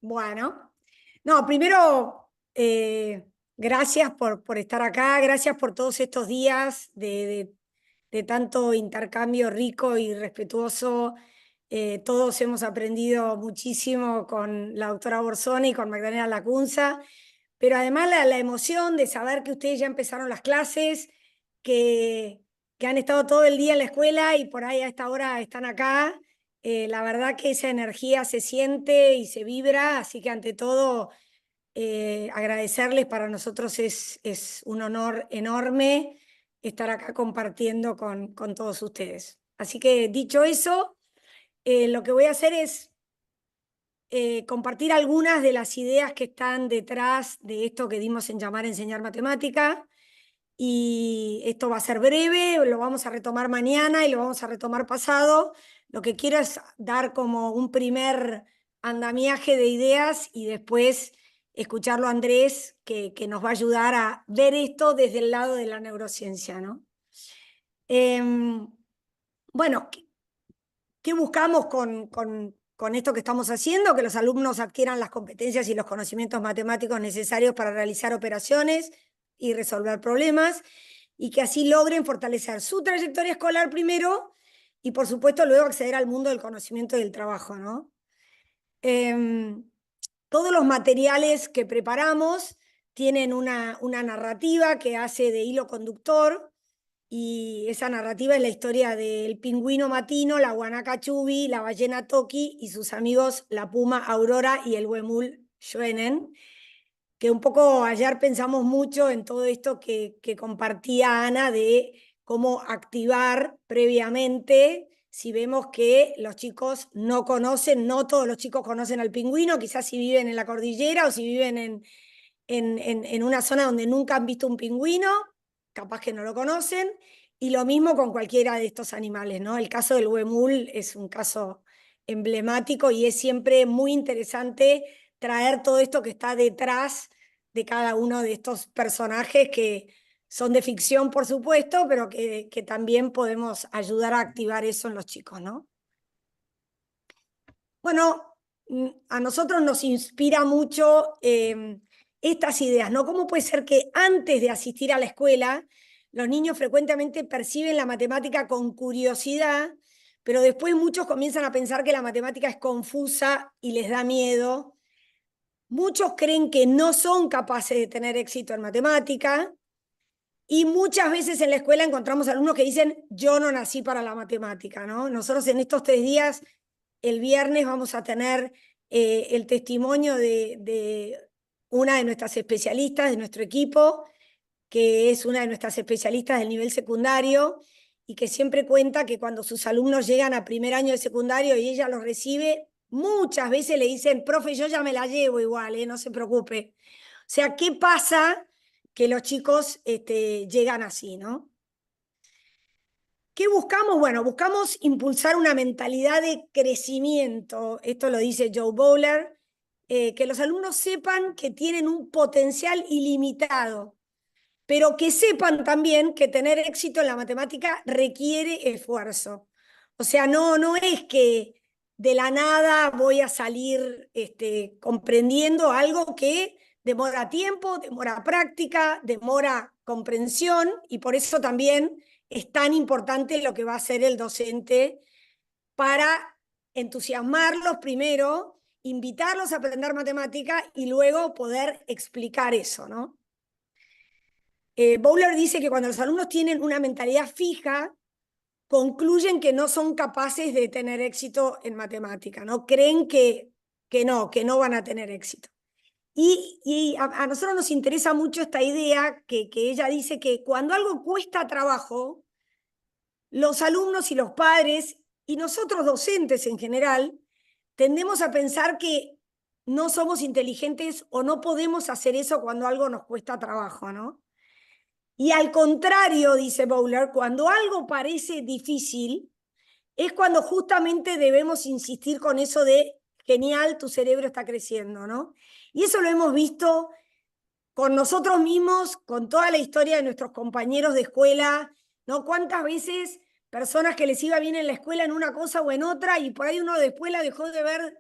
Bueno, no, primero, gracias por estar acá, gracias por todos estos días de tanto intercambio rico y respetuoso. Todos hemos aprendido muchísimo con la doctora Borsoni y con Magdalena Lacunza, pero además la emoción de saber que ustedes ya empezaron las clases, que, que han estado todo el día en la escuela y por ahí a esta hora están acá. La verdad que esa energía se siente y se vibra, así que ante todo agradecerles. Para nosotros es un honor enorme estar acá compartiendo con todos ustedes. Así que dicho eso, lo que voy a hacer es compartir algunas de las ideas que están detrás de esto que dimos en llamar Enseñar Matemática. Y esto va a ser breve, lo vamos a retomar mañana y lo vamos a retomar pasado. Lo que quiero es dar como un primer andamiaje de ideas y después escucharlo a Andrés, que nos va a ayudar a ver esto desde el lado de la neurociencia, ¿no? Bueno, ¿qué buscamos con esto que estamos haciendo? Que los alumnos adquieran las competencias y los conocimientos matemáticos necesarios para realizar operaciones y resolver problemas, y que así logren fortalecer su trayectoria escolar primero y, por supuesto, luego acceder al mundo del conocimiento y del trabajo, ¿no? Todos los materiales que preparamos tienen una narrativa que hace de hilo conductor, y esa narrativa es la historia del pingüino Matino, la guanaca Chubi, la ballena Toki y sus amigos la puma Aurora y el huemul Schwenen, que un poco ayer pensamos mucho en todo esto que compartía Ana de cómo activar previamente si vemos que los chicos no conocen. No todos los chicos conocen al pingüino, quizás si viven en la cordillera o si viven en una zona donde nunca han visto un pingüino, capaz que no lo conocen, y lo mismo con cualquiera de estos animales, ¿no? El caso del huemul es un caso emblemático y es siempre muy interesante traer todo esto que está detrás de cada uno de estos personajes, que son de ficción, por supuesto, pero que también podemos ayudar a activar eso en los chicos, ¿no? Bueno, a nosotros nos inspira mucho estas ideas, ¿no? ¿Cómo puede ser que antes de asistir a la escuela los niños frecuentemente perciben la matemática con curiosidad, pero después muchos comienzan a pensar que la matemática es confusa y les da miedo? Muchos creen que no son capaces de tener éxito en matemática, y muchas veces en la escuela encontramos alumnos que dicen: yo no nací para la matemática, ¿no? Nosotros en estos 3 días, el viernes, vamos a tener el testimonio de una de nuestras especialistas de nuestro equipo, que es una de nuestras especialistas del nivel secundario, y que siempre cuenta que cuando sus alumnos llegan a primer año de secundario y ella los recibe, muchas veces le dicen: profe, yo ya me la llevo igual, no se preocupe. O sea, ¿qué pasa que los chicos llegan así, ¿no? ¿Qué buscamos? Bueno, buscamos impulsar una mentalidad de crecimiento. Esto lo dice Joe Bowler, que los alumnos sepan que tienen un potencial ilimitado, pero que sepan también que tener éxito en la matemática requiere esfuerzo. O sea, no es que de la nada voy a salir comprendiendo algo que demora tiempo, demora práctica, demora comprensión, y por eso también es tan importante lo que va a hacer el docente para entusiasmarlos primero, invitarlos a aprender matemática y luego poder explicar eso, ¿no? Bowler dice que cuando los alumnos tienen una mentalidad fija, concluyen que no son capaces de tener éxito en matemática, ¿no? Creen que no van a tener éxito. Y a nosotros nos interesa mucho esta idea que ella dice, que cuando algo cuesta trabajo, los alumnos y los padres, y nosotros docentes en general, tendemos a pensar que no somos inteligentes o no podemos hacer eso cuando algo nos cuesta trabajo, ¿no? Y al contrario, dice Bowler, cuando algo parece difícil, es cuando justamente debemos insistir con eso de: genial, tu cerebro está creciendo, ¿no? Y eso lo hemos visto con nosotros mismos, con toda la historia de nuestros compañeros de escuela, ¿no? ¿Cuántas veces personas que les iba bien en la escuela en una cosa o en otra, y por ahí uno después la dejó de ver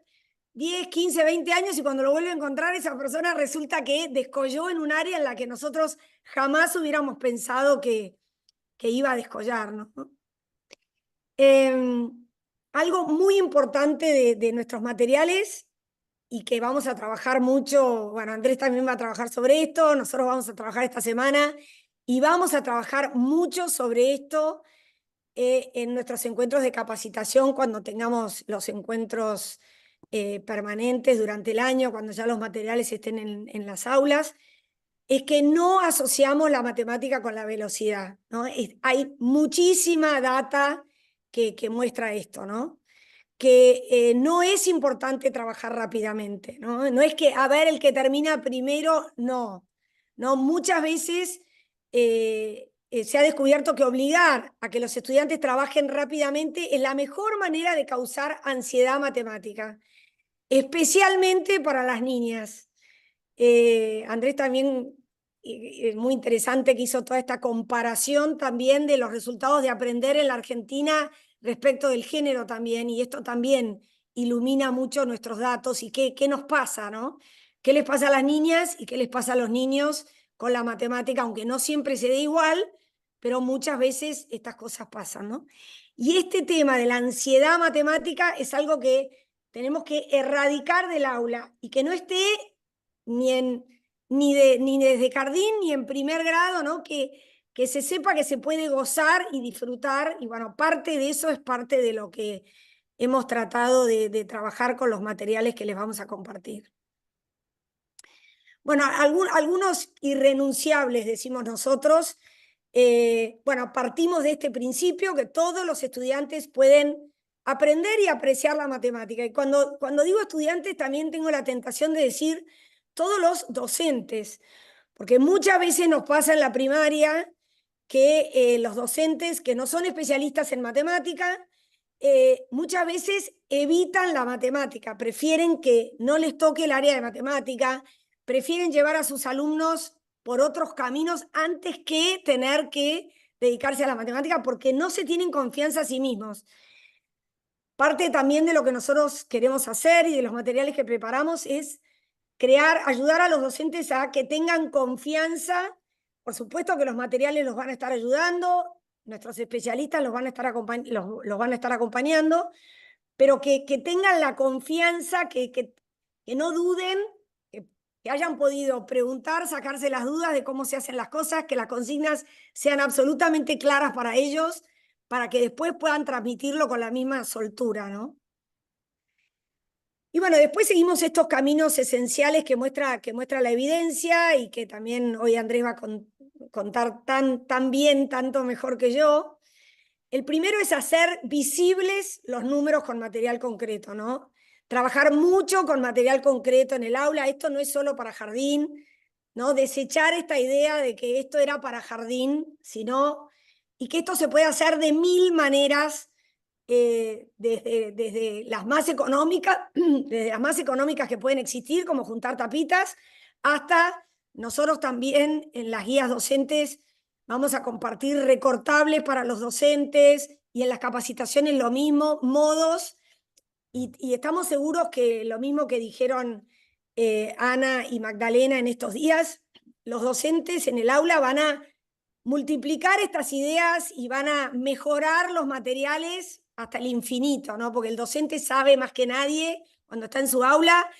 10, 15, 20 años y cuando lo vuelve a encontrar esa persona resulta que descolló en un área en la que nosotros jamás hubiéramos pensado que iba a descollar, ¿no? Algo muy importante de nuestros materiales y que vamos a trabajar mucho, bueno, Andrés también va a trabajar sobre esto, nosotros vamos a trabajar esta semana y vamos a trabajar mucho sobre esto en nuestros encuentros de capacitación cuando tengamos los encuentros permanentes durante el año, cuando ya los materiales estén en las aulas, es que no asociamos la matemática con la velocidad, ¿no? Hay muchísima data que muestra esto, ¿no? Que no es importante trabajar rápidamente, ¿no? No es que, a ver, el que termina primero, no. No, muchas veces se ha descubierto que obligar a que los estudiantes trabajen rápidamente es la mejor manera de causar ansiedad matemática, especialmente para las niñas. Andrés también, es muy interesante que hizo toda esta comparación también de los resultados de aprender en la Argentina respecto del género también, y esto también ilumina mucho nuestros datos y qué nos pasa, ¿no? ¿Qué les pasa a las niñas y qué les pasa a los niños con la matemática? Aunque no siempre se dé igual, pero muchas veces estas cosas pasan, ¿no? Y este tema de la ansiedad matemática es algo que tenemos que erradicar del aula y que no esté ni desde jardín ni en primer grado, ¿no? Que se sepa que se puede gozar y disfrutar, y bueno, parte de eso es parte de lo que hemos tratado de trabajar con los materiales que les vamos a compartir. Bueno, algunos irrenunciables, decimos nosotros. Bueno, partimos de este principio que todos los estudiantes pueden aprender y apreciar la matemática. Y cuando digo estudiantes, también tengo la tentación de decir todos los docentes, porque muchas veces nos pasa en la primaria que los docentes que no son especialistas en matemática, muchas veces evitan la matemática, prefieren que no les toque el área de matemática, prefieren llevar a sus alumnos por otros caminos antes que tener que dedicarse a la matemática porque no se tienen confianza a sí mismos. Parte también de lo que nosotros queremos hacer y de los materiales que preparamos es ayudar a los docentes a que tengan confianza. Por supuesto que los materiales los van a estar ayudando, nuestros especialistas los van a estar, los van a estar acompañando, pero que tengan la confianza, que no duden, que hayan podido preguntar, sacarse las dudas de cómo se hacen las cosas, que las consignas sean absolutamente claras para ellos, para que después puedan transmitirlo con la misma soltura, ¿no? Y bueno, después seguimos estos caminos esenciales que muestra la evidencia y que también hoy Andrés va a contar tan bien, tanto mejor que yo. El primero es hacer visibles los números con material concreto, ¿no? Trabajar mucho con material concreto en el aula. Esto no es solo para jardín, ¿no? Desechar esta idea de que esto era para jardín, sino, y que esto se puede hacer de 1000 maneras, desde las más económicas, desde las más económicas que pueden existir, como juntar tapitas, hasta nosotros también en las guías docentes vamos a compartir recortables para los docentes y en las capacitaciones lo mismo, modos, y estamos seguros que lo mismo que dijeron Ana y Magdalena en estos días, los docentes en el aula van a multiplicar estas ideas y van a mejorar los materiales hasta el infinito, ¿no? Porque el docente sabe más que nadie cuando está en su aula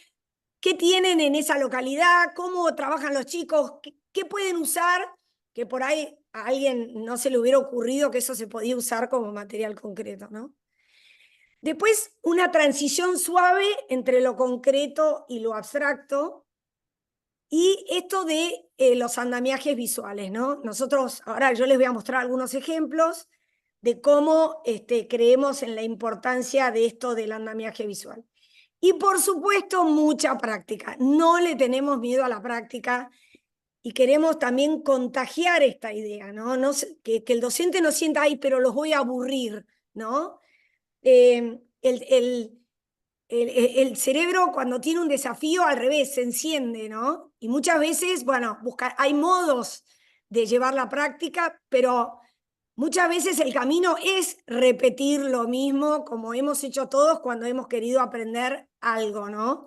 qué tienen en esa localidad, cómo trabajan los chicos, qué pueden usar, que por ahí a alguien no se le hubiera ocurrido que eso se podía usar como material concreto, ¿no? Después, una transición suave entre lo concreto y lo abstracto, y esto de los andamiajes visuales, ¿no? Nosotros, ahora yo les voy a mostrar algunos ejemplos de cómo creemos en la importancia de esto del andamiaje visual. Y por supuesto, mucha práctica. No le tenemos miedo a la práctica y queremos también contagiar esta idea, ¿no? Que el docente no sienta, ay, pero los voy a aburrir, ¿no? El cerebro cuando tiene un desafío al revés, se enciende, ¿no? Y muchas veces, bueno, hay modos de llevar la práctica, pero muchas veces el camino es repetir lo mismo como hemos hecho todos cuando hemos querido aprender algo, ¿no?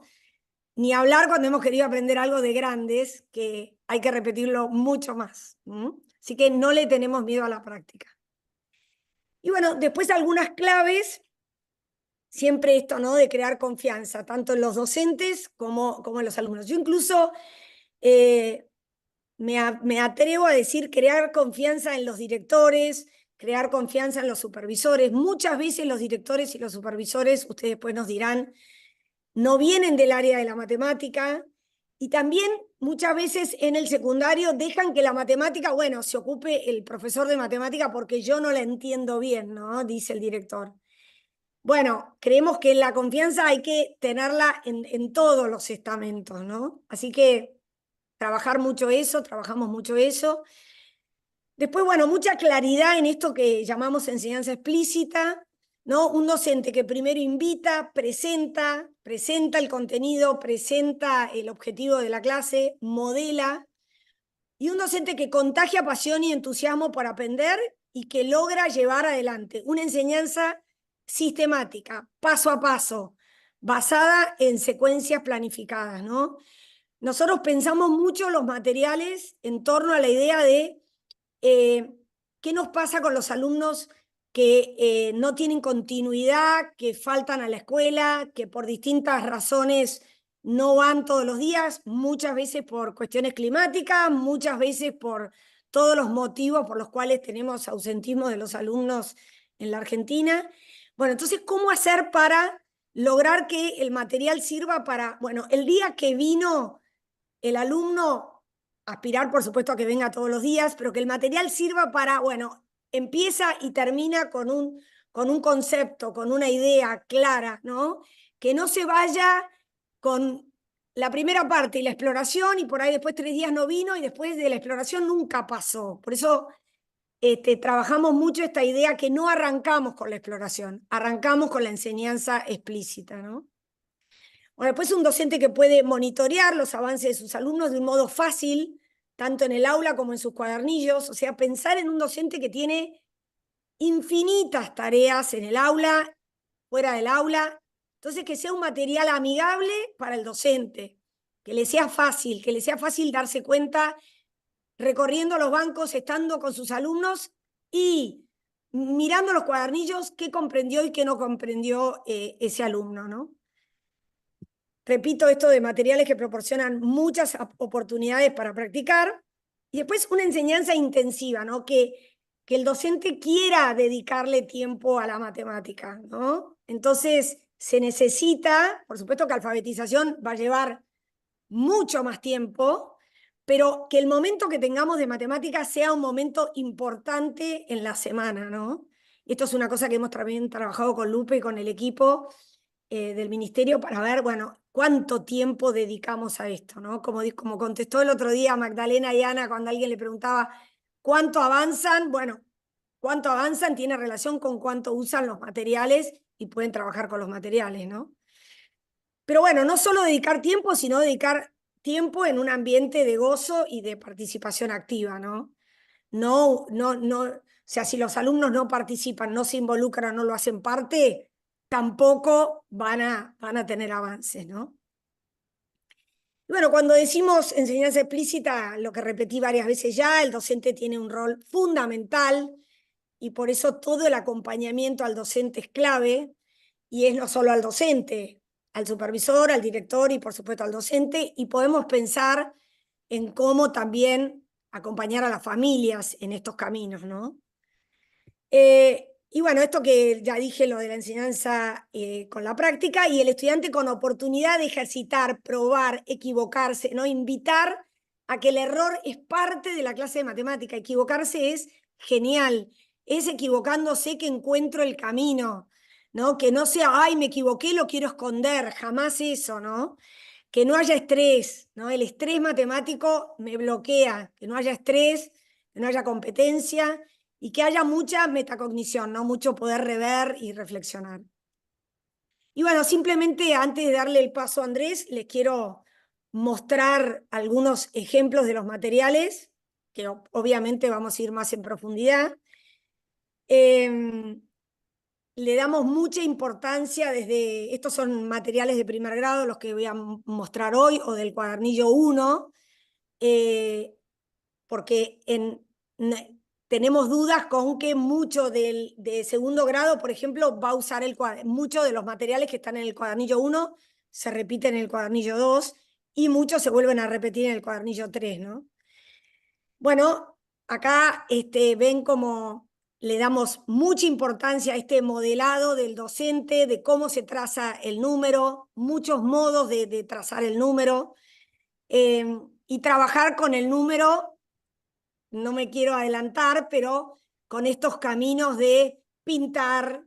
Ni hablar cuando hemos querido aprender algo de grandes, que hay que repetirlo mucho más. Así que no le tenemos miedo a la práctica. Y bueno, después algunas claves, siempre esto, ¿no? De crear confianza, tanto en los docentes como en los alumnos. Yo incluso me atrevo a decir crear confianza en los directores, crear confianza en los supervisores. Muchas veces los directores y los supervisores, ustedes después nos dirán, no vienen del área de la matemática y también muchas veces en el secundario dejan que la matemática, bueno, se ocupe el profesor de matemática porque yo no la entiendo bien, ¿no? Dice el director. Bueno, creemos que la confianza hay que tenerla en todos los estamentos, ¿no? Así que trabajar mucho eso, trabajamos mucho eso. Después, bueno, mucha claridad en esto que llamamos enseñanza explícita, ¿no? Un docente que primero invita, presenta el contenido, presenta el objetivo de la clase, modela, y un docente que contagia pasión y entusiasmo por aprender y que logra llevar adelante una enseñanza sistemática, paso a paso, basada en secuencias planificadas, ¿no? Nosotros pensamos mucho los materiales en torno a la idea de qué nos pasa con los alumnos que no tienen continuidad, que faltan a la escuela, que por distintas razones no van todos los días, muchas veces por cuestiones climáticas, muchas veces por todos los motivos por los cuales tenemos ausentismo de los alumnos en la Argentina. Bueno, entonces, ¿cómo hacer para lograr que el material sirva para, bueno, el día que vino el alumno, aspirar por supuesto a que venga todos los días, pero que el material sirva para, bueno, empieza y termina con un concepto, con una idea clara, ¿no? Que no se vaya con la primera parte y la exploración y por ahí después 3 días no vino y después de la exploración nunca pasó. Por eso trabajamos mucho esta idea que no arrancamos con la exploración, arrancamos con la enseñanza explícita, ¿no? Bueno, después un docente que puede monitorear los avances de sus alumnos de un modo fácil, tanto en el aula como en sus cuadernillos, o sea, pensar en un docente que tiene infinitas tareas en el aula, fuera del aula, entonces que sea un material amigable para el docente, que le sea fácil darse cuenta recorriendo los bancos, estando con sus alumnos y mirando los cuadernillos qué comprendió y qué no comprendió ese alumno, ¿no? Repito, esto de materiales que proporcionan muchas oportunidades para practicar. Y después una enseñanza intensiva, ¿no? Que el docente quiera dedicarle tiempo a la matemática, ¿no? Entonces se necesita, por supuesto que alfabetización va a llevar mucho más tiempo, pero que el momento que tengamos de matemáticas sea un momento importante en la semana, ¿no? Esto es una cosa que hemos también trabajado con Lupe y con el equipo del ministerio para ver, bueno, cuánto tiempo dedicamos a esto, ¿no? Como contestó el otro día Magdalena y Ana cuando alguien le preguntaba cuánto avanzan, bueno, cuánto avanzan tiene relación con cuánto usan los materiales y pueden trabajar con los materiales, ¿no? Pero bueno, no solo dedicar tiempo, sino dedicar tiempo en un ambiente de gozo y de participación activa, ¿no? O sea, si los alumnos no participan, no se involucran, no lo hacen parte, tampoco van a tener avances, ¿no? Y bueno, cuando decimos enseñanza explícita, lo que repetí varias veces ya, el docente tiene un rol fundamental y por eso todo el acompañamiento al docente es clave y es no solo al docente, al supervisor, al director y por supuesto al docente, y podemos pensar en cómo también acompañar a las familias en estos caminos, ¿no? Y bueno, esto que ya dije, lo de la enseñanza con la práctica y el estudiante con oportunidad de ejercitar, probar, equivocarse, ¿no? Invitar a que el error es parte de la clase de matemática. Equivocarse es genial, es equivocándose que encuentro el camino, ¿no? Que no sea, ay, me equivoqué, lo quiero esconder, jamás eso, ¿no? Que no haya estrés, ¿no? El estrés matemático me bloquea, que no haya estrés, que no haya competencia y que haya mucha metacognición, ¿no? Mucho poder rever y reflexionar. Y bueno, simplemente antes de darle el paso a Andrés, les quiero mostrar algunos ejemplos de los materiales, que obviamente vamos a ir más en profundidad. le damos mucha importancia estos son materiales de primer grado, los que voy a mostrar hoy, o del cuadernillo 1, porque tenemos dudas con que mucho de segundo grado, por ejemplo, va a usar muchos de los materiales que están en el cuadernillo 1 se repiten en el cuadernillo 2 y muchos se vuelven a repetir en el cuadernillo 3, ¿no? Bueno, acá ven cómo le damos mucha importancia a este modelado del docente, de cómo se traza el número, muchos modos de trazar el número, y trabajar con el número, no me quiero adelantar, pero con estos caminos de pintar,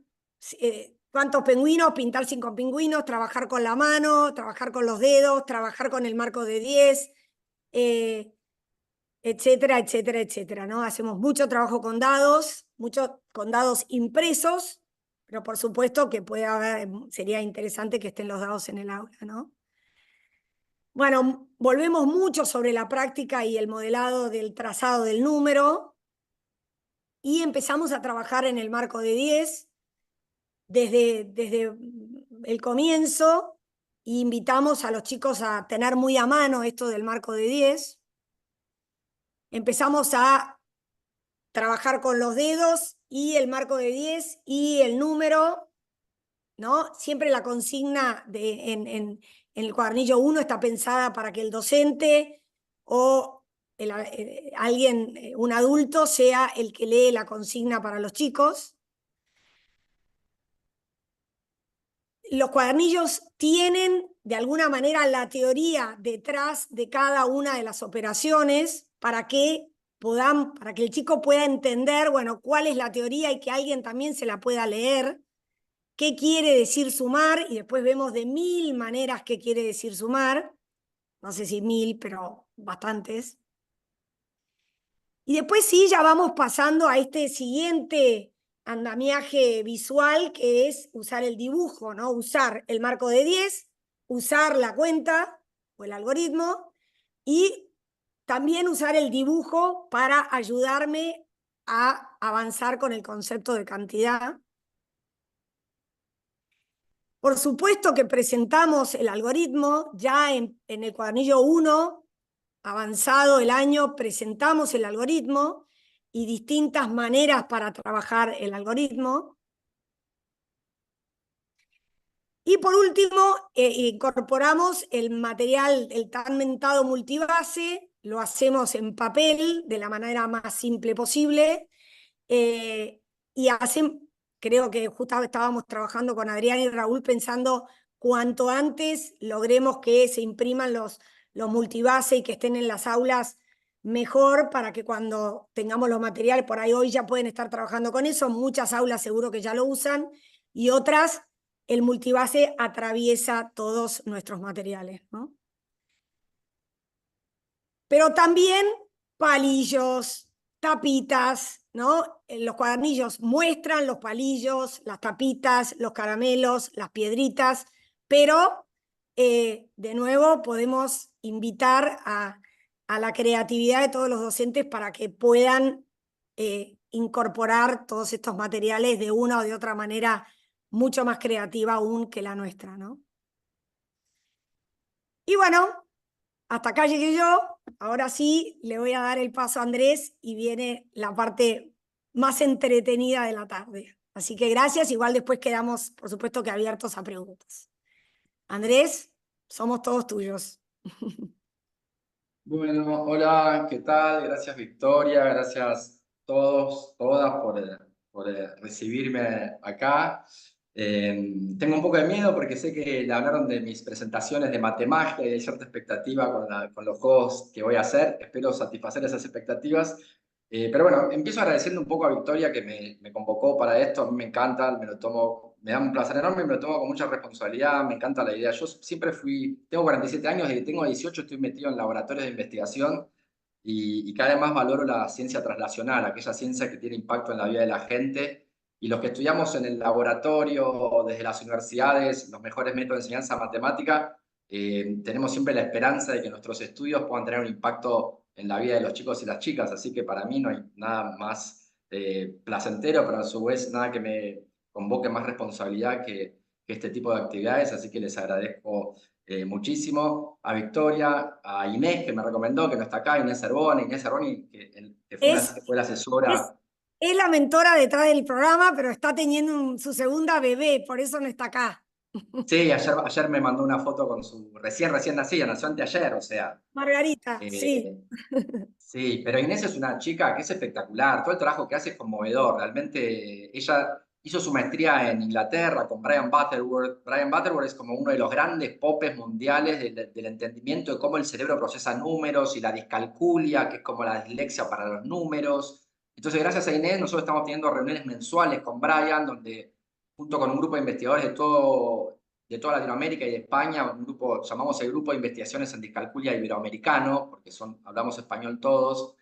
¿cuántos pingüinos? Pintar 5 pingüinos, trabajar con la mano, trabajar con los dedos, trabajar con el marco de 10, etcétera, etcétera, etcétera, ¿no? Hacemos mucho trabajo con dados, mucho con dados impresos, pero por supuesto que sería interesante que estén los dados en el aula, ¿no? Bueno, volvemos mucho sobre la práctica y el modelado del trazado del número y empezamos a trabajar en el marco de 10 desde el comienzo e invitamos a los chicos a tener muy a mano esto del marco de 10. Empezamos a trabajar con los dedos y el marco de 10 y el número, ¿no? Siempre la consigna en el cuadernillo 1 está pensada para que el docente o alguien, un adulto, sea el que lee la consigna para los chicos. Los cuadernillos tienen, de alguna manera, la teoría detrás de cada una de las operaciones para que el chico pueda entender, bueno, cuál es la teoría y que alguien también se la pueda leer, qué quiere decir sumar, y después vemos de 1000 maneras qué quiere decir sumar, no sé si 1000, pero bastantes. Y después sí, ya vamos pasando a este siguiente andamiaje visual, que es usar el dibujo, ¿no? Usar el marco de 10, usar la cuenta o el algoritmo, y también usar el dibujo para ayudarme a avanzar con el concepto de cantidad. Por supuesto que presentamos el algoritmo ya en el cuadernillo 1, avanzado el año, presentamos el algoritmo y distintas maneras para trabajar el algoritmo. Y por último, incorporamos el material, el tan mentado multibase, lo hacemos en papel de la manera más simple posible, y creo que justo estábamos trabajando con Adrián y Raúl pensando cuanto antes logremos que se impriman los multibase y que estén en las aulas mejor, para que cuando tengamos los materiales, por ahí hoy ya pueden estar trabajando con eso, muchas aulas seguro que ya lo usan, y otras el multibase atraviesa todos nuestros materiales, ¿no? Pero también palillos, tapitas, ¿no? Los cuadernillos muestran los palillos, las tapitas, los caramelos, las piedritas, pero de nuevo podemos invitar a la creatividad de todos los docentes para que puedan incorporar todos estos materiales de una o de otra manera mucho más creativa aún que la nuestra, ¿no? Y bueno, hasta acá llegué yo. Ahora sí, le voy a dar el paso a Andrés y viene la parte más entretenida de la tarde. Así que gracias. Igual después quedamos, por supuesto, que abiertos a preguntas. Andrés, somos todos tuyos. Bueno, hola, ¿qué tal? Gracias Victoria, gracias todos, todas por recibirme acá. Tengo un poco de miedo porque sé que le hablaron de mis presentaciones de matemática y hay cierta expectativa con los juegos que voy a hacer. Espero satisfacer esas expectativas. Pero bueno, empiezo agradeciendo un poco a Victoria que me convocó para esto. A mí me encanta, me lo tomo, me da un placer enorme y me lo tomo con mucha responsabilidad. Me encanta la idea. Yo siempre tengo 47 años, desde que tengo 18 estoy metido en laboratorios de investigación y cada vez más valoro la ciencia translacional, aquella ciencia que tiene impacto en la vida de la gente. Y los que estudiamos en el laboratorio o desde las universidades, los mejores métodos de enseñanza matemática, tenemos siempre la esperanza de que nuestros estudios puedan tener un impacto en la vida de los chicos y las chicas. Así que para mí no hay nada más placentero, pero a su vez nada convoque más responsabilidad que este tipo de actividades, así que les agradezco muchísimo a Victoria, a Inés, que me recomendó, que no está acá, Inés Cervoni, que Es, fue la es, asesora. es la mentora detrás del programa, pero está teniendo su segunda bebé, por eso no está acá. Sí, ayer me mandó una foto con su recién nacida, nació anteayer, o sea. Margarita, sí. eh, Sí, pero Inés es una chica que es espectacular, todo el trabajo que hace es conmovedor, realmente ella hizo su maestría en Inglaterra con Brian Butterworth. Brian Butterworth es como uno de los grandes popes mundiales del entendimiento de cómo el cerebro procesa números y la discalculia, que es como la dislexia para los números. Entonces, gracias a Inés, nosotros estamos teniendo reuniones mensuales con Brian, donde junto con un grupo de investigadores de toda Latinoamérica y de España, un grupo, llamamos el Grupo de Investigaciones en Discalculia Iberoamericano, porque hablamos español todos,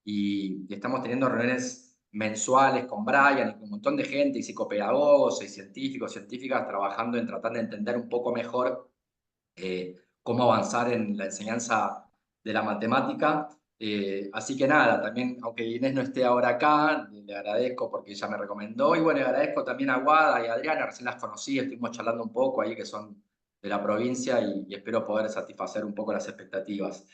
y estamos teniendo reuniones mensuales con Brian y con un montón de gente, y psicopedagogos y científicos, científicas, trabajando en tratar de entender un poco mejor cómo avanzar en la enseñanza de la matemática. Así que nada, también, aunque Inés no esté ahora acá, le agradezco porque ella me recomendó. Y bueno, le agradezco también a Guada y a Adriana, recién las conocí, estuvimos charlando un poco ahí, que son de la provincia, y espero poder satisfacer un poco las expectativas.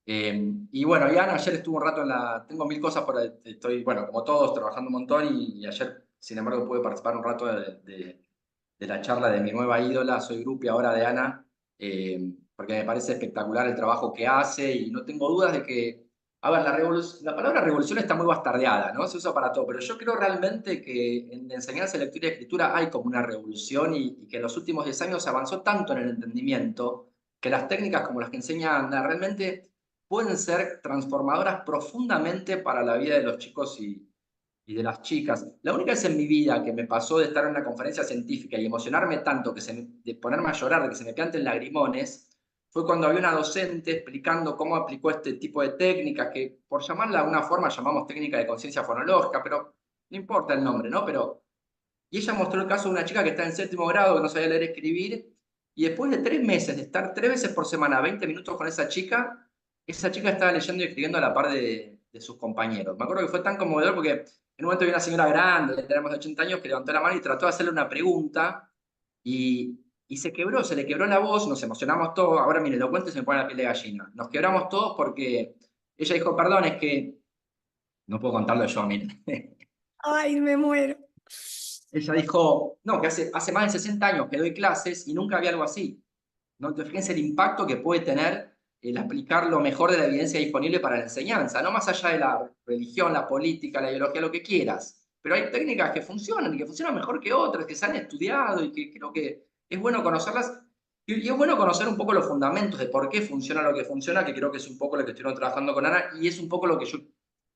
Y bueno, y Ana ayer estuvo un rato tengo mil cosas estoy, bueno, como todos, trabajando un montón, y ayer, sin embargo, pude participar un rato de la charla de mi nueva ídola, soy grupi ahora de Ana, porque me parece espectacular el trabajo que hace, y no tengo dudas de que, a ver, la palabra revolución está muy bastardeada, ¿no? Se usa para todo, pero yo creo realmente que en la enseñanza de lectura y escritura hay como una revolución, y que en los últimos 10 años se avanzó tanto en el entendimiento que las técnicas como las que enseña Ana realmente pueden ser transformadoras profundamente para la vida de los chicos y de las chicas. La única vez en mi vida que me pasó de estar en una conferencia científica y emocionarme tanto, de ponerme a llorar, de que se me pianten lagrimones, fue cuando había una docente explicando cómo aplicó este tipo de técnicas, que por llamarla de alguna forma llamamos técnica de conciencia fonológica, pero no importa el nombre, ¿no? Y ella mostró el caso de una chica que está en séptimo grado, que no sabía leer y escribir, y después de 3 meses de estar 3 veces por semana, 20 minutos con esa chica estaba leyendo y escribiendo a la par de sus compañeros. Me acuerdo que fue tan conmovedor porque en un momento había una señora grande, tenemos de 80 años, que levantó la mano y trató de hacerle una pregunta, y se le quebró la voz, nos emocionamos todos. Ahora, mire, lo cuento y se me pone la piel de gallina. Nos quebramos todos porque ella dijo, perdón, es que no puedo contarlo yo, mire. Ay, me muero. Ella dijo, no, que hace más de 60 años que doy clases y nunca había algo así. ¿No? Entonces, fíjense el impacto que puede tener el aplicar lo mejor de la evidencia disponible para la enseñanza, no más allá de la religión, la política, la ideología, lo que quieras. Pero hay técnicas que funcionan y que funcionan mejor que otras, que se han estudiado, y que creo que es bueno conocerlas. Y es bueno conocer un poco los fundamentos de por qué funciona lo que funciona, que creo que es un poco lo que estuvieron trabajando con Ana, y es un poco lo que yo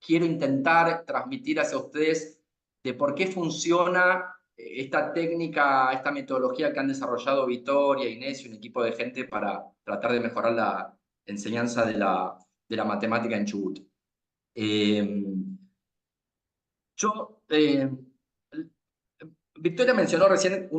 quiero intentar transmitir hacia ustedes de por qué funciona esta técnica, esta metodología que han desarrollado Victoria, Inés y un equipo de gente para tratar de mejorar la enseñanza de la matemática en Chubut. Eh, yo, Victoria mencionó recién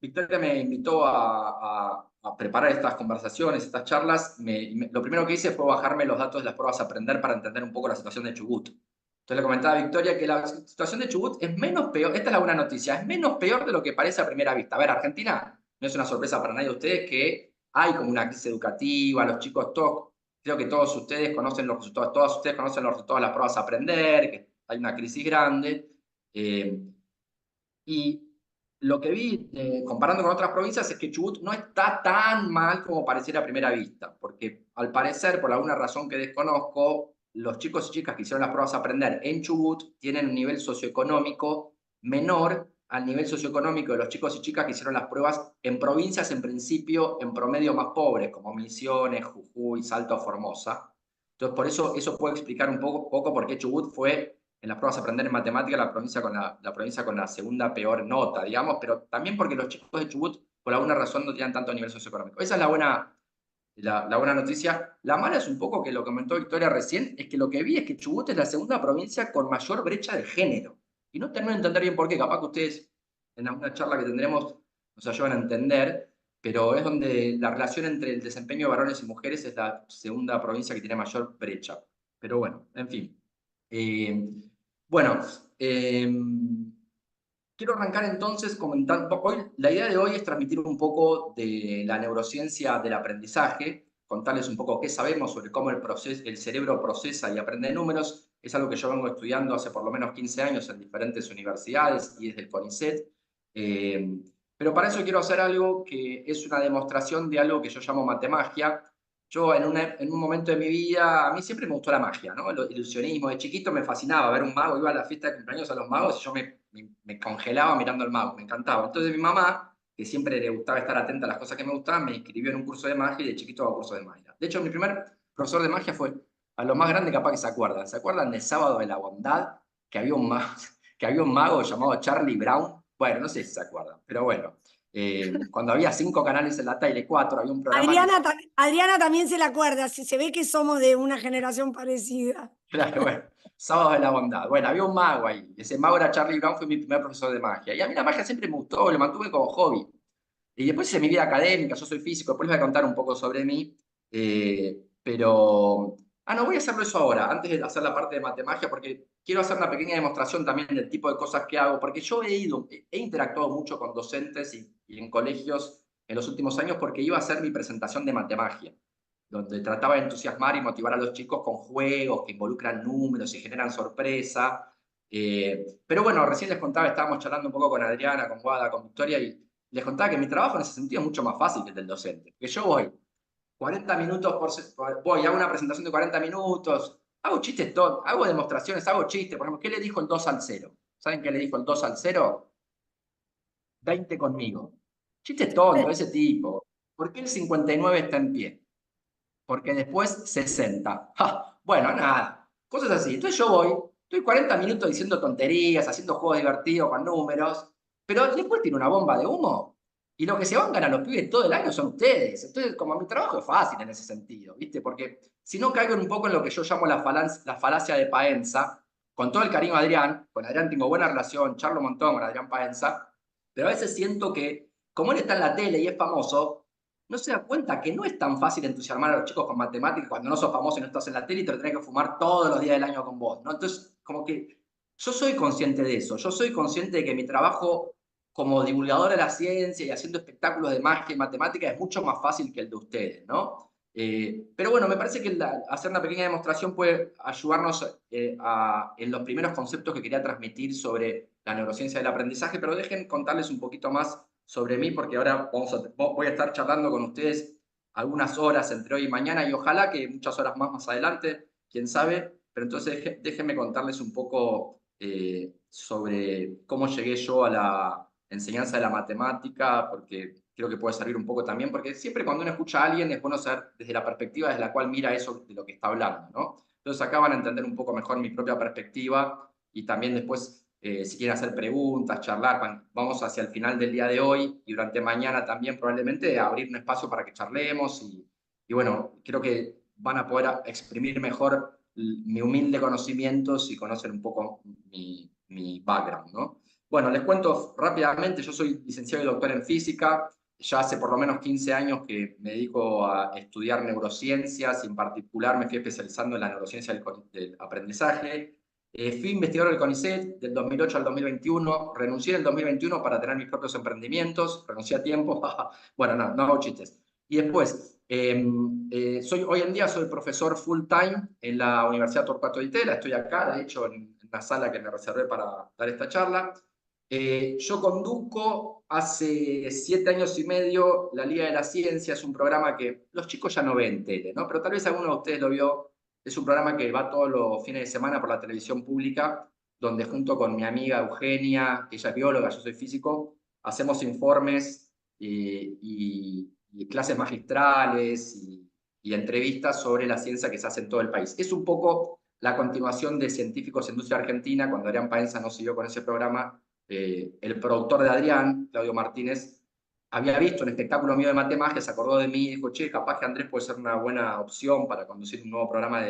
Victoria me invitó a preparar estas conversaciones, estas charlas, lo primero que hice fue bajarme los datos de las pruebas a aprender para entender un poco la situación de Chubut. Entonces le comentaba a Victoria que la situación de Chubut es menos peor, esta es la buena noticia, es menos peor de lo que parece a primera vista. A ver, Argentina no es una sorpresa para nadie de ustedes que hay como una crisis educativa, los chicos todos, creo que todos ustedes conocen los resultados, todas ustedes conocen los resultados de las pruebas a aprender, que hay una crisis grande. Eh, y lo que vi, comparando con otras provincias, es que Chubut no está tan mal como pareciera a primera vista, porque al parecer, por alguna razón que desconozco, los chicos y chicas que hicieron las pruebas a aprender en Chubut tienen un nivel socioeconómico menor al nivel socioeconómico de los chicos y chicas que hicieron las pruebas en provincias, en principio, en promedio más pobres, como Misiones, Jujuy, Salta o Formosa. Entonces, por eso puede explicar un poco por qué Chubut fue en las pruebas a aprender en matemática la provincia con la segunda peor nota, digamos, pero también porque los chicos de Chubut, por alguna razón, no tenían tanto nivel socioeconómico. Esa es la buena noticia. La mala es un poco que lo comentó Victoria recién, es que lo que vi es que Chubut es la segunda provincia con mayor brecha de género. Y no termino de entender bien por qué, capaz que ustedes en alguna charla que tendremos nos ayudan a entender, pero es donde la relación entre el desempeño de varones y mujeres es la segunda provincia que tiene mayor brecha. Pero bueno, en fin. Eh, bueno, eh, quiero arrancar entonces comentando, la idea de hoy es transmitir un poco de la neurociencia del aprendizaje, contarles un poco qué sabemos sobre cómo el cerebro procesa y aprende números. Es algo que yo vengo estudiando hace por lo menos 15 años en diferentes universidades y desde el CONICET. Eh, pero para eso quiero hacer algo que es una demostración de algo que yo llamo matemagia. Yo en un momento de mi vida, a mí siempre me gustó la magia, ¿no? El ilusionismo. De chiquito me fascinaba ver un mago, iba a la fiesta de cumpleaños a los magos y yo me congelaba mirando al mago, me encantaba. Entonces mi mamá, que siempre le gustaba estar atenta a las cosas que me gustaban, me inscribió en un curso de magia y de chiquito hago curso de magia. De hecho, mi primer profesor de magia fue a lo más grande capaz que se acuerdan. ¿Se acuerdan de Sábado de la Bondad? Que había un mago, que había un mago llamado Charlie Brown. Bueno, no sé si se acuerdan, pero bueno. Cuando había 5 canales en la tele, 4, había un programa que Adriana, Adriana también se la acuerda, si se ve que somos de una generación parecida. claro, bueno, Sábados de la Bondad. Bueno, había un mago ahí. Ese mago era Charlie Brown, fue mi primer profesor de magia. Y a mí la magia siempre me gustó, lo mantuve como hobby. Y después hice mi vida académica, yo soy físico, después les voy a contar un poco sobre mí. Pero. Ah, no, voy a hacerlo eso ahora, antes de hacer la parte de matemagia, porque quiero hacer una pequeña demostración también del tipo de cosas que hago, porque yo he interactuado mucho con docentes y en colegios en los últimos años porque iba a hacer mi presentación de matemagia, donde trataba de entusiasmar y motivar a los chicos con juegos que involucran números y generan sorpresa. Pero bueno, recién les contaba, estábamos charlando un poco con Adriana, con Guada, con Victoria, y les contaba que mi trabajo en ese sentido es mucho más fácil que el del docente. Que yo voy 40 minutos voy a una presentación de 40 minutos, hago chistes, hago demostraciones, hago chistes. Por ejemplo, ¿qué le dijo el 2 al 0? ¿Saben qué le dijo el 2 al 0? 20 conmigo. Chistes tontos de ese tipo. ¿Por qué el 59 está en pie? Porque después 60. ¡Ja! Bueno, nada, cosas así. Entonces yo voy, estoy 40 minutos diciendo tonterías, haciendo juegos divertidos con números, pero después tiene una bomba de humo y lo que se bancan a los pibes todo el año son ustedes. Entonces, como mi trabajo es fácil en ese sentido, ¿viste? Porque si no caigo un poco en lo que yo llamo la falacia de Paenza, con todo el cariño a Adrián, con Adrián tengo buena relación, charlo un montón con Adrián Paenza, pero a veces siento que, como él está en la tele y es famoso, no se da cuenta que no es tan fácil entusiasmar a los chicos con matemáticas cuando no sos famoso y no estás en la tele y te lo tenés que fumar todos los días del año con vos, ¿no? Entonces, como que yo soy consciente de eso, yo soy consciente de que mi trabajo como divulgador de la ciencia y haciendo espectáculos de magia y matemática es mucho más fácil que el de ustedes, ¿no? Pero bueno, me parece que hacer una pequeña demostración puede ayudarnos en los primeros conceptos que quería transmitir sobre la neurociencia del aprendizaje, pero dejen contarles un poquito más sobre mí, porque ahora voy a estar charlando con ustedes algunas horas entre hoy y mañana y ojalá que muchas horas más adelante, quién sabe, pero entonces déjenme contarles un poco sobre cómo llegué yo a la enseñanza de la matemática, porque creo que puede servir un poco también, porque siempre cuando uno escucha a alguien es bueno saber desde la perspectiva desde la cual mira eso de lo que está hablando, ¿no? Entonces acá van a entender un poco mejor mi propia perspectiva y también después si quieren hacer preguntas, charlar, vamos hacia el final del día de hoy y durante mañana también probablemente abrir un espacio para que charlemos y bueno, creo que van a poder exprimir mejor mi humilde conocimiento si conocen un poco mi background, ¿no? Bueno, les cuento rápidamente, yo soy licenciado y doctor en física, ya hace por lo menos 15 años que me dedico a estudiar neurociencias y en particular me fui especializando en la neurociencia del aprendizaje. Fui investigador del CONICET del 2008 al 2021, renuncié en el 2021 para tener mis propios emprendimientos, renuncié a tiempo, bueno, no hago chistes. Y después, hoy en día soy profesor full time en la Universidad Torcuato Di Itela, estoy acá, de hecho, en la sala que me reservé para dar esta charla. Yo conduzco hace 7 años y medio la Liga de la Ciencia, es un programa que los chicos ya no ven tele, ¿no? Pero tal vez alguno de ustedes lo vio. Es un programa que va todos los fines de semana por la televisión pública, donde junto con mi amiga Eugenia, que ella es bióloga, yo soy físico, hacemos informes y clases magistrales y entrevistas sobre la ciencia que se hace en todo el país. Es un poco la continuación de Científicos en Industria Argentina, cuando Adrián Paenza nos siguió con ese programa. El productor de Adrián, Claudio Martínez, había visto un espectáculo mío de matemagia, se acordó de mí y dijo, che, capaz que Andrés puede ser una buena opción para conducir un nuevo programa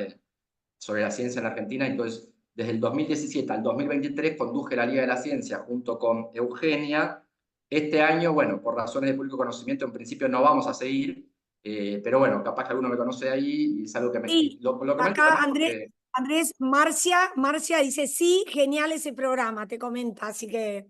sobre la ciencia en Argentina. Entonces, desde el 2017 al 2023 conduje la Liga de la Ciencia junto con Eugenia. Este año, bueno, por razones de público conocimiento, en principio no vamos a seguir, pero bueno, capaz que alguno me conoce de ahí y es algo que Sí, lo comento acá también porque Andrés, Marcia dice, sí, genial ese programa, te comenta, así que...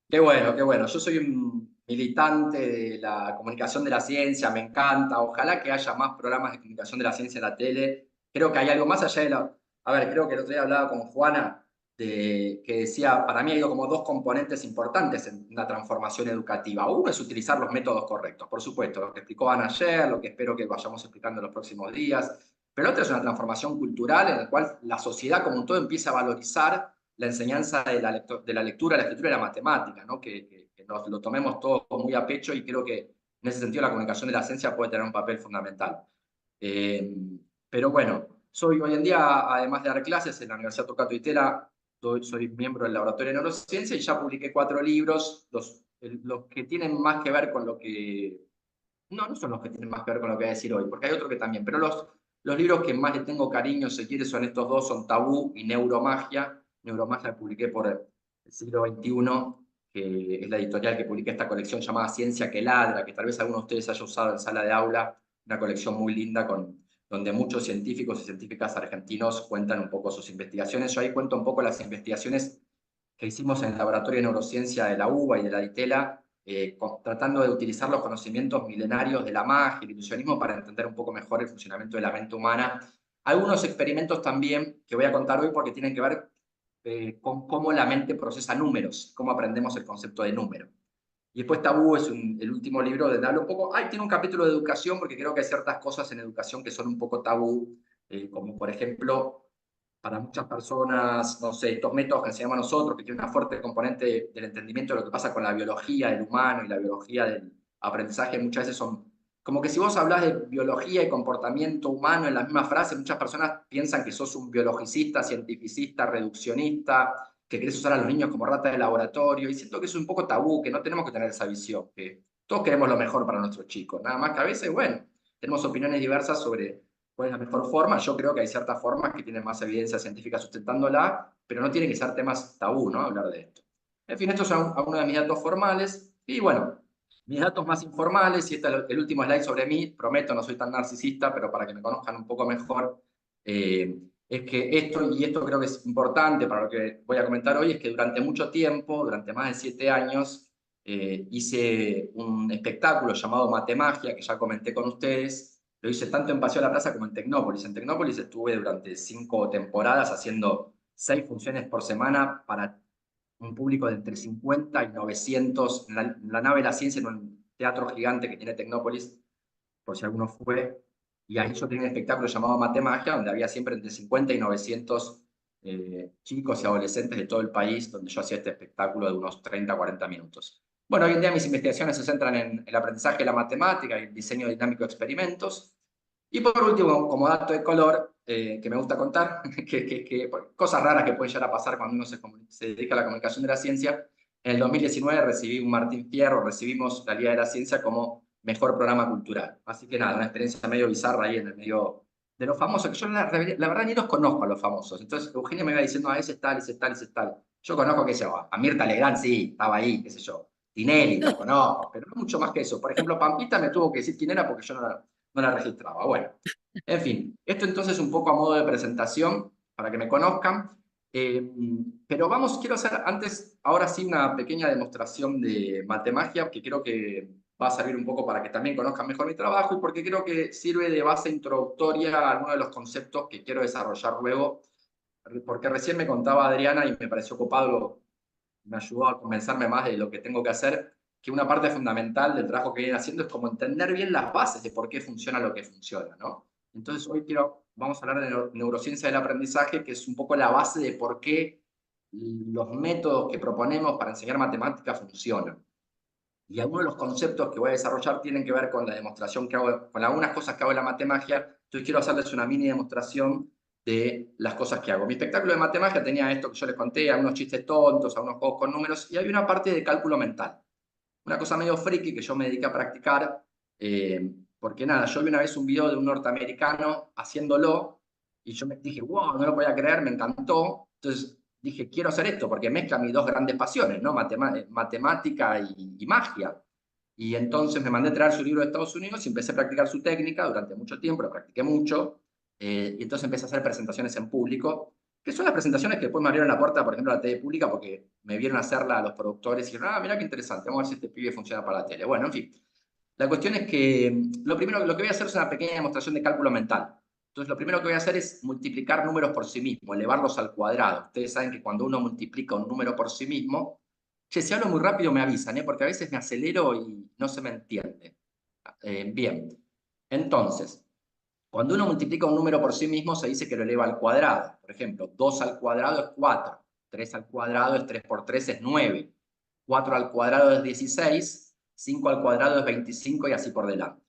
Qué bueno, qué bueno. Yo soy un militante de la comunicación de la ciencia, me encanta. Ojalá que haya más programas de comunicación de la ciencia en la tele. Creo que hay algo más allá de la... A ver, creo que el otro día hablaba con Juana que decía, para mí hay como dos componentes importantes en la transformación educativa. Uno es utilizar los métodos correctos, por supuesto, lo que explicó Ana ayer, lo que espero que vayamos explicando en los próximos días. Pero otra es una transformación cultural en la cual la sociedad como un todo empieza a valorizar la enseñanza de la lectura, la escritura y la matemática, ¿no? Que nos lo tomemos todo muy a pecho y creo que en ese sentido la comunicación de la ciencia puede tener un papel fundamental. Eh, pero bueno, soy hoy en día, además de dar clases en la Universidad Torcuato Di Tella, soy miembro del Laboratorio de Neurociencia y ya publiqué 4 libros, los que tienen más que ver con lo que... No, no son los que tienen más que ver con lo que voy a decir hoy, porque hay otros que también, pero los libros que más le tengo cariño, si quiere, son estos dos, son Tabú y Neuromagia. Neuromagia la publiqué por el siglo XXI, que es la editorial que publica esta colección llamada Ciencia que Ladra, que tal vez alguno de ustedes haya usado en sala de aula, una colección muy linda donde muchos científicos y científicas argentinos cuentan un poco sus investigaciones. Yo ahí cuento un poco las investigaciones que hicimos en el Laboratorio de Neurociencia de la UBA y de la DITELA, tratando de utilizar los conocimientos milenarios de la magia y el ilusionismo para entender un poco mejor el funcionamiento de la mente humana. Algunos experimentos también que voy a contar hoy porque tienen que ver con cómo la mente procesa números, cómo aprendemos el concepto de número. Y después Tabú es el último libro donde hablo un poco, tiene un capítulo de educación porque creo que hay ciertas cosas en educación que son un poco tabú, como por ejemplo para muchas personas, no sé, estos métodos que enseñamos nosotros, que tienen una fuerte componente del entendimiento de lo que pasa con la biología del humano y la biología del aprendizaje, muchas veces son como que si vos hablas de biología y comportamiento humano en la misma frase, muchas personas piensan que sos un biologicista, cientificista, reduccionista, que querés usar a los niños como rata de laboratorio, y siento que es un poco tabú, que no tenemos que tener esa visión, que todos queremos lo mejor para nuestros chicos, nada más que a veces, bueno, tenemos opiniones diversas sobre cuál es la mejor forma. Yo creo que hay ciertas formas que tienen más evidencia científica sustentándola, pero no tienen que ser temas tabú, ¿no? Hablar de esto. En fin, estos son algunos de mis datos formales. Y bueno, mis datos más informales, y este es el último slide sobre mí, prometo, no soy tan narcisista, pero para que me conozcan un poco mejor, es que esto creo que es importante para lo que voy a comentar hoy, es que durante mucho tiempo, durante más de 7 años, hice un espectáculo llamado Matemagia, que ya comenté con ustedes. Lo hice tanto en Paseo de la Plaza como en Tecnópolis. En Tecnópolis estuve durante 5 temporadas haciendo 6 funciones por semana para un público de entre 50 y 900 en la nave de la ciencia, en un teatro gigante que tiene Tecnópolis, por si alguno fue. Y ahí yo tenía un espectáculo llamado Matemagia, donde había siempre entre 50 y 900 chicos y adolescentes de todo el país, donde yo hacía este espectáculo de unos 30 a 40 minutos. Bueno, hoy en día mis investigaciones se centran en el aprendizaje de la matemática y el diseño dinámico de experimentos. Y por último, como dato de color, que me gusta contar, cosas raras que pueden llegar a pasar cuando uno se dedica a la comunicación de la ciencia, en el 2019 recibí un Martín Fierro, recibimos la Liga de la Ciencia como mejor programa cultural. Así que nada, una experiencia medio bizarra ahí en el medio de los famosos, que yo la verdad ni los conozco a los famosos. Entonces Eugenia me iba diciendo, ese es tal, ese es tal, ese es tal. Yo conozco, qué sé yo, a Mirta Legrand, sí, estaba ahí, qué sé yo. Tinelli, lo conozco, pero no mucho más que eso. Por ejemplo, Pampita me tuvo que decir quién era porque yo no la registraba. Bueno, en fin, esto entonces un poco a modo de presentación para que me conozcan. Pero quiero hacer antes, ahora sí, una pequeña demostración de matemagia que creo que va a servir un poco para que también conozcan mejor mi trabajo y porque creo que sirve de base introductoria a algunos de los conceptos que quiero desarrollar luego, porque recién me contaba Adriana y me pareció copado, me ayudó a convencerme más de lo que tengo que hacer, que una parte fundamental del trabajo que vienen haciendo es como entender bien las bases de por qué funciona lo que funciona, ¿no? Entonces hoy vamos a hablar de neurociencia del aprendizaje, que es un poco la base de por qué los métodos que proponemos para enseñar matemáticas funcionan. Y algunos de los conceptos que voy a desarrollar tienen que ver con la demostración que hago, con algunas cosas que hago en la matemagia. Entonces quiero hacerles una mini demostración de las cosas que hago. Mi espectáculo de matemagia tenía esto que yo les conté, algunos chistes tontos, algunos juegos con números, y hay una parte de cálculo mental. Una cosa medio friki que yo me dediqué a practicar, porque nada, yo vi una vez un video de un norteamericano haciéndolo, y yo me dije, wow, no lo podía creer, me encantó. Entonces dije, quiero hacer esto, porque mezcla mis dos grandes pasiones, ¿no? Matemática y magia. Y entonces me mandé a traer su libro de Estados Unidos y empecé a practicar su técnica durante mucho tiempo, lo practiqué mucho, y entonces empecé a hacer presentaciones en público, que son las presentaciones que después me abrieron la puerta, por ejemplo, a la tele pública, porque me vieron hacerla a los productores y dijeron, ah, mira qué interesante, vamos a ver si este pibe funciona para la tele. Bueno, en fin. La cuestión es que lo que voy a hacer es una pequeña demostración de cálculo mental. Entonces, lo primero que voy a hacer es multiplicar números por sí mismo, elevarlos al cuadrado. Ustedes saben que cuando uno multiplica un número por sí mismo, che, si hablo muy rápido me avisan, porque a veces me acelero y no se me entiende. Bien, entonces, cuando uno multiplica un número por sí mismo, se dice que lo eleva al cuadrado. Por ejemplo, 2 al cuadrado es 4, 3 al cuadrado es 3 por 3 es 9, 4 al cuadrado es 16, 5 al cuadrado es 25 y así por delante.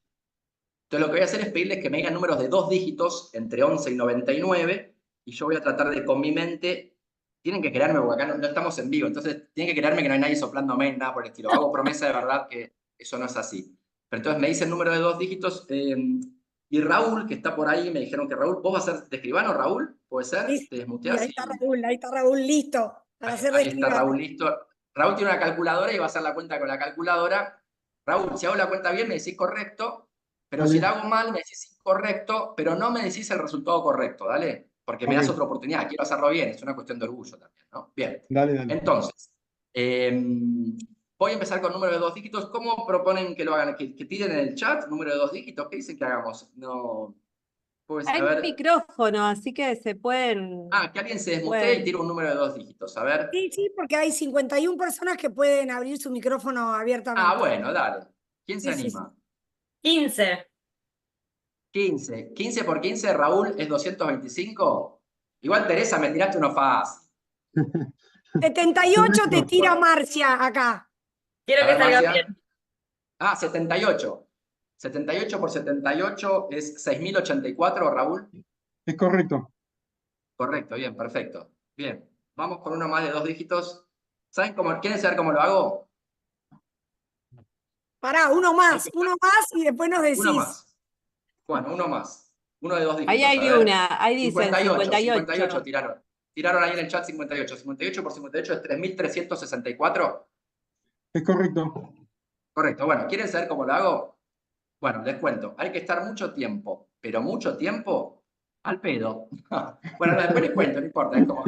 Entonces lo que voy a hacer es pedirles que me digan números de 2 dígitos entre 11 y 99 y yo voy a tratar de con mi mente, tienen que creerme porque acá no estamos en vivo, entonces tienen que creerme que no hay nadie soplándome, nada por el estilo. Hago promesa de verdad que eso no es así. Pero entonces me dicen número de 2 dígitos y Raúl, que está por ahí, me dijeron que Raúl, ¿vos vas a ser de escribano, Raúl? ¿Puede ser? Sí, Te y desmuteás y ahí está Raúl, listo para hacer de ahí está escribano. Raúl listo. Raúl tiene una calculadora y va a hacer la cuenta con la calculadora. Raúl, si hago la cuenta bien, me decís correcto, pero si Dale, la hago mal, me decís incorrecto, pero no me decís el resultado correcto, ¿dale? Porque me das ok, otra oportunidad, quiero hacerlo bien, es una cuestión de orgullo también, ¿no? Bien, dale, dale. entonces, voy a empezar con número de 2 dígitos. ¿Cómo proponen que lo hagan? ¿Que tiren en el chat número de 2 dígitos? ¿Qué dicen que hagamos? No, pues, a Hay ver. micrófono, así que se pueden, Ah, que alguien se desmutee y pueden. tire un número de 2 dígitos, a ver. Sí, sí, porque hay 51 personas que pueden abrir su micrófono Ah, abiertamente. bueno, dale. ¿Quién se Sí, sí, sí. anima? 15. 15. 15 por 15, Raúl, es 225. Igual, Teresa, me tiraste uno fácil. 78 te Correcto. tira Marcia acá. Quiero A que ver, salga Marcia. bien. Ah, 78. 78 por 78 es 6084, Raúl. Es correcto. Correcto, bien, perfecto. Bien, vamos con uno más de 2 dígitos. ¿Saben cómo? ¿Quieren saber cómo lo hago? Pará, uno más y después nos Uno decís. más. Bueno, uno más. Uno de 2 Ahí dígitos, a hay ver. una, ahí dicen 58, 58 58. tiraron. Tiraron ahí en el chat 58. 58 por 58 es 3364. Es correcto. Correcto. Bueno, ¿quieren saber cómo lo hago? Bueno, les cuento. Hay que estar mucho tiempo, pero mucho tiempo al pedo. Bueno, no, después les cuento, no importa. Es como...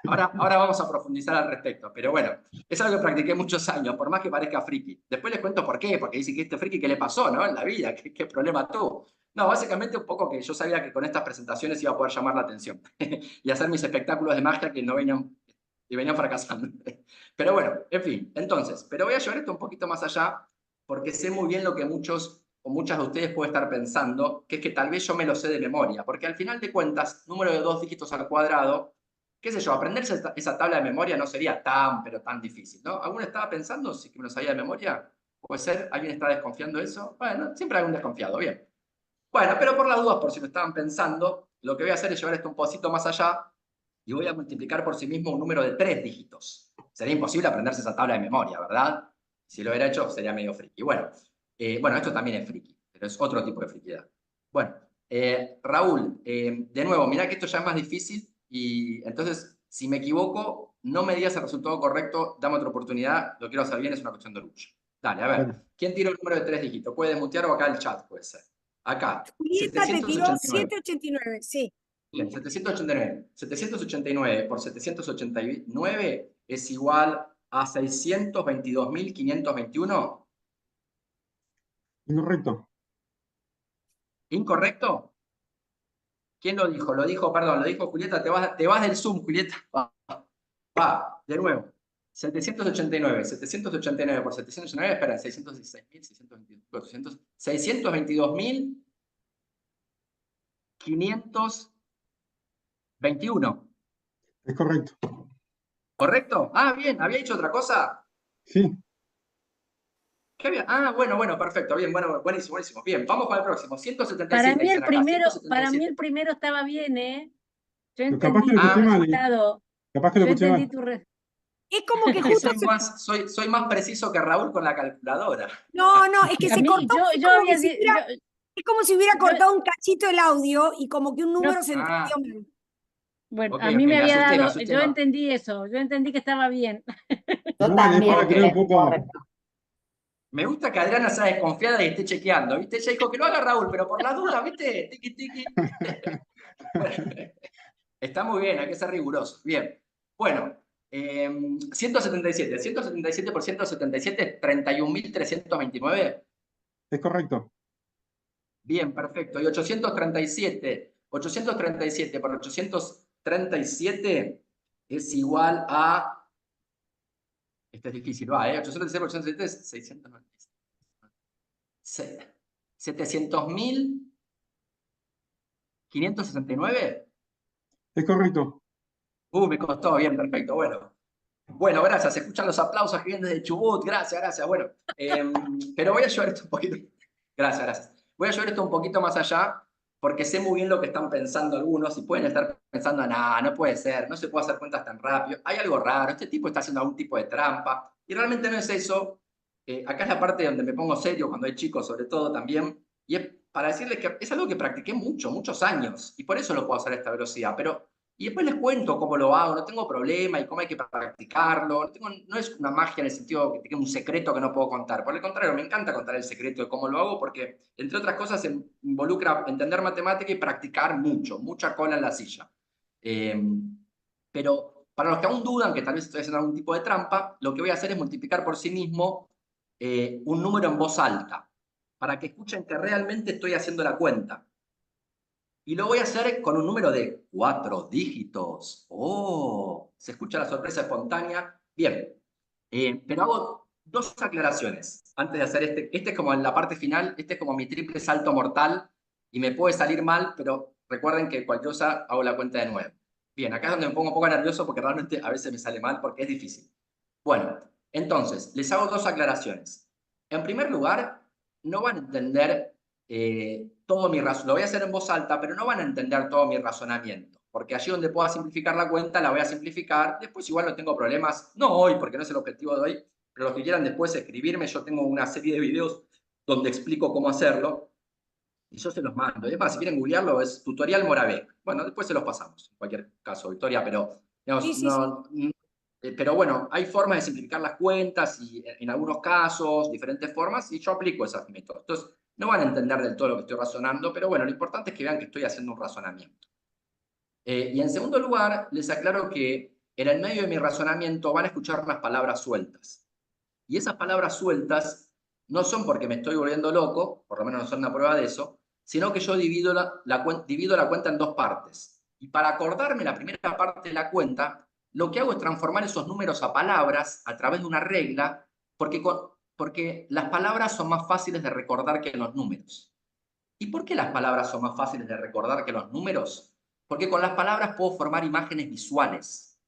Ahora vamos a profundizar al respecto. Pero bueno, es algo que practiqué muchos años, por más que parezca friki. Después les cuento por qué, porque dicen que este friki, ¿qué le pasó, no? En la vida, ¿qué problema tuvo? No, básicamente un poco que yo sabía que con estas presentaciones iba a poder llamar la atención y hacer mis espectáculos de magia que no venían, y venían fracasando. Pero bueno, en fin, entonces, pero voy a llevar esto un poquito más allá porque sé muy bien lo que muchos o muchas de ustedes pueden estar pensando, que es que tal vez yo me lo sé de memoria, porque al final de cuentas, número de 2 dígitos al cuadrado, qué sé yo, aprenderse esa tabla de memoria no sería tan, pero tan difícil, ¿no? ¿Alguno estaba pensando si me lo sabía de memoria? ¿Puede ser? ¿Alguien está desconfiando de eso? Bueno, siempre hay algún desconfiado, bien. Bueno, pero por las dudas, por si lo estaban pensando, lo que voy a hacer es llevar esto un poquito más allá y voy a multiplicar por sí mismo un número de 3 dígitos. Sería imposible aprenderse esa tabla de memoria, ¿verdad? Si lo hubiera hecho, sería medio friki. Bueno, esto también es friki, pero es otro tipo de friquidad. Bueno, Raúl, de nuevo, mirá que esto ya es más difícil y entonces, si me equivoco, no me digas el resultado correcto, dame otra oportunidad, lo quiero hacer bien, es una cuestión de orgullo. Dale, a ver, Dale. ¿quién tira el número de 3 dígitos? ¿Puede desmutear o acá el chat puede ser? Acá, Julieta te tiró 789. 789, sí. Bien, 789. 789 por 789 es igual a 622.521. Incorrecto. ¿Incorrecto? ¿Quién lo dijo? Perdón, lo dijo Julieta. Te vas del Zoom, Julieta. Va, de nuevo. 789 por 789, espera, 616.622. 622.521. Es correcto. ¿Correcto? Ah, bien, ¿había dicho otra cosa? Sí. ¿Qué había? Ah, bueno, perfecto, bien, bueno, buenísimo, buenísimo. Bien, vamos para el próximo. Para 177 mí dicen el acá, primero, para mí 177. el primero estaba bien, ¿eh? Yo Pero capaz que entendí lo tu escuché Ah, mal. resultado. Capaz que lo Yo escuché entendí mal. tu resultado. Es como que es que justo se... soy más preciso que Raúl con la calculadora. No, no, es que A se mí, cortó, yo había, es como si hubiera yo, cortado un cachito el audio y como que un no, número se entendió Ah, mal. bueno, ok, a mí me había me dado, asusté yo más. entendí eso, yo entendí que estaba bien. No, Yo es para también, creer un Ok. poco. Me gusta que Adriana sea desconfiada y esté chequeando, ¿viste? Ella dijo que lo haga Raúl, pero por las dudas, ¿viste? Tiki, tiki. Bueno, Está muy bien, hay que ser riguroso. Bien. Bueno, 177. 177 por 177 es 31.329. Es correcto. Bien, perfecto. Y 837 por 837 es igual a... Este es difícil, va, 837 por 837 es 697. 700.569. Es correcto. Me costó, bien, perfecto, bueno. Bueno, gracias, se escuchan los aplausos que vienen desde Chubut, gracias, bueno. Pero voy a llevar esto un poquito... Gracias. Voy a llevar esto un poquito más allá, porque sé muy bien lo que están pensando algunos y pueden estar pensando, nah, no puede ser, no se puede hacer cuentas tan rápido, hay algo raro, este tipo está haciendo algún tipo de trampa, y realmente no es eso. Acá es la parte donde me pongo serio, cuando hay chicos sobre todo también, y es para decirles que es algo que practiqué muchos años, y por eso lo puedo hacer a esta velocidad, pero... Y después les cuento cómo lo hago, no tengo problema y cómo hay que practicarlo. No es una magia en el sentido que tengo un secreto que no puedo contar. Por el contrario, me encanta contar el secreto de cómo lo hago porque, entre otras cosas, se involucra entender matemática y practicar mucha cola en la silla. Pero para los que aún dudan que tal vez estoy haciendo algún tipo de trampa, lo que voy a hacer es multiplicar por sí mismo un número en voz alta, para que escuchen que realmente estoy haciendo la cuenta. Y lo voy a hacer con un número de 4 dígitos. ¡Oh! ¿Se escucha la sorpresa espontánea? Bien. Pero hago 2 aclaraciones antes de hacer este. Este es como en la parte final, este es como mi triple salto mortal y me puede salir mal, pero recuerden que cualquier cosa hago la cuenta de nuevo. Bien, acá es donde me pongo un poco nervioso porque realmente a veces me sale mal porque es difícil. Bueno, entonces, les hago 2 aclaraciones. En primer lugar, no van a entender todo mi razonamiento. Lo voy a hacer en voz alta, pero no van a entender todo mi razonamiento. Porque allí donde pueda simplificar la cuenta, la voy a simplificar. Después igual no tengo problemas, no hoy, porque no es el objetivo de hoy, pero los que quieran después escribirme, yo tengo una serie de videos donde explico cómo hacerlo. Y yo se los mando. Es más, si quieren googlearlo, es tutorial Moravec. Bueno, después se los pasamos, en cualquier caso, Victoria, pero digamos, Sí, sí, sí. pero bueno, hay formas de simplificar las cuentas y en algunos casos, diferentes formas, y yo aplico esos métodos. Entonces, no van a entender del todo lo que estoy razonando, pero bueno, lo importante es que vean que estoy haciendo un razonamiento. Y en segundo lugar, les aclaro que en el medio de mi razonamiento van a escuchar unas palabras sueltas. Y esas palabras sueltas no son porque me estoy volviendo loco, por lo menos no son una prueba de eso, sino que yo divido la cuenta en 2 partes. Y para acordarme la primera parte de la cuenta, lo que hago es transformar esos números a palabras a través de una regla, porque las palabras son más fáciles de recordar que los números. ¿Y por qué las palabras son más fáciles de recordar que los números? Porque con las palabras puedo formar imágenes visuales.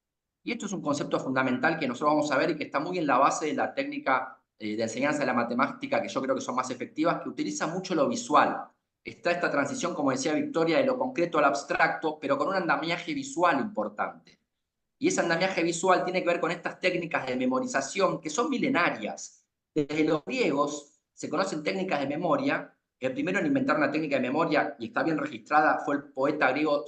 Y esto es un concepto fundamental que nosotros vamos a ver y que está muy en la base de la técnica de enseñanza de la matemática, que yo creo que son más efectivas, que utiliza mucho lo visual. Está esta transición, como decía Victoria, de lo concreto al abstracto, pero con un andamiaje visual importante. Y ese andamiaje visual tiene que ver con estas técnicas de memorización que son milenarias. Desde los griegos se conocen técnicas de memoria. El primero en inventar una técnica de memoria, y está bien registrada, fue el poeta griego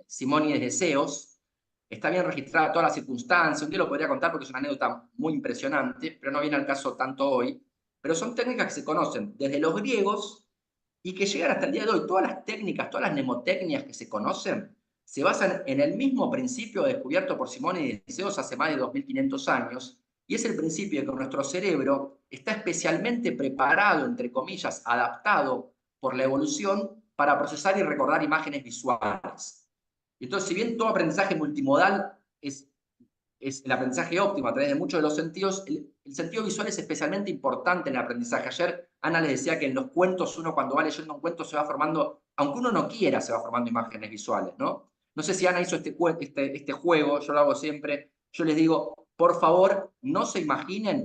Simónides de Ceos. Está bien registrada todas las circunstancias. Un día lo podría contar porque es una anécdota muy impresionante, pero no viene al caso tanto hoy. Pero son técnicas que se conocen desde los griegos y que llegan hasta el día de hoy. Todas las técnicas, todas las mnemotecnias que se conocen, se basan en el mismo principio descubierto por Simónides de Ceos hace más de 2500 años, y es el principio de que nuestro cerebro está especialmente preparado, entre comillas, adaptado por la evolución para procesar y recordar imágenes visuales. Entonces, si bien todo aprendizaje multimodal es el aprendizaje óptimo a través de muchos de los sentidos, el sentido visual es especialmente importante en el aprendizaje. Ayer Ana les decía que en los cuentos uno cuando va leyendo un cuento se va formando, aunque uno no quiera, se va formando imágenes visuales, ¿no? No sé si Ana hizo este juego, yo lo hago siempre. Yo les digo, por favor, no se imaginen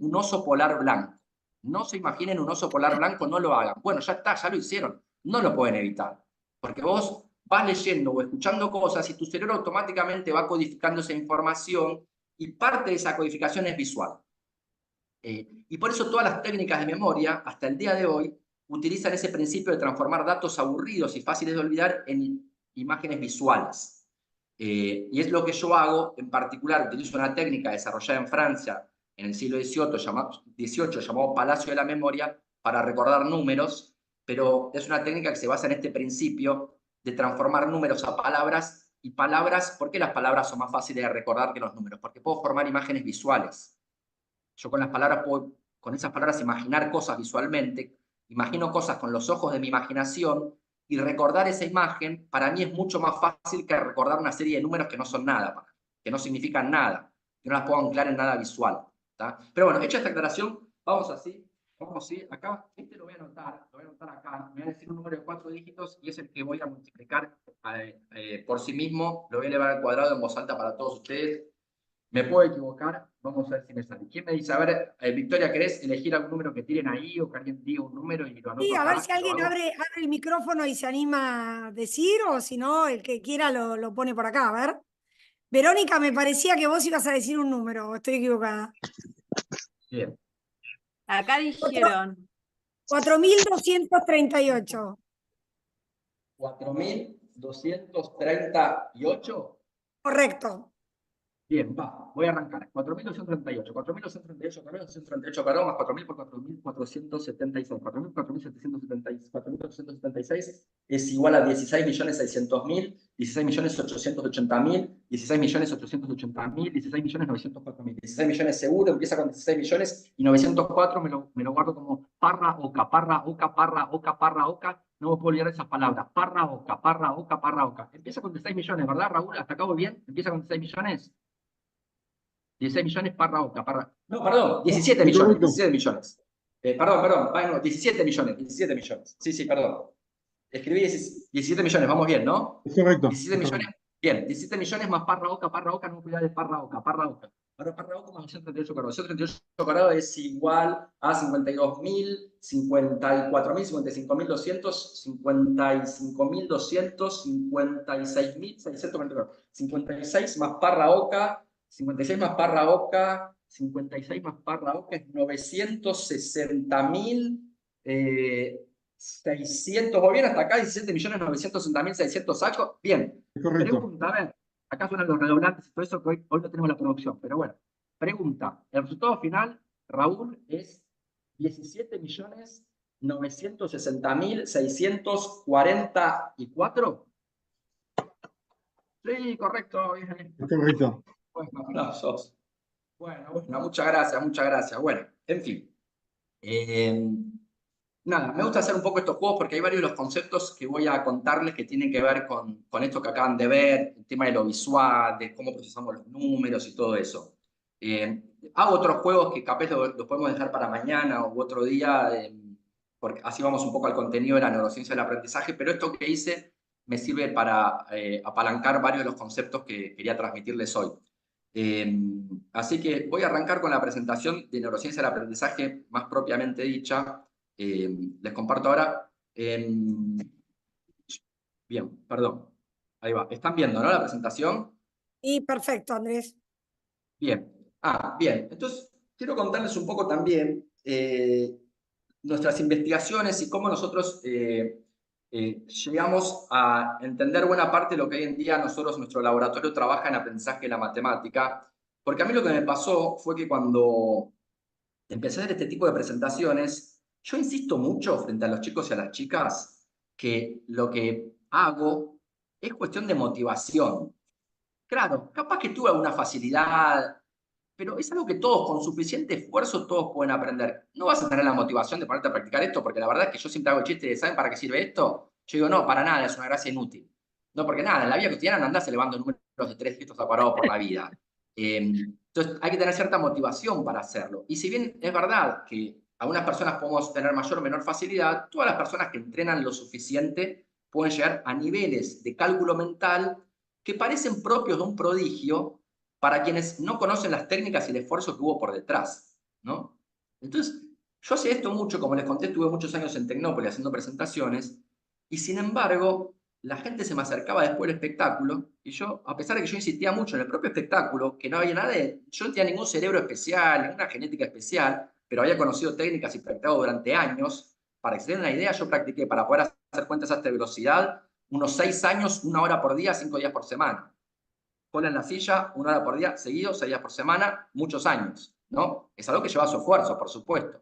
un oso polar blanco. No se imaginen un oso polar blanco, no lo hagan. Bueno, ya está, ya lo hicieron. No lo pueden evitar. Porque vos vas leyendo o escuchando cosas y tu cerebro automáticamente va codificando esa información y parte de esa codificación es visual. Y por eso todas las técnicas de memoria, hasta el día de hoy, utilizan ese principio de transformar datos aburridos y fáciles de olvidar en imágenes visuales. Y es lo que yo hago, en particular utilizo una técnica desarrollada en Francia en el siglo XVIII llamado Palacio de la Memoria para recordar números, pero es una técnica que se basa en este principio de transformar números a palabras, y palabras, ¿por qué las palabras son más fáciles de recordar que los números? Porque puedo formar imágenes visuales. Yo con las palabras puedo, con esas palabras, imaginar cosas visualmente, imagino cosas con los ojos de mi imaginación, y recordar esa imagen para mí es mucho más fácil que recordar una serie de números que no son nada, que no significan nada, que no las puedo anclar en nada visual. ¿Tá? Pero bueno, hecha esta aclaración, vamos así, acá, este lo voy a anotar acá, me voy a decir un número de 4 dígitos y es el que voy a multiplicar por sí mismo, lo voy a elevar al cuadrado en voz alta para todos ustedes. Me puedo equivocar, vamos a ver si me sale. ¿Quién me dice? A ver, Victoria, ¿querés elegir algún número que tiren ahí o que alguien diga un número y lo anoto Sí, a acá? ver si alguien abre el micrófono y se anima a decir, o si no, el que quiera lo pone por acá, a ver. Verónica, me parecía que vos ibas a decir un número, ¿o estoy equivocada? Bien. Acá dijeron 4.238. 4.238. Correcto. Bien, va, voy a arrancar. 4.238, 4.238, 4.238 caro más 4.000 por 4.476. 4.476 es igual a 16.600.000, 16.880.000, 16.880.000, 16.904.000. 16 millones seguro, empieza con 16 millones y 904 me lo guardo como parra, oca, parra, oca, parra, oca, parra, oca. No me puedo olvidar esas palabras. Parra, oca, parra, oca, parra, oca. Empieza con 16 millones, ¿verdad, Raúl? ¿Hasta acá voy bien? ¿Empieza con 16 millones? 16 millones, parra, oca, parra. No, perdón, 17 Es millones, correcto. 17 millones. Perdón, no, 17 millones, 17 millones. Sí, perdón. Escribí 17 millones, vamos bien, ¿no? Es correcto. 17 millones, bien, 17 millones más parra, oca, no me olvidar de parra, oca, parra, oca. Ahora parra, oca más 238 cuadrados. 238 cuadrados es igual a 52.000, 54.000, 55.200, 55.200, 56.644. 56 más parra, oca. 56 más parra oca, 56 más parra oca es 960.600. ¿Voy bien hasta acá? 17.960.600 sacos. Bien. Es correcto. Pregunta, a ver. Acá suenan los redoblantes y todo eso que hoy no tenemos la producción. Pero bueno. Pregunta. El resultado final, Raúl, es 17.960.644. Sí, correcto. Bien. Es correcto. Bueno, aplausos. Bueno, muchas gracias, muchas gracias. Bueno, en fin. Nada, me gusta hacer un poco estos juegos porque hay varios de los conceptos que voy a contarles que tienen que ver con esto que acaban de ver, el tema de lo visual, de cómo procesamos los números y todo eso. Hago otros juegos que capaz los podemos dejar para mañana u otro día, porque así vamos un poco al contenido de la neurociencia del aprendizaje, pero esto que hice me sirve para apalancar varios de los conceptos que quería transmitirles hoy. Así que voy a arrancar con la presentación de neurociencia del aprendizaje más propiamente dicha. Les comparto ahora. Bien, perdón. Ahí va. ¿Están viendo, no, la presentación? Y perfecto, Andrés. Bien. Bien. Entonces, quiero contarles un poco también nuestras investigaciones y cómo nosotros llegamos a entender buena parte de lo que hoy en día nuestro laboratorio trabaja en aprendizaje de la matemática. Porque a mí lo que me pasó fue que cuando empecé a hacer este tipo de presentaciones, yo insisto mucho frente a los chicos y a las chicas que lo que hago es cuestión de motivación. Claro, capaz que tuve alguna facilidad, pero es algo que todos, con suficiente esfuerzo, todos pueden aprender. No vas a tener la motivación de ponerte a practicar esto, porque la verdad es que yo siempre hago el chiste de, ¿saben para qué sirve esto? Yo digo, no, para nada, es una gracia inútil. No, porque nada, en la vida cotidiana no andás elevando números de 3 dígitos separados por la vida. Entonces hay que tener cierta motivación para hacerlo. Y si bien es verdad que algunas personas podemos tener mayor o menor facilidad, todas las personas que entrenan lo suficiente pueden llegar a niveles de cálculo mental que parecen propios de un prodigio para quienes no conocen las técnicas y el esfuerzo que hubo por detrás, ¿no? Entonces, yo hacía esto mucho, como les conté, estuve muchos años en Tecnópolis haciendo presentaciones, y sin embargo, la gente se me acercaba después del espectáculo, y yo, a pesar de que yo insistía mucho en el propio espectáculo, que no había nada yo no tenía ningún cerebro especial, ninguna genética especial, pero había conocido técnicas y practicado durante años. Para que se den una idea, yo practiqué para poder hacer cuentas a esta velocidad unos 6 años, 1 hora por día, 5 días por semana. Cola en la silla, 1 hora por día, seguido, 6 días por semana, muchos años, ¿no? Es algo que lleva su esfuerzo, por supuesto.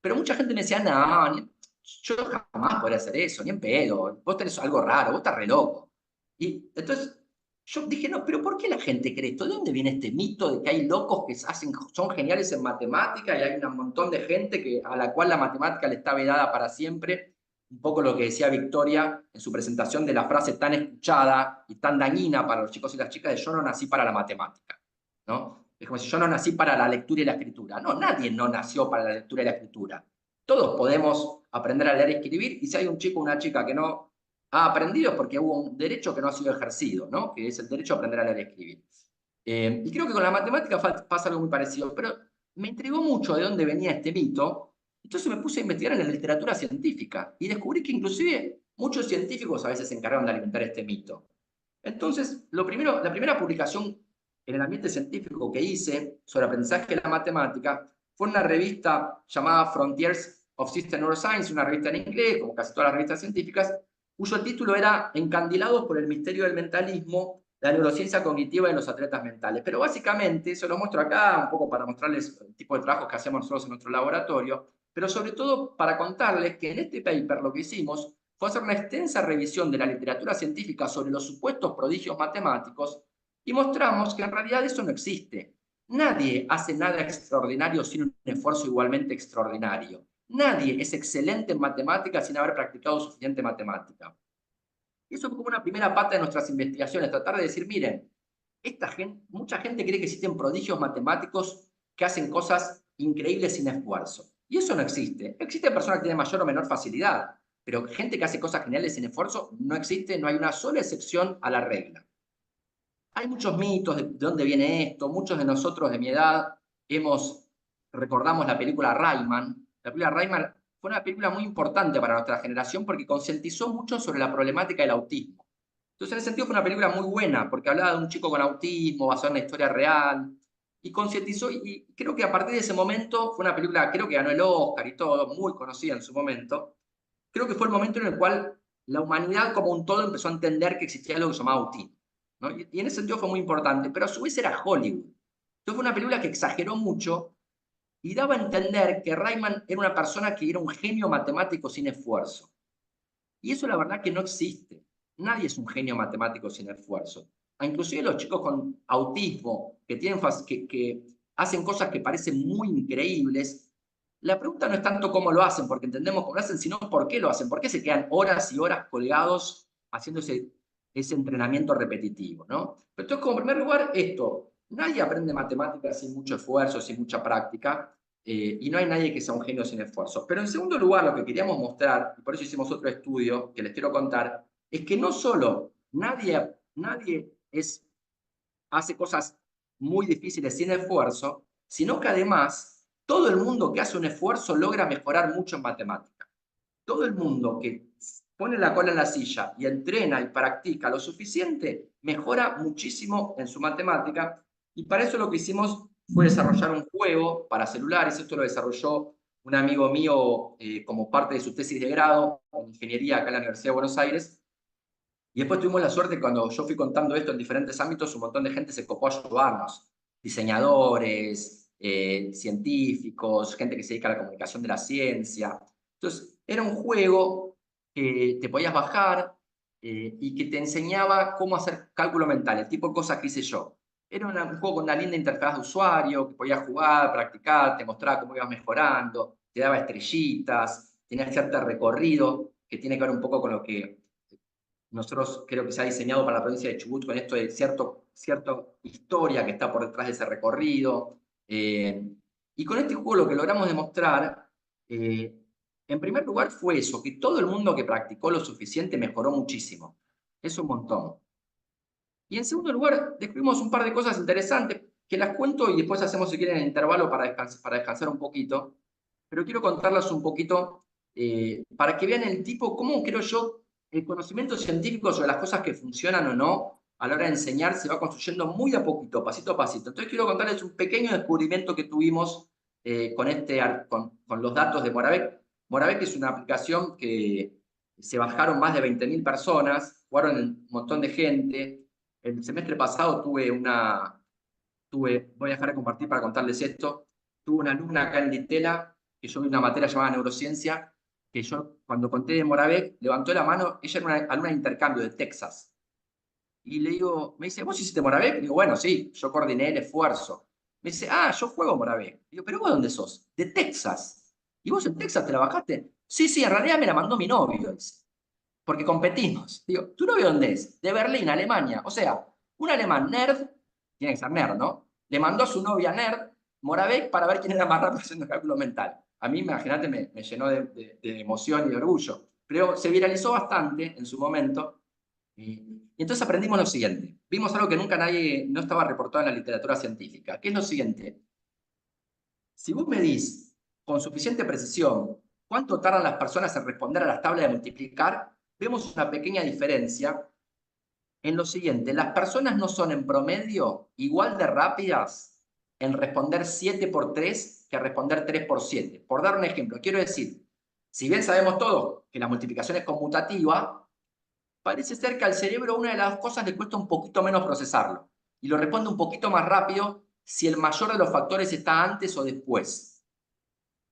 Pero mucha gente me decía, no, yo jamás podría hacer eso, ni en pedo, vos tenés algo raro, vos estás re loco. Y entonces yo dije, no, pero ¿por qué la gente cree esto? ¿De dónde viene este mito de que hay locos que son geniales en matemática y hay un montón de gente a la cual la matemática le está vedada para siempre? Un poco lo que decía Victoria en su presentación de la frase tan escuchada y tan dañina para los chicos y las chicas de yo no nací para la matemática, ¿no? Es como si yo no nací para la lectura y la escritura. No, nadie no nació para la lectura y la escritura. Todos podemos aprender a leer y escribir, y si hay un chico o una chica que no ha aprendido es porque hubo un derecho que no ha sido ejercido, ¿no? Que es el derecho a aprender a leer y escribir. Y creo que con la matemática pasa algo muy parecido, pero me intrigó mucho de dónde venía este mito, entonces me puse a investigar en la literatura científica y descubrí que inclusive muchos científicos a veces se encargaron de alimentar este mito. Entonces, la primera publicación en el ambiente científico que hice sobre aprendizaje de la matemática fue una revista llamada Frontiers of System Neuroscience, una revista en inglés, como casi todas las revistas científicas, cuyo título era Encandilados por el misterio del mentalismo, la neurociencia cognitiva de los atletas mentales. Pero básicamente, se lo muestro acá, un poco para mostrarles el tipo de trabajos que hacemos nosotros en nuestro laboratorio, pero sobre todo para contarles que en este paper lo que hicimos fue hacer una extensa revisión de la literatura científica sobre los supuestos prodigios matemáticos y mostramos que en realidad eso no existe. Nadie hace nada extraordinario sin un esfuerzo igualmente extraordinario. Nadie es excelente en matemáticas sin haber practicado suficiente matemática. Eso fue como una primera pata de nuestras investigaciones, tratar de decir, miren, mucha gente cree que existen prodigios matemáticos que hacen cosas increíbles sin esfuerzo. Y eso no existe. Existen personas que tienen mayor o menor facilidad, pero gente que hace cosas geniales sin esfuerzo no existe, no hay una sola excepción a la regla. Hay muchos mitos de dónde viene esto, muchos de nosotros de mi edad recordamos la película Rayman. La película Rayman fue una película muy importante para nuestra generación porque concientizó mucho sobre la problemática del autismo. Entonces, en ese sentido fue una película muy buena porque hablaba de un chico con autismo, basada en una historia real, y concientizó, y creo que a partir de ese momento fue una película, creo que ganó el Oscar y todo, muy conocida en su momento. Creo que fue el momento en el cual la humanidad como un todo empezó a entender que existía algo que se llamaba autismo, ¿no? Y en ese sentido fue muy importante, pero a su vez era Hollywood. Entonces fue una película que exageró mucho y daba a entender que Rayman era una persona que era un genio matemático sin esfuerzo. Y eso la verdad que no existe. Nadie es un genio matemático sin esfuerzo. Inclusive los chicos con autismo que hacen cosas que parecen muy increíbles, la pregunta no es tanto cómo lo hacen, porque entendemos cómo lo hacen, sino por qué lo hacen, por qué se quedan horas y horas colgados haciendo ese entrenamiento repetitivo, ¿no? Pero entonces, como primer lugar, nadie aprende matemáticas sin mucho esfuerzo, sin mucha práctica, y no hay nadie que sea un genio sin esfuerzo. Pero en segundo lugar, lo que queríamos mostrar, y por eso hicimos otro estudio que les quiero contar, es que no solo nadie hace cosas muy difíciles sin esfuerzo, sino que además todo el mundo que hace un esfuerzo logra mejorar mucho en matemática. Todo el mundo que pone la cola en la silla y entrena y practica lo suficiente, mejora muchísimo en su matemática, y para eso lo que hicimos fue desarrollar un juego para celulares. Esto lo desarrolló un amigo mío como parte de su tesis de grado en ingeniería acá en la Universidad de Buenos Aires. Y después tuvimos la suerte, cuando yo fui contando esto en diferentes ámbitos, un montón de gente se copó a ayudarnos. Diseñadores, científicos, gente que se dedica a la comunicación de la ciencia. Entonces, era un juego que te podías bajar y que te enseñaba cómo hacer cálculo mental, el tipo de cosas que hice yo. Era un juego con una linda interfaz de usuario, que podías jugar, practicar, te mostraba cómo ibas mejorando, te daba estrellitas, tenía cierto recorrido, que tiene que ver un poco con lo que nosotros creo que se ha diseñado para la provincia de Chubut, con esto de cierta historia que está por detrás de ese recorrido. Y con este juego lo que logramos demostrar, en primer lugar, fue eso, que todo el mundo que practicó lo suficiente mejoró muchísimo. Es un montón. Y en segundo lugar, descubrimos un par de cosas interesantes, que las cuento y después hacemos, si quieren, el intervalo para descansar un poquito. Pero quiero contarlas un poquito para que vean el tipo, cómo creo yo, el conocimiento científico sobre las cosas que funcionan o no a la hora de enseñar se va construyendo muy a poquito, pasito a pasito. Entonces quiero contarles un pequeño descubrimiento que tuvimos con los datos de Moravec. Moravec es una aplicación que se bajaron más de 20.000 personas, jugaron un montón de gente. El semestre pasado voy a dejar de compartir para contarles esto, tuve una alumna acá en Ditela, que yo vi una materia llamada neurociencia, que yo cuando conté de Moravec, levantó la mano, ella era una alumna de intercambio de Texas. Y le digo, me dice, ¿vos hiciste Moravec? Digo, bueno, sí, yo coordiné el esfuerzo. Me dice, ah, yo juego Moravec. Digo, ¿pero vos dónde sos? De Texas. ¿Y vos en Texas te la bajaste? Sí, sí, en realidad me la mandó mi novio, dice, porque competimos. Digo, ¿tu novio dónde es? De Berlín, Alemania. O sea, un alemán nerd, tiene que ser nerd, ¿no? Le mandó a su novia nerd Moravec para ver quién era más rápido haciendo cálculo mental. A mí, imagínate, me llenó de emoción y de orgullo. Pero se viralizó bastante en su momento. Y entonces aprendimos lo siguiente. Vimos algo que nunca no estaba reportado en la literatura científica, que es lo siguiente. Si vos medís con suficiente precisión cuánto tardan las personas en responder a las tablas de multiplicar, vemos una pequeña diferencia en lo siguiente. Las personas no son en promedio igual de rápidas en responder 7 por 3 que responder 3 por 7. Por dar un ejemplo, quiero decir, si bien sabemos todos que la multiplicación es conmutativa, parece ser que al cerebro una de las cosas le cuesta un poquito menos procesarlo y lo responde un poquito más rápido si el mayor de los factores está antes o después.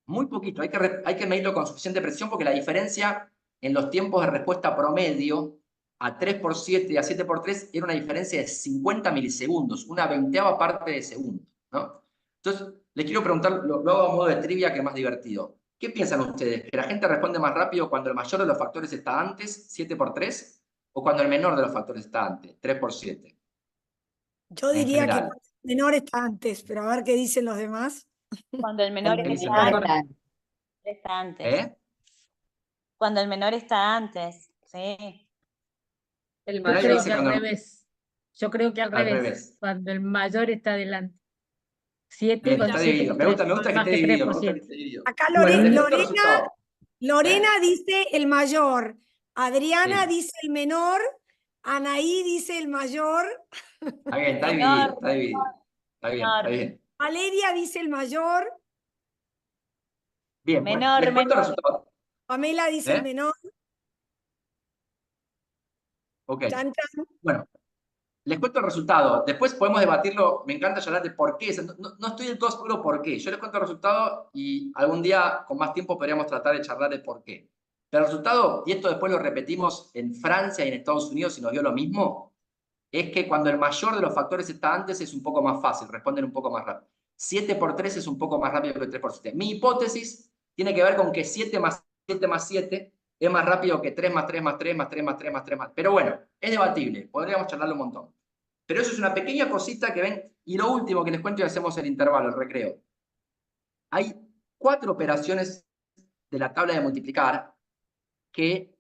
Muy poquito, hay que medirlo con suficiente precisión porque la diferencia en los tiempos de respuesta promedio a 3 por 7 y a 7 por 3 era una diferencia de 50 milisegundos, una 20ª parte de segundo, ¿no? Entonces, les quiero preguntar, lo hago a modo de trivia que es más divertido. ¿Qué piensan ustedes? ¿Que la gente responde más rápido cuando el mayor de los factores está antes, 7 por 3, o cuando el menor de los factores está antes, 3 por 7? Yo En diría que general. el menor está antes, pero a ver qué dicen los demás. Cuando el menor ¿Qué dicen? está antes. ¿Eh? Cuando el menor está antes, sí. El Yo Nadie creo dice que al cuando... revés. Yo creo que al Al revés. revés. Cuando el mayor está adelante. 7 con Está 7 dividido. por 3. Me gusta que Más esté que 3 dividido. por Me gusta que 7. esté dividido. Acá Bueno, les cuento el Lorena, resultado. Lorena dice el mayor, Adriana Sí. dice el menor, Anaí dice el mayor, Está bien, está Menor, dividido, está dividido. Está bien, está bien. Valeria dice el mayor, Bien, bueno, menor, les cuento el menor. resultado. Pamela dice el menor, Ok. chan, chan. Bueno, les cuento el resultado. Después podemos debatirlo. Me encanta hablar de por qué. No estoy del todo seguro por qué. Yo les cuento el resultado y algún día con más tiempo podríamos tratar de charlar de por qué. Pero el resultado, y esto después lo repetimos en Francia y en Estados Unidos y nos dio lo mismo, es que cuando el mayor de los factores está antes es un poco más fácil, responden un poco más rápido. 7 por 3 es un poco más rápido que 3 por 7. Mi hipótesis tiene que ver con que 7 más 7 más 7 es más rápido que 3 más 3 más 3 más 3 más 3 más 3 más. Pero bueno, es debatible, podríamos charlarlo un montón. Pero eso es una pequeña cosita que ven. Y lo último que les cuento y hacemos el intervalo, el recreo. Hay 4 operaciones de la tabla de multiplicar que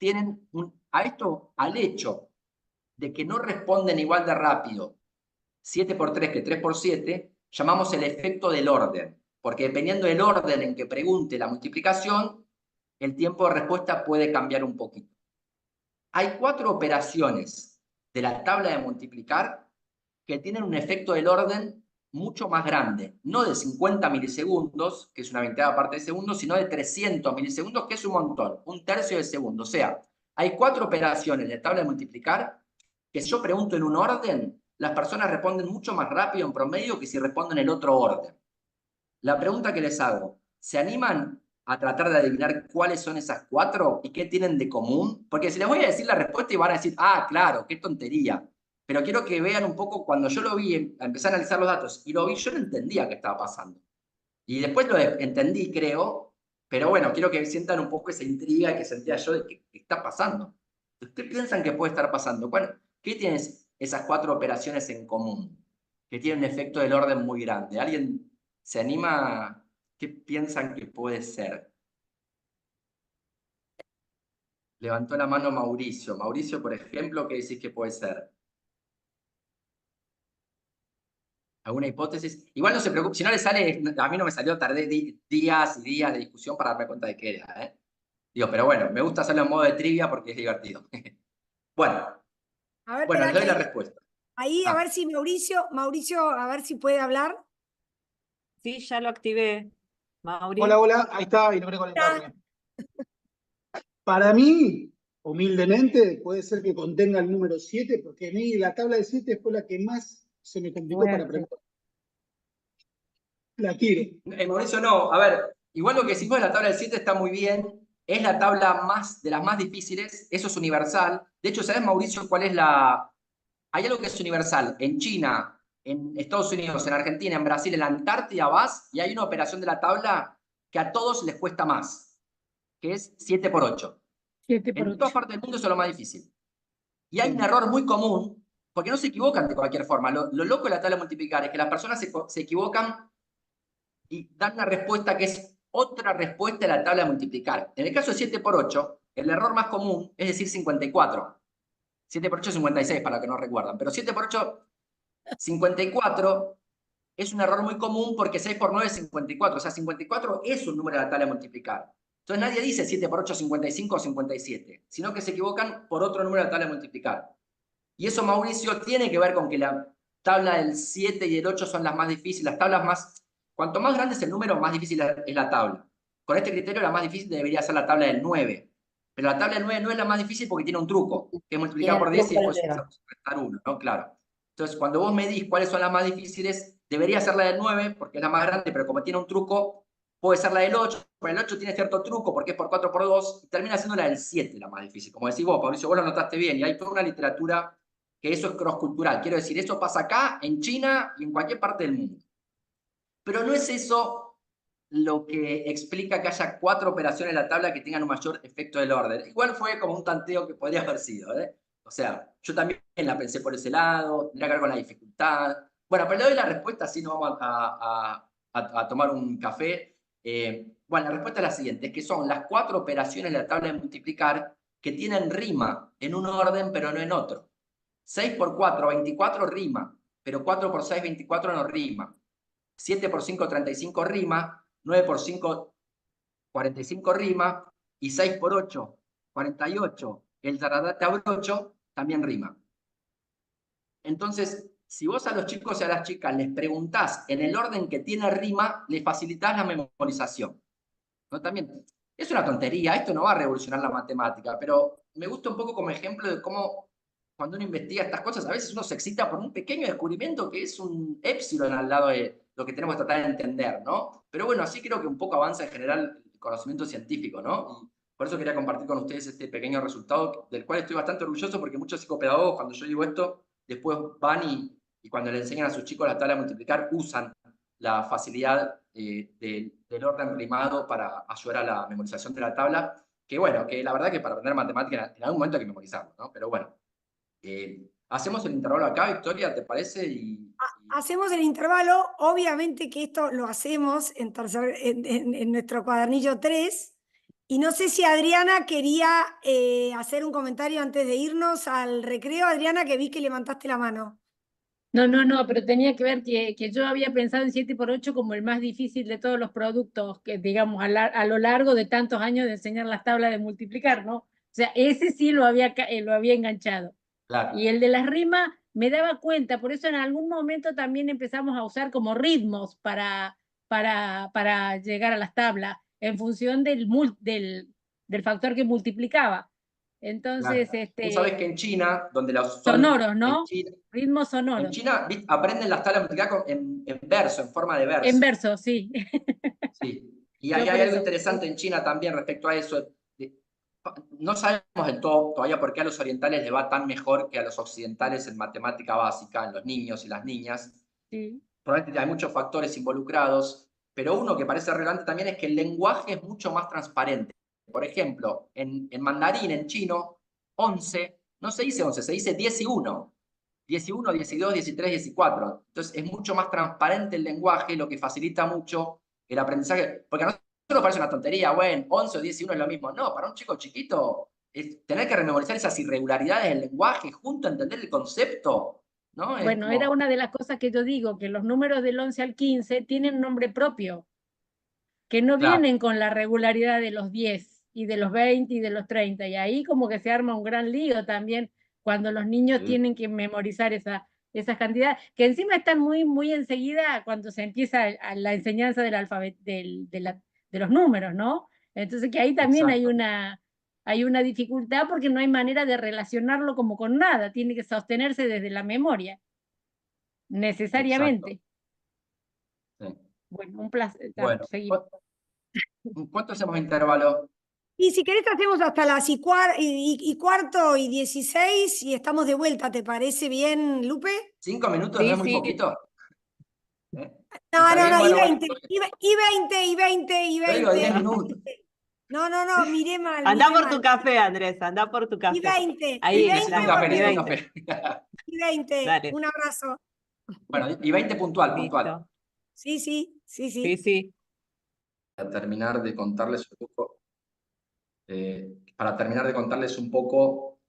tienen al hecho de que no responden igual de rápido 7 por 3 que 3 por 7, llamamos el efecto del orden, porque dependiendo del orden en que pregunte la multiplicación, el tiempo de respuesta puede cambiar un poquito. Hay 4 operaciones de la tabla de multiplicar que tienen un efecto del orden mucho más grande, no de 50 milisegundos, que es una 20ª parte de segundo, sino de 300 milisegundos, que es un montón, un tercio de segundo. O sea, hay 4 operaciones de la tabla de multiplicar que si yo pregunto en un orden, las personas responden mucho más rápido en promedio que si responden en otro orden. La pregunta que les hago, ¿se animan a tratar de adivinar cuáles son esas 4 y qué tienen de común? Porque si les voy a decir la respuesta y van a decir, ah, claro, qué tontería. Pero quiero que vean un poco, cuando yo lo vi, empecé a analizar los datos y lo vi, yo no entendía qué estaba pasando. Y después lo entendí, creo, pero bueno, quiero que sientan un poco esa intriga que sentía yo de qué está pasando. ¿Ustedes piensan que puede estar pasando? Bueno, ¿qué tienen esas 4 operaciones en común? Que tienen un efecto del orden muy grande. ¿Alguien se anima? ¿Qué piensan que puede ser? Levantó la mano Mauricio. Mauricio, por ejemplo, ¿qué decís que puede ser? ¿Alguna hipótesis? Igual no se preocupe, si no le sale, a mí no me salió, tardé días y días de discusión para darme cuenta de qué era, ¿eh? Digo, pero bueno, me gusta hacerlo en modo de trivia porque es divertido. Bueno, A ver, les espera doy que la respuesta. ahí a ver si Mauricio, a ver si puede hablar. Sí, ya lo activé, Mauri. Hola, hola, ahí está, y logré conectarme. Para mí, humildemente, puede ser que contenga el número 7, porque a mí la tabla de 7 fue la que más se me complicó para preguntar. La tiro. Mauricio, no, a ver, Igual lo que decimos de la tabla del 7 está muy bien. Es la tabla de las más difíciles. Eso es universal. De hecho, ¿sabes, Mauricio, cuál es la...? Hay algo que es universal. En China, en Estados Unidos, en Argentina, en Brasil, en la Antártida vas y hay una operación de la tabla que a todos les cuesta más, que es 7 por 8. 7 por En todas 8. partes del mundo eso es lo más difícil. Y hay un error muy común, porque no se equivocan de cualquier forma. Lo loco de la tabla de multiplicar es que las personas se equivocan y dan una respuesta que es otra respuesta de la tabla de multiplicar. En el caso de 7 por 8, el error más común es decir 54. 7 por 8 es 56, para los que no recuerdan. Pero 7 por 8, 54, es un error muy común porque 6 por 9 es 54. O sea, 54 es un número de la tabla de multiplicar. Entonces nadie dice 7 por 8, 55 o 57, sino que se equivocan por otro número de la tabla de multiplicar. Y eso, Mauricio, tiene que ver con que la tabla del 7 y el 8 son las más difíciles. Las tablas más... Cuanto más grande es el número, más difícil es la tabla. Con este criterio, la más difícil debería ser la tabla del 9. Pero la tabla del 9 no es la más difícil porque tiene un truco, que es multiplicar por 10 y después restar 1, ¿no? Claro. Entonces, cuando vos medís cuáles son las más difíciles, debería ser la del 9, porque es la más grande, pero como tiene un truco, puede ser la del 8, pero el 8 tiene cierto truco porque es por 4 por 2, y termina siendo la del 7 la más difícil. Como decís vos, Mauricio, vos lo notaste bien, y hay toda una literatura que eso es cross-cultural. Quiero decir, eso pasa acá, en China y en cualquier parte del mundo. Pero no es eso lo que explica que haya 4 operaciones en la tabla que tengan un mayor efecto del orden. Igual fue como un tanteo que podría haber sido, ¿eh? O sea, yo también la pensé por ese lado, tendría que ver con la dificultad. Bueno, pero le doy la respuesta, así no vamos a tomar un café. Bueno, la respuesta es la siguiente, es que son las 4 operaciones de la tabla de multiplicar que tienen rima en un orden, pero no en otro. 6 por 4, 24 rima, pero 4 por 6, 24 no rima. 7 por 5, 35 rima, 9 por 5, 45 rima, y 6 por 8, 48, el taradata abrocho, también rima. Entonces, si vos a los chicos y a las chicas les preguntás en el orden que tiene rima, les facilitás la memorización. ¿No? También, es una tontería, esto no va a revolucionar la matemática, pero me gusta un poco como ejemplo de cómo cuando uno investiga estas cosas, a veces uno se excita por un pequeño descubrimiento que es un épsilon al lado de lo que tenemos que tratar de entender, ¿no? Pero bueno, así creo que un poco avanza en general el conocimiento científico, ¿no? Y por eso quería compartir con ustedes este pequeño resultado, del cual estoy bastante orgulloso, porque muchos psicopedagogos, cuando yo digo esto, después van y cuando le enseñan a sus chicos la tabla de multiplicar, usan la facilidad del orden rimado para ayudar a la memorización de la tabla, que bueno, que la verdad que para aprender matemática en algún momento hay que memorizarlo, ¿no? Pero bueno, hacemos el intervalo acá, Victoria, ¿te parece? Hacemos el intervalo, obviamente que esto lo hacemos en nuestro cuadernillo 3, y no sé si Adriana quería hacer un comentario antes de irnos al recreo. Adriana, que vi que levantaste la mano. No, pero tenía que ver que yo había pensado en 7 por 8 como el más difícil de todos los productos que, digamos, a lo largo de tantos años de enseñar las tablas de multiplicar, ¿no? O sea, ese sí lo había enganchado. Claro. Y el de las rimas me daba cuenta, por eso en algún momento también empezamos a usar como ritmos para llegar a las tablas, en función del factor que multiplicaba. Entonces, Claro. Tú sabes que en China, donde los son... sonoros, ¿no? Ritmos En sonoros. China aprenden las tablas de multiplicar en verso, en forma de verso. En verso, sí. Sí. Y hay algo interesante en China también respecto a eso. No sabemos del todo todavía por qué a los orientales les va tan mejor que a los occidentales en matemática básica, en los niños y las niñas. Sí. Probablemente hay muchos factores involucrados, pero uno que parece relevante también es que el lenguaje es mucho más transparente. Por ejemplo, en mandarín, en chino, 11, no se dice 11, se dice 10 y 1. 10 y 1, 10 y 2, 10 y 3, 10 y 4. Entonces es mucho más transparente el lenguaje, lo que facilita mucho el aprendizaje. Porque a nosotros nos parece una tontería, bueno, 11 o 10 y 1 es lo mismo. No, para un chico chiquito, es tener que rememorizar esas irregularidades del lenguaje junto a entender el concepto, ¿no? Bueno, era una de las cosas que yo digo, que los números del 11 al 15 tienen nombre propio, que no vienen con la regularidad de los 10 y de los 20 y de los 30. Y ahí como que se arma un gran lío también cuando los niños tienen que memorizar esas cantidades, que encima están muy enseguida cuando se empieza la enseñanza del alfabeto, de los números, ¿no? Entonces que ahí también hay una dificultad porque no hay manera de relacionarlo como con nada, tiene que sostenerse desde la memoria, necesariamente. Sí. Bueno, un placer. Bueno, Seguimos. ¿Cuánto hacemos intervalo? Y si querés hacemos hasta las y cuarto y 16 y estamos de vuelta, ¿te parece bien, Lupe? 5 minutos, Sí, ¿no es muy sí. poquito? ¿Eh? No, ¿Está no, bien? no, y Bueno, bueno, 20, y 20, y 20, y yo digo 10 20. minutos. No, no, no, miré mal, Anda miré por tu mal. café, Andrés, anda por tu Y café. 20, Ahí y en el 20 Necesito un plan, café, porque y necesito un 20. café. y 20. Dale, Un abrazo. Bueno, y 20 puntual, puntual. listo. Sí, sí, sí, Sí, sí. sí. Para terminar de contarles un poco,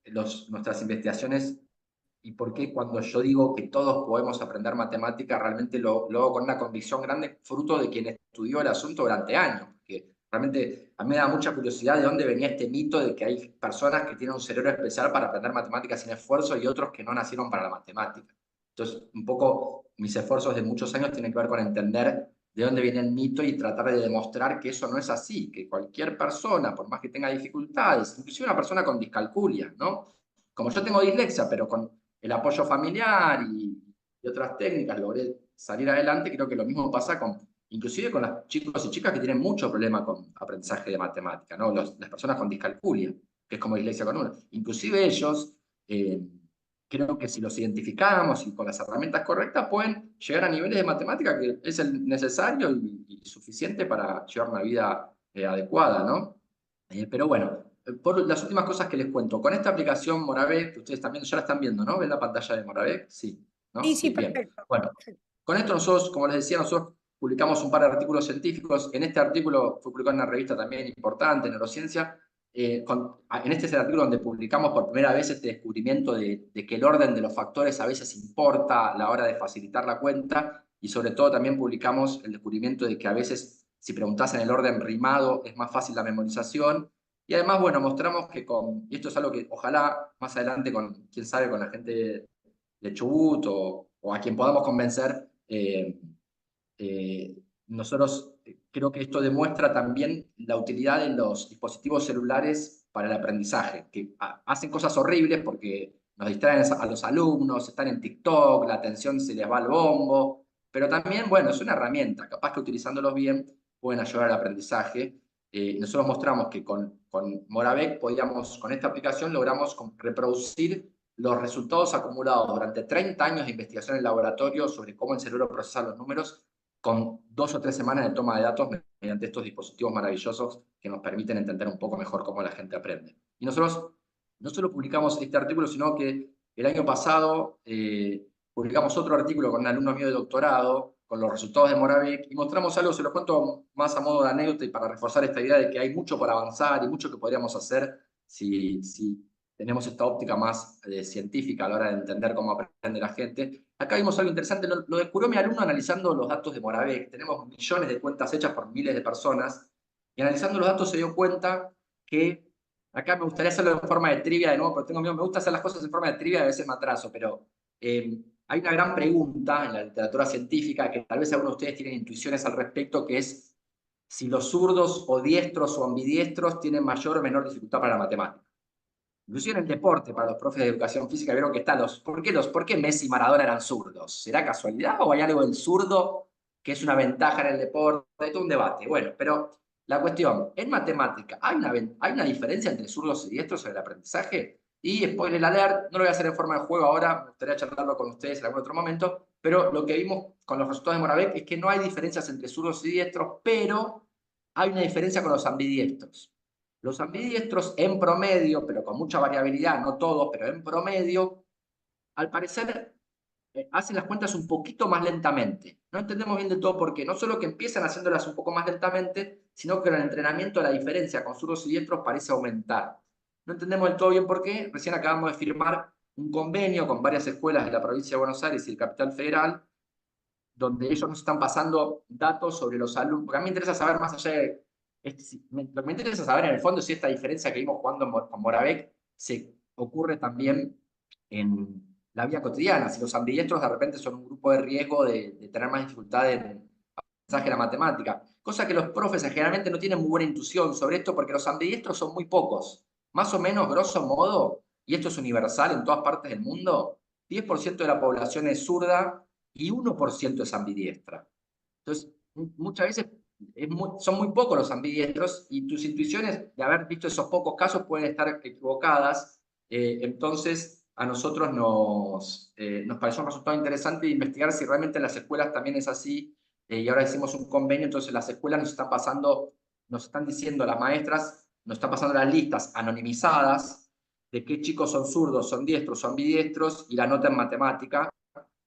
nuestras investigaciones y por qué cuando yo digo que todos podemos aprender matemática, realmente lo hago con una convicción grande, fruto de quien estudió el asunto durante años. Porque realmente a mí me da mucha curiosidad de dónde venía este mito de que hay personas que tienen un cerebro especial para aprender matemáticas sin esfuerzo y otros que no nacieron para la matemática. Entonces, un poco mis esfuerzos de muchos años tienen que ver con entender de dónde viene el mito y tratar de demostrar que eso no es así, que cualquier persona, por más que tenga dificultades, inclusive una persona con discalculia, ¿no? Como yo tengo dislexia, pero con el apoyo familiar y otras técnicas logré salir adelante, creo que lo mismo pasa inclusive con los chicos y chicas que tienen mucho problema con aprendizaje de matemática, ¿no? Las personas con discalculia, que es como dislexia con una. Inclusive ellos, creo que si los identificamos y con las herramientas correctas, pueden llegar a niveles de matemática que es el necesario y suficiente para llevar una vida adecuada, ¿no? Pero bueno, por las últimas cosas que les cuento, con esta aplicación Moravec, que ustedes también ya la están viendo, ¿no? ¿Ven la pantalla de Moravec? Sí, ¿no? Sí, sí, Sí, bien. perfecto. Bueno, con esto nosotros, como les decía, nosotros publicamos un par de artículos científicos. En este artículo fue publicado en una revista también importante, Neurociencia. En este es el artículo donde publicamos por primera vez este descubrimiento de que el orden de los factores a veces importa a la hora de facilitar la cuenta, y sobre todo también publicamos el descubrimiento de que a veces si preguntás en el orden rimado es más fácil la memorización. Y además, bueno, mostramos que y esto es algo que ojalá más adelante quién sabe, con la gente de Chubut o a quien podamos convencer, nosotros creo que esto demuestra también la utilidad de los dispositivos celulares para el aprendizaje, que hacen cosas horribles porque nos distraen a los alumnos, están en TikTok, la atención se les va al bombo, pero también, bueno, es una herramienta, capaz que utilizándolos bien pueden ayudar al aprendizaje. Nosotros mostramos que con Moravec con esta aplicación logramos reproducir los resultados acumulados durante 30 años de investigación en laboratorio sobre cómo el cerebro procesa los números, con 2 o 3 semanas de toma de datos mediante estos dispositivos maravillosos que nos permiten entender un poco mejor cómo la gente aprende. Y nosotros no solo publicamos este artículo, sino que el año pasado publicamos otro artículo con un alumno mío de doctorado, con los resultados de Moravec, y mostramos algo, se lo cuento más a modo de anécdota y para reforzar esta idea de que hay mucho por avanzar y mucho que podríamos hacer si tenemos esta óptica más científica a la hora de entender cómo aprende la gente. Acá vimos algo interesante, lo descubrió mi alumno analizando los datos de Moravec. Tenemos millones de cuentas hechas por miles de personas, y analizando los datos se dio cuenta que, acá me gustaría hacerlo en forma de trivia de nuevo, pero tengo miedo, me gusta hacer las cosas en forma de trivia, a veces me atraso, pero hay una gran pregunta en la literatura científica que tal vez algunos de ustedes tienen intuiciones al respecto, que es si los zurdos o diestros o ambidiestros tienen mayor o menor dificultad para la matemática. Inclusive en el deporte, para los profes de educación física, vieron que están ¿por qué Messi y Maradona eran zurdos? ¿Será casualidad o hay algo del zurdo que es una ventaja en el deporte? Hay todo un debate. Bueno, pero la cuestión, en matemática, ¿hay una diferencia entre zurdos y diestros en el aprendizaje? Y spoiler alert, no lo voy a hacer en forma de juego ahora, me gustaría charlarlo con ustedes en algún otro momento, pero lo que vimos con los resultados de Moravec es que no hay diferencias entre zurdos y diestros, pero hay una diferencia con los ambidiestros. Los ambidiestros en promedio, pero con mucha variabilidad, no todos, pero en promedio, al parecer hacen las cuentas un poquito más lentamente. No entendemos bien de todo por qué. No solo que empiezan haciéndolas un poco más lentamente, sino que en el entrenamiento la diferencia con zurdos y diestros parece aumentar. No entendemos del todo bien por qué. Recién acabamos de firmar un convenio con varias escuelas de la provincia de Buenos Aires y el Capital Federal, donde ellos nos están pasando datos sobre los alumnos. Porque a mí me interesa saber más allá de lo que me interesa saber en el fondo es si esta diferencia que vimos jugando con Moravec se ocurre también en la vida cotidiana, si los ambidiestros de repente son un grupo de riesgo de tener más dificultad en el aprendizaje de la matemática, cosa que los profes generalmente no tienen muy buena intuición sobre esto porque los ambidiestros son muy pocos, más o menos grosso modo, y esto es universal en todas partes del mundo, 10% de la población es zurda y 1% es ambidiestra. Entonces, muchas veces son muy pocos los ambidiestros y tus intuiciones de haber visto esos pocos casos pueden estar equivocadas. Entonces, a nosotros nos pareció un resultado interesante de investigar si realmente en las escuelas también es así. Y ahora hicimos un convenio, entonces las escuelas nos están diciendo las maestras, nos están pasando las listas anonimizadas de qué chicos son zurdos, son diestros, son ambidiestros y la nota en matemática.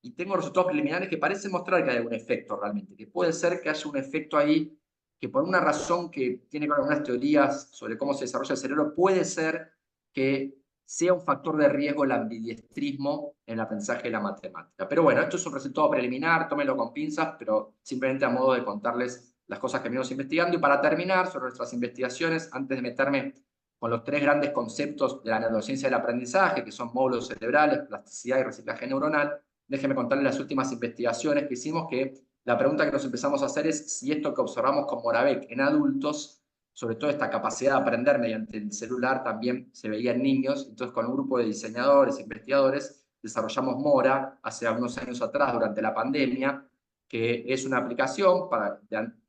Y tengo resultados preliminares que parecen mostrar que hay algún efecto realmente, que puede ser que haya un efecto ahí, que por una razón que tiene que ver con algunas teorías sobre cómo se desarrolla el cerebro, puede ser que sea un factor de riesgo el ambidiestrismo en el aprendizaje de la matemática. Pero bueno, esto es un resultado preliminar, tómenlo con pinzas, pero simplemente a modo de contarles las cosas que venimos investigando. Y para terminar sobre nuestras investigaciones, antes de meterme con los 3 grandes conceptos de la neurociencia del aprendizaje, que son módulos cerebrales, plasticidad y reciclaje neuronal, déjenme contarles las últimas investigaciones que hicimos, que la pregunta que nos empezamos a hacer es si esto que observamos con Moravec en adultos, sobre todo esta capacidad de aprender mediante el celular, también se veía en niños. Entonces, con un grupo de diseñadores e investigadores, desarrollamos Mora hace unos años atrás, durante la pandemia, que es una aplicación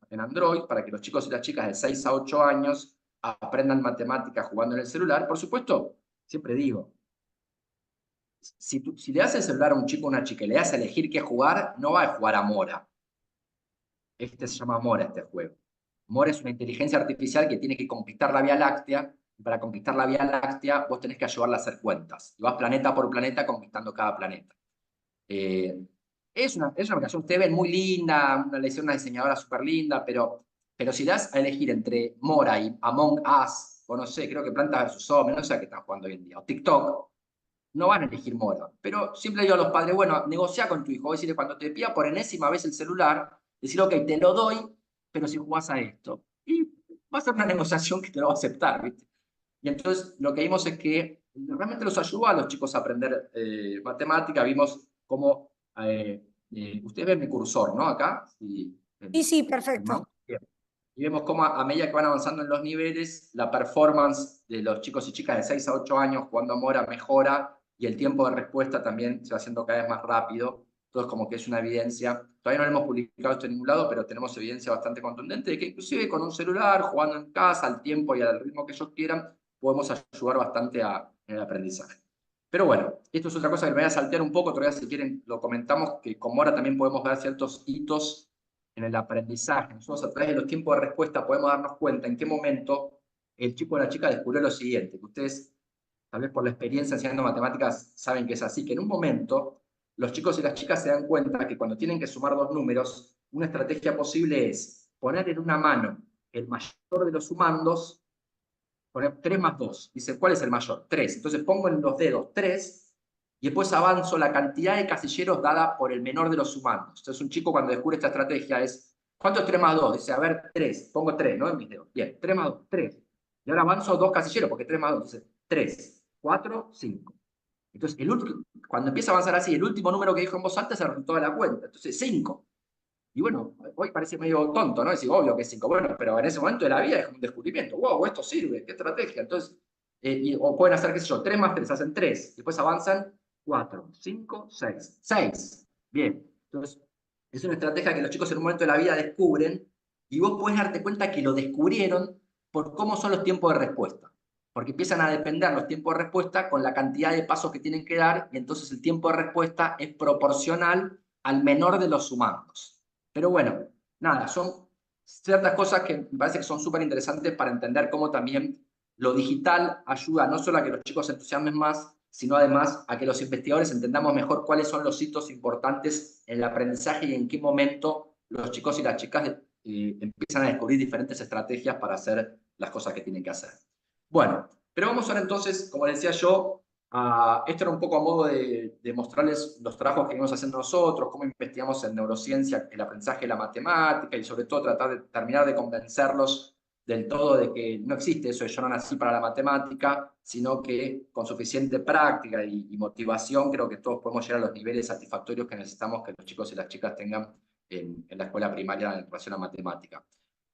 en Android para que los chicos y las chicas de 6 a 8 años aprendan matemáticas jugando en el celular. Por supuesto, siempre digo, si le das el celular a un chico o una chica y le das a elegir qué jugar, no va a jugar a Mora. Este se llama Mora, este juego. Mora es una inteligencia artificial que tiene que conquistar la Vía Láctea, y para conquistar la Vía Láctea vos tenés que ayudarla a hacer cuentas. Y vas planeta por planeta conquistando cada planeta. Es una aplicación, ustedes ven muy linda, le hicieron una diseñadora súper linda, pero si das a elegir entre Mora y Among Us, o no sé, creo que Plantas vs Zombies, no sé a qué están jugando hoy en día, o TikTok, no van a elegir Mora. Pero siempre digo a los padres, bueno, negocia con tu hijo, decirle cuando te pida por enésima vez el celular, decir, ok, te lo doy, pero si jugás a esto. Y va a ser una negociación que te lo va a aceptar, ¿viste? Y entonces lo que vimos es que realmente los ayudó a los chicos a aprender matemática. Vimos cómo, ustedes ven mi cursor, ¿no? Acá. Sí, perfecto. Bien. Y vemos cómo a medida que van avanzando en los niveles, la performance de los chicos y chicas de 6 a 8 años jugando a Mora mejora y el tiempo de respuesta también se va haciendo cada vez más rápido. Entonces, como que es una evidencia. Todavía no lo hemos publicado esto en ningún lado, pero tenemos evidencia bastante contundente de que inclusive con un celular, jugando en casa, al tiempo y al ritmo que ellos quieran, podemos ayudar bastante en el aprendizaje. Pero bueno, esto es otra cosa que me voy a saltear un poco, todavía si quieren lo comentamos, que con Mora también podemos ver ciertos hitos en el aprendizaje. Nosotros a través de los tiempos de respuesta podemos darnos cuenta en qué momento el chico o la chica descubrió lo siguiente, que ustedes, tal vez por la experiencia enseñando matemáticas, saben que es así, que en un momento los chicos y las chicas se dan cuenta que cuando tienen que sumar 2 números, una estrategia posible es poner en una mano el mayor de los sumandos, poner 3 más 2. Dice, ¿cuál es el mayor? 3. Entonces pongo en los dedos 3 y después avanzo la cantidad de casilleros dada por el menor de los sumandos. Entonces un chico cuando descubre esta estrategia es, ¿cuánto es 3 más 2? Dice, a ver, 3. Pongo 3, ¿no? En mis dedos. Bien, 3 más 2, 3. Y ahora avanzo 2 casilleros porque 3 más 2. Dice, 3, 4, 5. Entonces, cuando empieza a avanzar así, el último número que dijo en voz alta es el resultado de la cuenta. Entonces, 5. Y bueno, hoy parece medio tonto, ¿no? Decir, obvio que es 5. Bueno, pero en ese momento de la vida es un descubrimiento. Wow, esto sirve, qué estrategia. Entonces, o pueden hacer, qué sé yo, 3 más 3, hacen 3. Después avanzan 4, 5, 6. 6. Bien. Entonces, es una estrategia que los chicos en un momento de la vida descubren y vos podés darte cuenta que lo descubrieron por cómo son los tiempos de respuesta. Porque empiezan a depender los tiempos de respuesta con la cantidad de pasos que tienen que dar y entonces el tiempo de respuesta es proporcional al menor de los sumandos. Pero bueno, nada, son ciertas cosas que me parece que son súper interesantes para entender cómo también lo digital ayuda no solo a que los chicos se entusiasmen más, sino además a que los investigadores entendamos mejor cuáles son los hitos importantes en el aprendizaje y en qué momento los chicos y las chicas empiezan a descubrir diferentes estrategias para hacer las cosas que tienen que hacer. Bueno, pero vamos ahora entonces, como les decía yo, esto era un poco a modo de mostrarles los trabajos que venimos haciendo nosotros, cómo investigamos en neurociencia el aprendizaje de la matemática y sobre todo tratar de terminar de convencerlos del todo de que no existe eso de yo no nací para la matemática, sino que con suficiente práctica y motivación creo que todos podemos llegar a los niveles satisfactorios que necesitamos que los chicos y las chicas tengan en la escuela primaria en relación a matemática.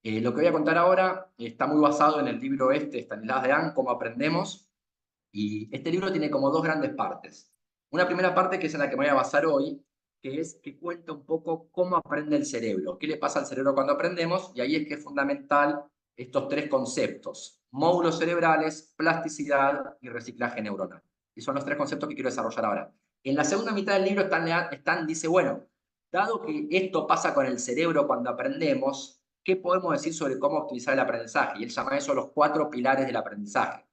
Lo que voy a contar ahora está muy basado en el libro Stanislas Dehaene, Cómo aprendemos, y este libro tiene como 2 grandes partes. Una primera parte que es en la que me voy a basar hoy, que cuenta un poco cómo aprende el cerebro, qué le pasa al cerebro cuando aprendemos, y ahí es que es fundamental estos tres conceptos: módulos cerebrales, plasticidad y reciclaje neuronal. Y son los tres conceptos que quiero desarrollar ahora. En la segunda mitad del libro dice, bueno, dado que esto pasa con el cerebro cuando aprendemos, ¿qué podemos decir sobre cómo optimizar el aprendizaje? Y él llama eso los 4 pilares del aprendizaje.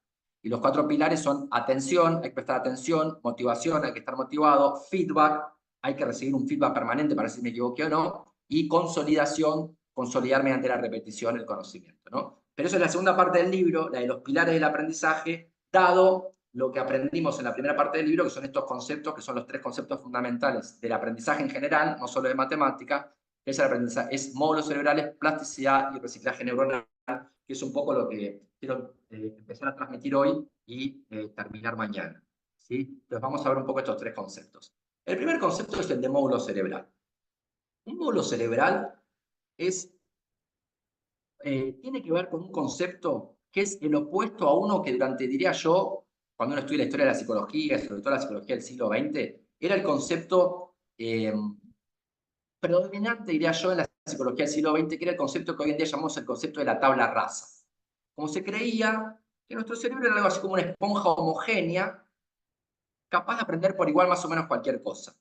Y los 4 pilares son atención, hay que prestar atención; motivación, hay que estar motivado; feedback, hay que recibir un feedback permanente para ver si me equivoqué o no; y consolidación, consolidar mediante la repetición el conocimiento, ¿no? Pero eso es la segunda parte del libro, la de los pilares del aprendizaje, dado lo que aprendimos en la primera parte del libro, que son estos conceptos, que son los 3 conceptos fundamentales del aprendizaje en general, no solo de matemática, que es el aprendizaje, es módulos cerebrales, plasticidad y reciclaje neuronal, que es un poco lo que quiero empezar a transmitir hoy y terminar mañana, ¿sí? Entonces vamos a ver un poco estos 3 conceptos. El primer concepto es el de módulo cerebral. Un módulo cerebral tiene que ver con un concepto que es el opuesto a uno que durante, diría yo, cuando uno estudia la historia de la psicología, sobre todo la psicología del siglo XX, era el concepto predominante, diría yo, en la psicología del siglo XX, que era el concepto que hoy en día llamamos el concepto de la tabla rasa. Como se creía que nuestro cerebro era algo así como una esponja homogénea, capaz de aprender por igual más o menos cualquier cosa.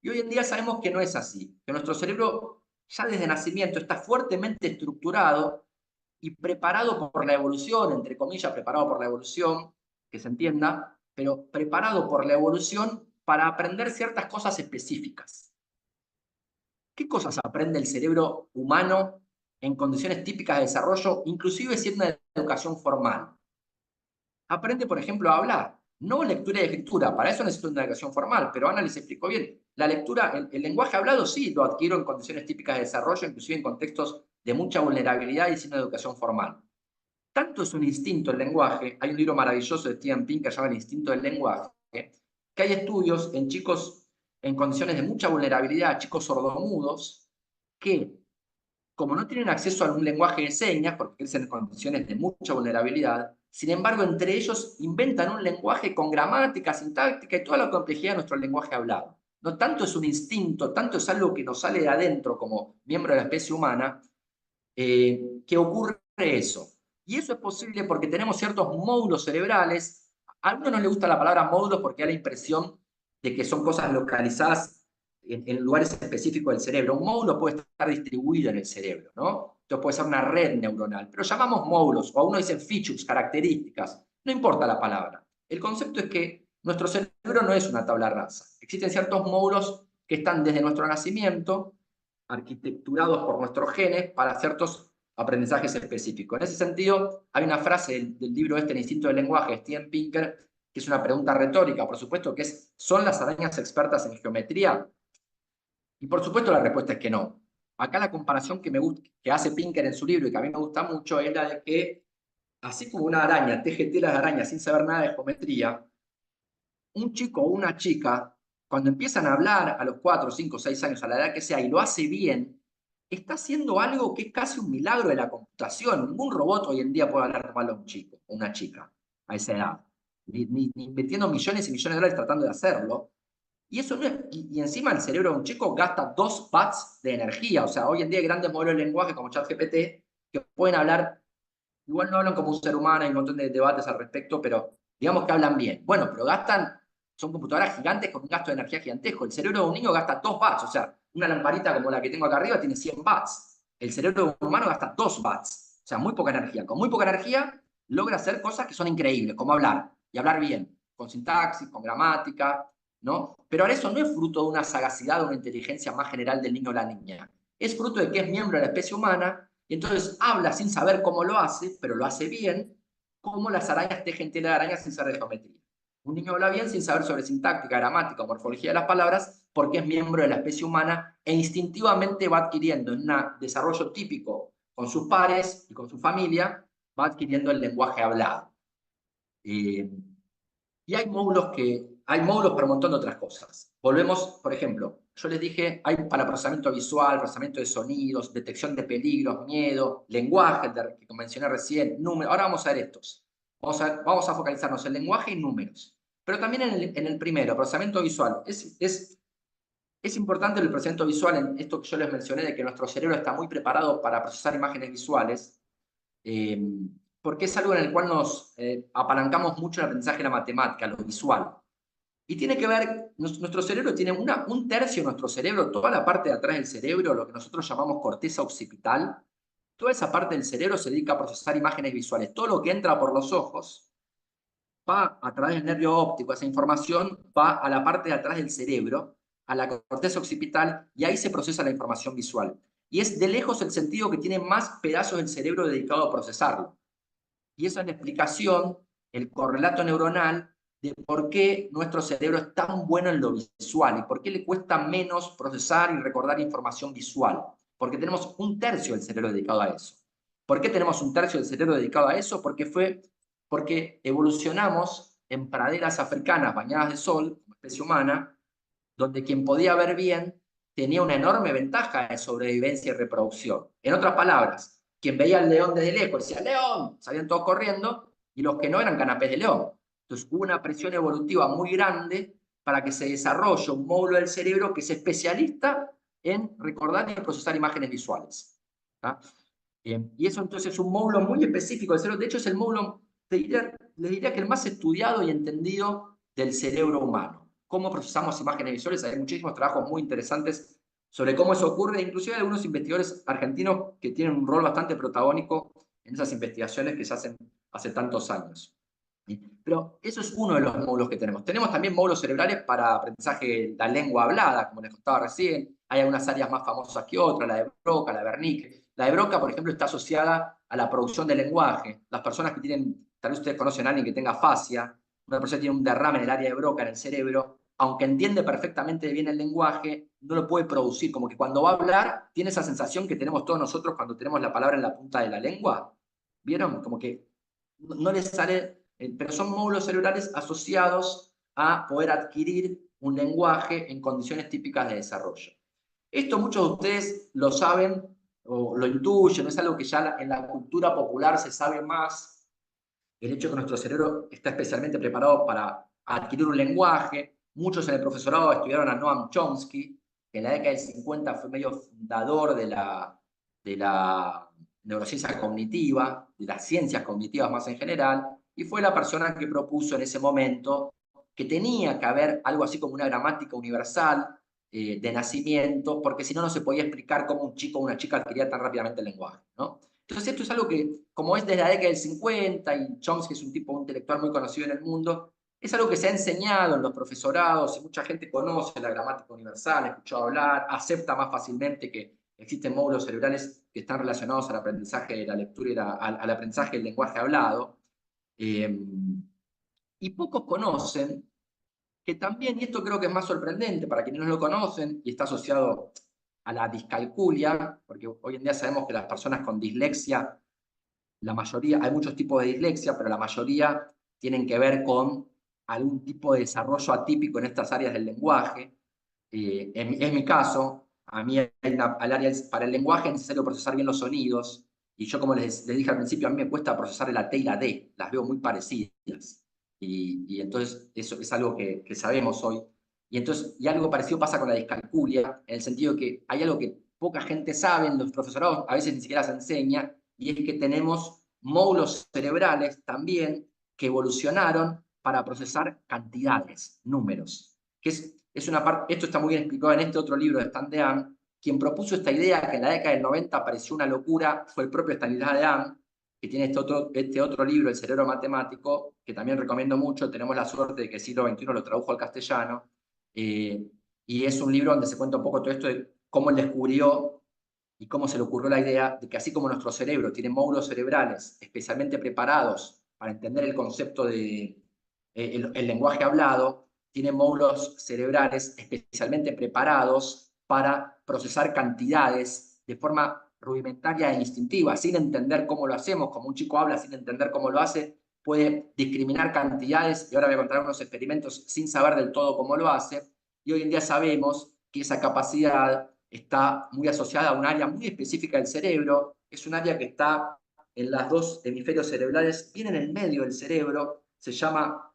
Y hoy en día sabemos que no es así, que nuestro cerebro ya desde nacimiento está fuertemente estructurado y preparado por la evolución, entre comillas, preparado por la evolución, que se entienda, pero preparado por la evolución para aprender ciertas cosas específicas. ¿Qué cosas aprende el cerebro humano en condiciones típicas de desarrollo, inclusive siendo una educación formal? Aprende, por ejemplo, a hablar, no lectura y escritura, para eso necesito una educación formal, pero Ana les explicó bien. La lectura, el lenguaje hablado sí lo adquiero en condiciones típicas de desarrollo, inclusive en contextos de mucha vulnerabilidad y sin una educación formal. Tanto es un instinto el lenguaje, hay un libro maravilloso de Steven Pinker que se llama El instinto del lenguaje, que hay estudios en chicos en condiciones de mucha vulnerabilidad, chicos sordomudos, que como no tienen acceso a un lenguaje de señas, porque crecen en condiciones de mucha vulnerabilidad, sin embargo, entre ellos inventan un lenguaje con gramática, sintáctica y toda la complejidad de nuestro lenguaje hablado. No tanto es un instinto, tanto es algo que nos sale de adentro como miembro de la especie humana, que ocurre eso. Y eso es posible porque tenemos ciertos módulos cerebrales. A algunos no les gusta la palabra módulos porque da la impresión de que son cosas localizadas en lugares específicos del cerebro. Un módulo puede estar distribuido en el cerebro, ¿no? Entonces puede ser una red neuronal, pero llamamos módulos, o a uno dicen features, características, no importa la palabra. El concepto es que nuestro cerebro no es una tabla rasa. Existen ciertos módulos que están desde nuestro nacimiento, arquitecturados por nuestros genes para ciertos aprendizajes específicos. En ese sentido, hay una frase del libro El instinto del lenguaje, de Steven Pinker, que es una pregunta retórica, por supuesto, que es: ¿son las arañas expertas en geometría? Y por supuesto la respuesta es que no. Acá la comparación que hace Pinker en su libro y que a mí me gusta mucho es la de que, así como una araña teje telas de araña sin saber nada de geometría, un chico o una chica, cuando empiezan a hablar a los 4, 5, 6 años, a la edad que sea, y lo hace bien, está haciendo algo que es casi un milagro de la computación. Ningún robot hoy en día puede hablar mal a un chico o una chica a esa edad, ni metiendo millones y millones de dólares tratando de hacerlo. Y eso no es, y encima el cerebro de un chico gasta 2 watts de energía. O sea, hoy en día hay grandes modelos de lenguaje como ChatGPT que pueden hablar, igual no hablan como un ser humano, hay un montón de debates al respecto, pero digamos que hablan bien. Bueno, pero son computadoras gigantes con un gasto de energía gigantesco. El cerebro de un niño gasta 2 watts, o sea, una lamparita como la que tengo acá arriba tiene 100 watts. El cerebro de un humano gasta 2 watts, o sea, muy poca energía. Con muy poca energía logra hacer cosas que son increíbles, como hablar, y hablar bien, con sintaxis, con gramática, ¿no? Pero ahora eso no es fruto de una sagacidad o una inteligencia más general del niño o la niña. Es fruto de que es miembro de la especie humana y entonces habla sin saber cómo lo hace, pero lo hace bien, como las arañas tejen tela de araña sin saber de geometría. Un niño habla bien sin saber sobre sintáctica, gramática o morfología de las palabras porque es miembro de la especie humana e instintivamente va adquiriendo en un desarrollo típico con sus pares y con su familia, va adquiriendo el lenguaje hablado. Y hay módulos para un montón de otras cosas. Volvemos, por ejemplo, yo les dije, hay para procesamiento visual, procesamiento de sonidos, detección de peligros, miedo, lenguaje, que mencioné recién, números. Ahora vamos a ver estos. Vamos a focalizarnos en lenguaje y números. Pero también en el primero, procesamiento visual. Es Es importante el procesamiento visual en esto que yo les mencioné, de que nuestro cerebro está muy preparado para procesar imágenes visuales, porque es algo en el cual nos apalancamos mucho el aprendizaje de la matemática, lo visual. Y tiene que ver, nuestro cerebro tiene un tercio de nuestro cerebro, toda la parte de atrás del cerebro, lo que nosotros llamamos corteza occipital, toda esa parte del cerebro se dedica a procesar imágenes visuales. Todo lo que entra por los ojos va a través del nervio óptico, esa información va a la parte de atrás del cerebro, a la corteza occipital, y ahí se procesa la información visual. Y es de lejos el sentido que tiene más pedazos del cerebro dedicado a procesarlo. Y esa es la explicación, el correlato neuronal, de por qué nuestro cerebro es tan bueno en lo visual y por qué le cuesta menos procesar y recordar información visual. Porque tenemos un tercio del cerebro dedicado a eso. ¿Por qué tenemos un tercio del cerebro dedicado a eso? Porque evolucionamos en praderas africanas bañadas de sol, como especie humana, donde quien podía ver bien tenía una enorme ventaja de sobrevivencia y reproducción. En otras palabras, quien veía al león desde lejos decía ¡león! Salían todos corriendo, y los que no eran canapés de león. Entonces hubo una presión evolutiva muy grande para que se desarrolle un módulo del cerebro que es especialista en recordar y procesar imágenes visuales. Y eso entonces es un módulo muy específico del cerebro. De hecho es el módulo, les diría que el más estudiado y entendido del cerebro humano. Cómo procesamos imágenes visuales. Hay muchísimos trabajos muy interesantes sobre cómo eso ocurre, inclusive hay algunos investigadores argentinos que tienen un rol bastante protagónico en esas investigaciones que se hacen hace tantos años. Pero eso es uno de los módulos que tenemos. Tenemos también módulos cerebrales para aprendizaje de la lengua hablada, como les contaba recién. Hay algunas áreas más famosas que otras, la de Broca, la de Wernicke. La de Broca, por ejemplo, está asociada a la producción de lenguaje. Las personas que tienen, tal vez ustedes conocen a alguien que tenga afasia, una persona que tiene un derrame en el área de Broca, en el cerebro, aunque entiende perfectamente bien el lenguaje, no lo puede producir. Como que cuando va a hablar, tiene esa sensación que tenemos todos nosotros cuando tenemos la palabra en la punta de la lengua. ¿Vieron? Como que no les sale, pero son módulos cerebrales asociados a poder adquirir un lenguaje en condiciones típicas de desarrollo. Esto muchos de ustedes lo saben o lo intuyen, es algo que ya en la cultura popular se sabe más. El hecho de que nuestro cerebro está especialmente preparado para adquirir un lenguaje. Muchos en el profesorado estudiaron a Noam Chomsky, que en la década del 50 fue medio fundador de la neurociencia cognitiva, de las ciencias cognitivas más en general, y fue la persona que propuso en ese momento que tenía que haber algo así como una gramática universal de nacimiento, porque si no, no se podía explicar cómo un chico o una chica adquiría tan rápidamente el lenguaje, ¿no? Entonces esto es algo que, como es desde la década del 50, y Chomsky es un tipo intelectual muy conocido en el mundo, es algo que se ha enseñado en los profesorados, y mucha gente conoce la gramática universal, ha escuchado hablar, acepta más fácilmente que existen módulos cerebrales que están relacionados al aprendizaje de la lectura y al aprendizaje del lenguaje hablado. Y pocos conocen que también, y esto creo que es más sorprendente para quienes no lo conocen, y está asociado a la discalculia, porque hoy en día sabemos que las personas con dislexia, la mayoría, hay muchos tipos de dislexia, pero la mayoría tienen que ver con algún tipo de desarrollo atípico en estas áreas del lenguaje. Es mi caso. A mí al área para el lenguaje es necesario procesar bien los sonidos, y yo, como les dije al principio, a mí me cuesta procesar la T y la D, las veo muy parecidas. Y entonces eso es algo que sabemos hoy. Y algo parecido pasa con la discalculia, en el sentido que hay algo que poca gente sabe, en los profesorados a veces ni siquiera se enseña, y es que tenemos módulos cerebrales también que evolucionaron para procesar cantidades, números. Que es una parte, esto está muy bien explicado en este otro libro de Stan Dean. Quien propuso esta idea, que en la década del 90 pareció una locura, fue el propio Stanislas Dean, que tiene este otro libro, El cerebro matemático, que también recomiendo mucho. Tenemos la suerte de que el siglo XXI lo tradujo al castellano, y es un libro donde se cuenta un poco todo esto de cómo él descubrió y cómo se le ocurrió la idea de que así como nuestro cerebro tiene módulos cerebrales especialmente preparados para entender el concepto de el lenguaje hablado, tiene módulos cerebrales especialmente preparados para procesar cantidades de forma rudimentaria e instintiva, sin entender cómo lo hacemos. Como un chico habla sin entender cómo lo hace, puede discriminar cantidades, y ahora voy a contar unos experimentos sin saber del todo cómo lo hace, y hoy en día sabemos que esa capacidad está muy asociada a un área muy específica del cerebro. Es un área que está en los dos hemisferios cerebrales, bien en el medio del cerebro, se llama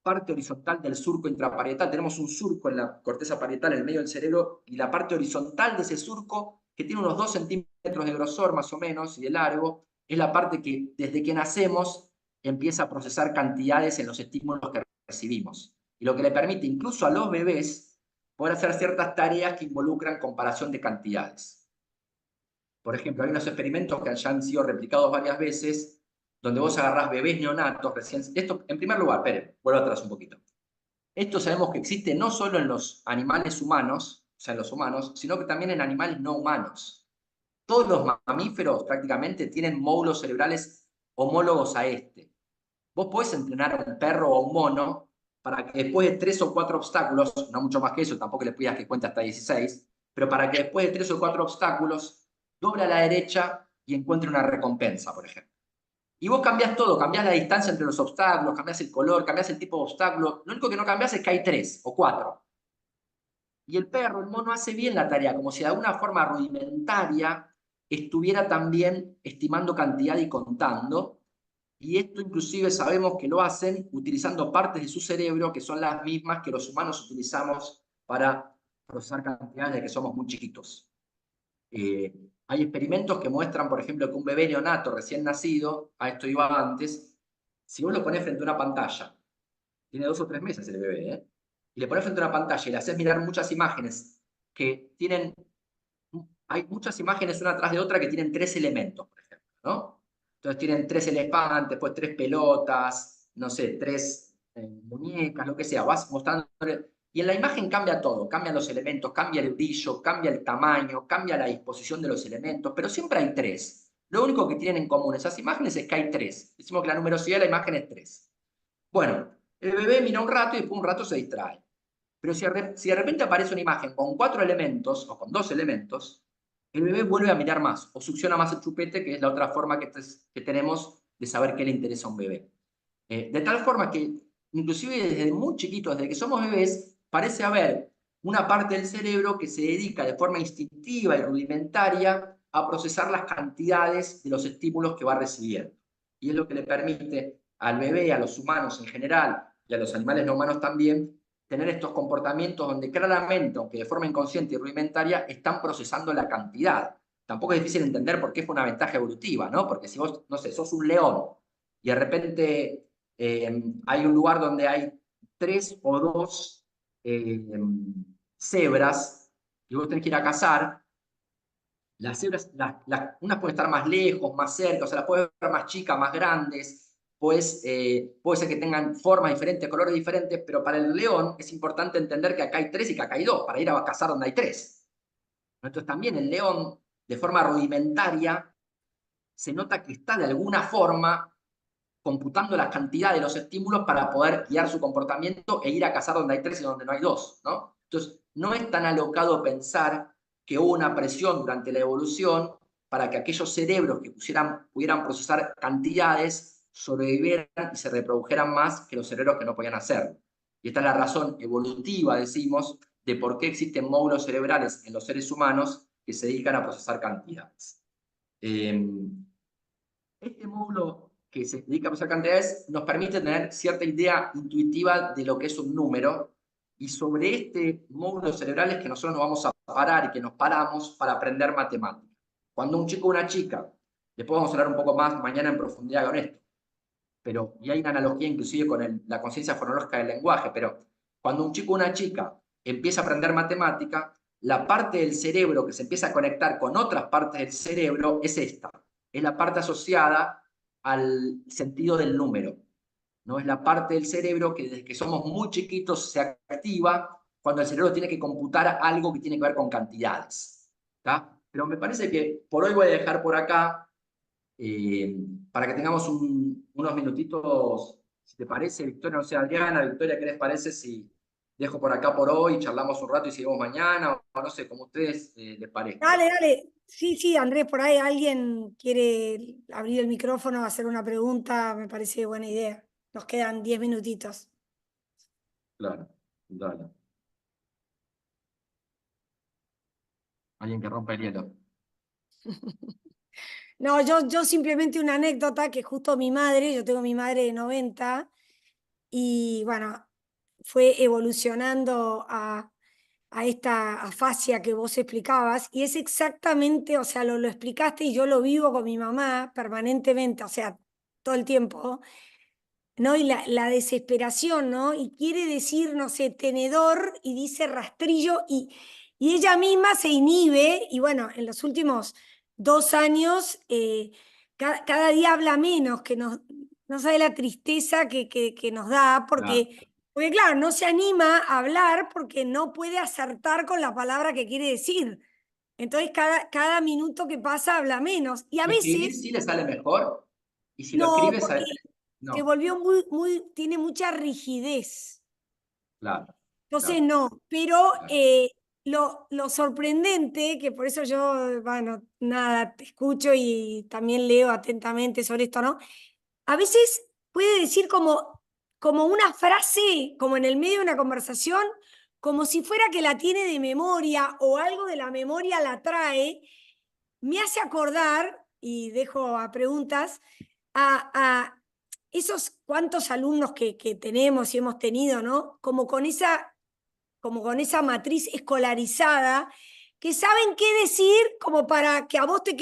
parte horizontal del surco intraparietal. Tenemos un surco en la corteza parietal, en el medio del cerebro, y la parte horizontal de ese surco, que tiene unos 2 centímetros de grosor más o menos y de largo, es la parte que desde que nacemos empieza a procesar cantidades en los estímulos que recibimos. Y lo que le permite incluso a los bebés poder hacer ciertas tareas que involucran comparación de cantidades. Por ejemplo, hay unos experimentos que ya han sido replicados varias veces, donde vos agarrás bebés neonatos recién... Esto, en primer lugar, espere, vuelvo atrás un poquito. Esto sabemos que existe no solo en los animales humanos, o sea, en los humanos, sino que también en animales no humanos. Todos los mamíferos prácticamente tienen módulos cerebrales homólogos a este. Vos podés entrenar a un perro o a un mono para que después de 3 o 4 obstáculos, no mucho más que eso, tampoco le pidas que cuente hasta 16, pero para que después de 3 o 4 obstáculos doble a la derecha y encuentre una recompensa, por ejemplo. Y vos cambiás todo, cambiás la distancia entre los obstáculos, cambiás el color, cambiás el tipo de obstáculo. Lo único que no cambiás es que hay 3 o 4. Y el perro, el mono, hace bien la tarea, como si de alguna forma rudimentaria estuviera también estimando cantidad y contando. Y esto inclusive sabemos que lo hacen utilizando partes de su cerebro que son las mismas que los humanos utilizamos para procesar cantidades de que somos muy chiquitos. Hay experimentos que muestran, por ejemplo, que un bebé neonato recién nacido, a esto iba antes, si vos lo ponés frente a una pantalla, tiene 2 o 3 meses el bebé, y le ponés frente a una pantalla y le haces mirar muchas imágenes que tienen, hay muchas imágenes una tras de otra que tienen 3 elementos, por ejemplo, ¿no? Entonces tienen 3 elefantes, pues 3 pelotas, no sé, 3 muñecas, lo que sea, vas mostrando. Y en la imagen cambia todo, cambian los elementos, cambia el brillo, cambia el tamaño, cambia la disposición de los elementos, pero siempre hay 3. Lo único que tienen en común esas imágenes es que hay 3. Decimos que la numerosidad de la imagen es 3. Bueno, el bebé mira un rato y después un rato se distrae. Pero si de repente aparece una imagen con 4 elementos o con 2 elementos, el bebé vuelve a mirar más o succiona más el chupete, que es la otra forma que tenemos de saber qué le interesa a un bebé. De tal forma que, inclusive desde muy chiquitos, desde que somos bebés, parece haber una parte del cerebro que se dedica de forma instintiva y rudimentaria a procesar las cantidades de los estímulos que va recibiendo. Y es lo que le permite al bebé, a los humanos en general y a los animales no humanos también, tener estos comportamientos donde claramente, aunque de forma inconsciente y rudimentaria, están procesando la cantidad. Tampoco es difícil entender por qué fue una ventaja evolutiva, ¿no? Porque si vos, no sé, sos un león y de repente hay un lugar donde hay 3 o 2 cebras y vos tenés que ir a cazar, las cebras, unas pueden estar más lejos, más cerca, o sea, las puedes ver más chicas, más grandes, pues, puede ser que tengan formas diferentes, colores diferentes, pero para el león es importante entender que acá hay 3 y que acá hay 2, para ir a cazar donde hay 3. Entonces también el león, de forma rudimentaria, se nota que está de alguna forma computando la cantidad de los estímulos para poder guiar su comportamiento e ir a cazar donde hay 3 y donde no hay 2, ¿no? Entonces, no es tan alocado pensar que hubo una presión durante la evolución para que aquellos cerebros que pudieran procesar cantidades sobrevivieran y se reprodujeran más que los cerebros que no podían hacerlo. Y esta es la razón evolutiva, decimos, de por qué existen módulos cerebrales en los seres humanos que se dedican a procesar cantidades. Este módulo que se dedica a procesar cantidades nos permite tener cierta idea intuitiva de lo que es un número, y sobre este módulo cerebral es que nosotros nos vamos a parar y que nos paramos para aprender matemáticas. Cuando un chico o una chica, después vamos a hablar un poco más mañana en profundidad con esto, y hay una analogía inclusive con la conciencia fonológica del lenguaje, pero cuando un chico o una chica empieza a aprender matemática, la parte del cerebro que se empieza a conectar con otras partes del cerebro es esta. Es la parte asociada al sentido del número. ¿No? Es la parte del cerebro que desde que somos muy chiquitos se activa cuando el cerebro tiene que computar algo que tiene que ver con cantidades. ¿Tá? Pero me parece que por hoy voy a dejar por acá para que tengamos unos minutitos, si te parece, Victoria, no sé, Adriana, Victoria, ¿qué les parece si dejo por acá por hoy, charlamos un rato y seguimos mañana, o no sé, como a ustedes les parezca? Dale, dale. Sí, sí, Andrés, por ahí alguien quiere abrir el micrófono, hacer una pregunta, me parece buena idea. Nos quedan 10 minutitos. Claro, dale. Alguien que rompa el hielo. No, yo simplemente una anécdota que justo mi madre, yo tengo mi madre de 90, y bueno, fue evolucionando a esta afasia que vos explicabas, y es exactamente, o sea, lo explicaste y yo lo vivo con mi mamá permanentemente, o sea, todo el tiempo, ¿no? Y la desesperación, ¿no? Y quiere decir, no sé, tenedor y dice rastrillo y ella misma se inhibe y bueno, en los últimos 2 años cada día habla menos, que no sabe la tristeza que nos da, porque claro, no se anima a hablar porque no puede acertar con la palabra que quiere decir. Entonces cada minuto que pasa habla menos. Y a ¿Y escribir veces, sí le sale mejor? ¿Y si lo no, escribe, porque se no, volvió tiene mucha rigidez. claro, Entonces claro, no, pero claro. lo sorprendente, que por eso yo, bueno, nada, te escucho y también leo atentamente sobre esto, ¿no? A veces puede decir como una frase, como en el medio de una conversación, como si fuera que la tiene de memoria o algo de la memoria la trae, me hace acordar, y dejo a preguntas, a esos cuantos alumnos que tenemos y hemos tenido, ¿no? Como con esa matriz escolarizada, que saben qué decir como para que a vos que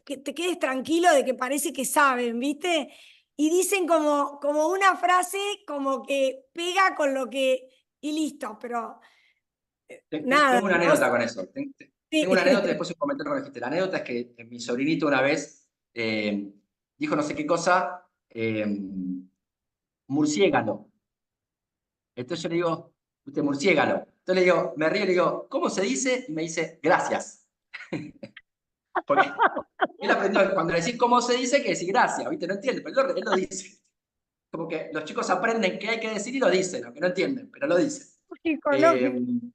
te quedes tranquilo de que parece que saben, ¿viste? Y dicen como una frase como que pega con lo que... Y listo, pero nada, Tengo una vos... anécdota con eso. Tengo una anécdota y Sí. después un comentario con lo que dijiste. La anécdota es que mi sobrinito una vez dijo no sé qué cosa, murciégalo. Entonces yo le digo, usted murciégalo. Entonces le digo, me río y le digo, ¿cómo se dice? Y me dice, gracias. Porque él aprendió, cuando le decís cómo se dice, que decir gracias, ¿viste? No entiende, pero él lo dice. Como que los chicos aprenden qué hay que decir y lo dicen, aunque no entienden, pero lo dicen. Lógico, Eh, lógico, y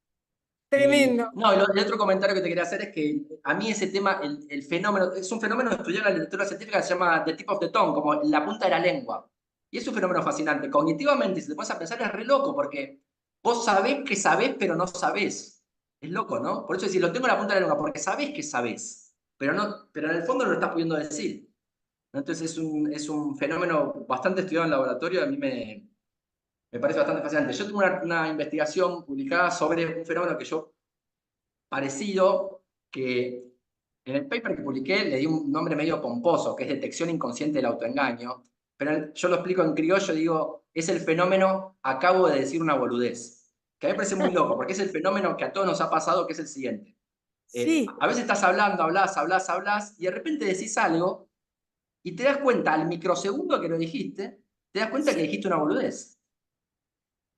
tremendo. no, el otro comentario que te quería hacer es que a mí ese tema, el fenómeno, es un fenómeno estudiado en la literatura científica que se llama the tip of the tongue, como la punta de la lengua. Y es un fenómeno fascinante. Cognitivamente, si te pones a pensar, es re loco, porque vos sabés que sabés, pero no sabés. Es loco, ¿no? Por eso decir, lo tengo en la punta de la lengua, porque sabés que sabés, pero, no, pero en el fondo no lo estás pudiendo decir. ¿No? Entonces es un fenómeno bastante estudiado en laboratorio, a mí me parece bastante fascinante. Yo tengo una investigación publicada sobre un fenómeno que yo parecido, que en el paper que publiqué le di un nombre medio pomposo, que es detección inconsciente del autoengaño, pero yo lo explico en criollo, digo, es el fenómeno acabo de decir una boludez, que a mí me parece muy loco, porque es el fenómeno que a todos nos ha pasado, que es el siguiente. Sí, A veces estás hablando, hablas, y de repente decís algo, y te das cuenta al microsegundo que lo dijiste, te das cuenta que dijiste una boludez.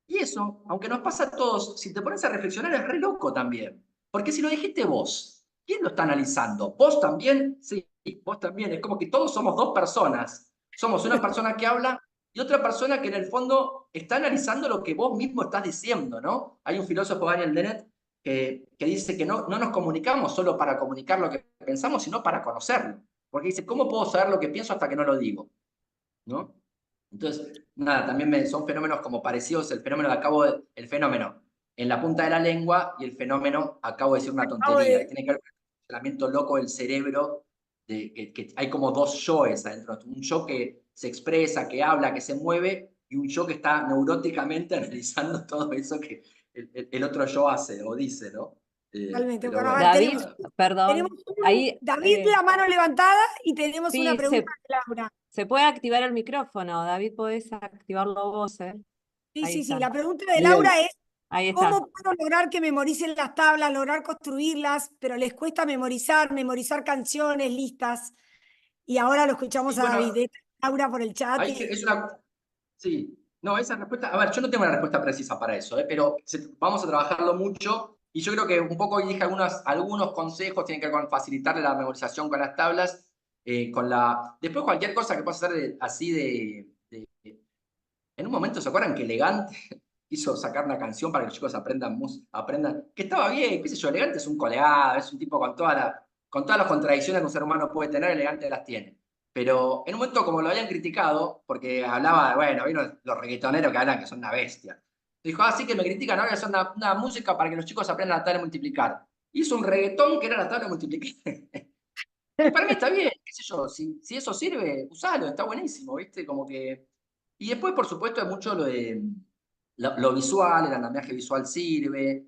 Y eso, aunque nos pasa a todos, si te pones a reflexionar es re loco también. Porque si lo dijiste vos, ¿quién lo está analizando? ¿Vos también? Sí, vos también. Es como que todos somos dos personas. Somos una persona que habla y otra persona que en el fondo está analizando lo que vos mismo estás diciendo, ¿no? Hay un filósofo, Daniel Dennett, que dice que no nos comunicamos solo para comunicar lo que pensamos, sino para conocerlo. Porque dice, ¿cómo puedo saber lo que pienso hasta que no lo digo? ¿No? Entonces, nada, también son fenómenos como parecidos, el fenómeno el fenómeno en la punta de la lengua y el fenómeno acabo de decir una acabo tontería, y de... tiene que ver con el funcionamiento loco del cerebro, que hay como dos yoes adentro, un yo que se expresa, que habla, que se mueve, y un yo que está neuróticamente analizando todo eso que el otro yo hace o dice, ¿no? Totalmente. Pero Bueno, a bueno, ver, David, nada. tenemos perdón, ahí David la mano levantada y tenemos una sí, pregunta de Laura. se puede activar el micrófono. David, podés activarlo vos, ¿eh? Sí, Ahí sí, sí. está, La pregunta de Miguel, Laura es, ahí está. ¿cómo puedo lograr que memoricen las tablas, lograr construirlas, pero les cuesta memorizar canciones, listas? Y ahora lo escuchamos Y a David. bueno, Laura por el chat. es una. Sí, no, esa respuesta. A ver, yo no tengo una respuesta precisa para eso, pero vamos a trabajarlo mucho. Y yo creo que un poco dije algunos consejos, tienen que ver con facilitarle la memorización con las tablas. Después, cualquier cosa que pueda hacer así En un momento, ¿se acuerdan que Elegante quiso sacar una canción para que los chicos aprendan? Que estaba bien, qué sé yo, Elegante es un coleado, es un tipo con todas las contradicciones que un ser humano puede tener, Elegante las tiene. Pero en un momento como lo habían criticado, porque hablaba, bueno, vino los reggaetoneros que hablan que son una bestia. Dijo, sí que me critican, ahora son una música para que los chicos aprendan la tabla de multiplicar. Hizo un reggaetón que era la tabla de multiplicar. Y para mí está bien, qué sé yo, si eso sirve, usalo, está buenísimo, ¿viste? Como que... Y después, por supuesto, hay mucho lo visual, el andamiaje visual sirve,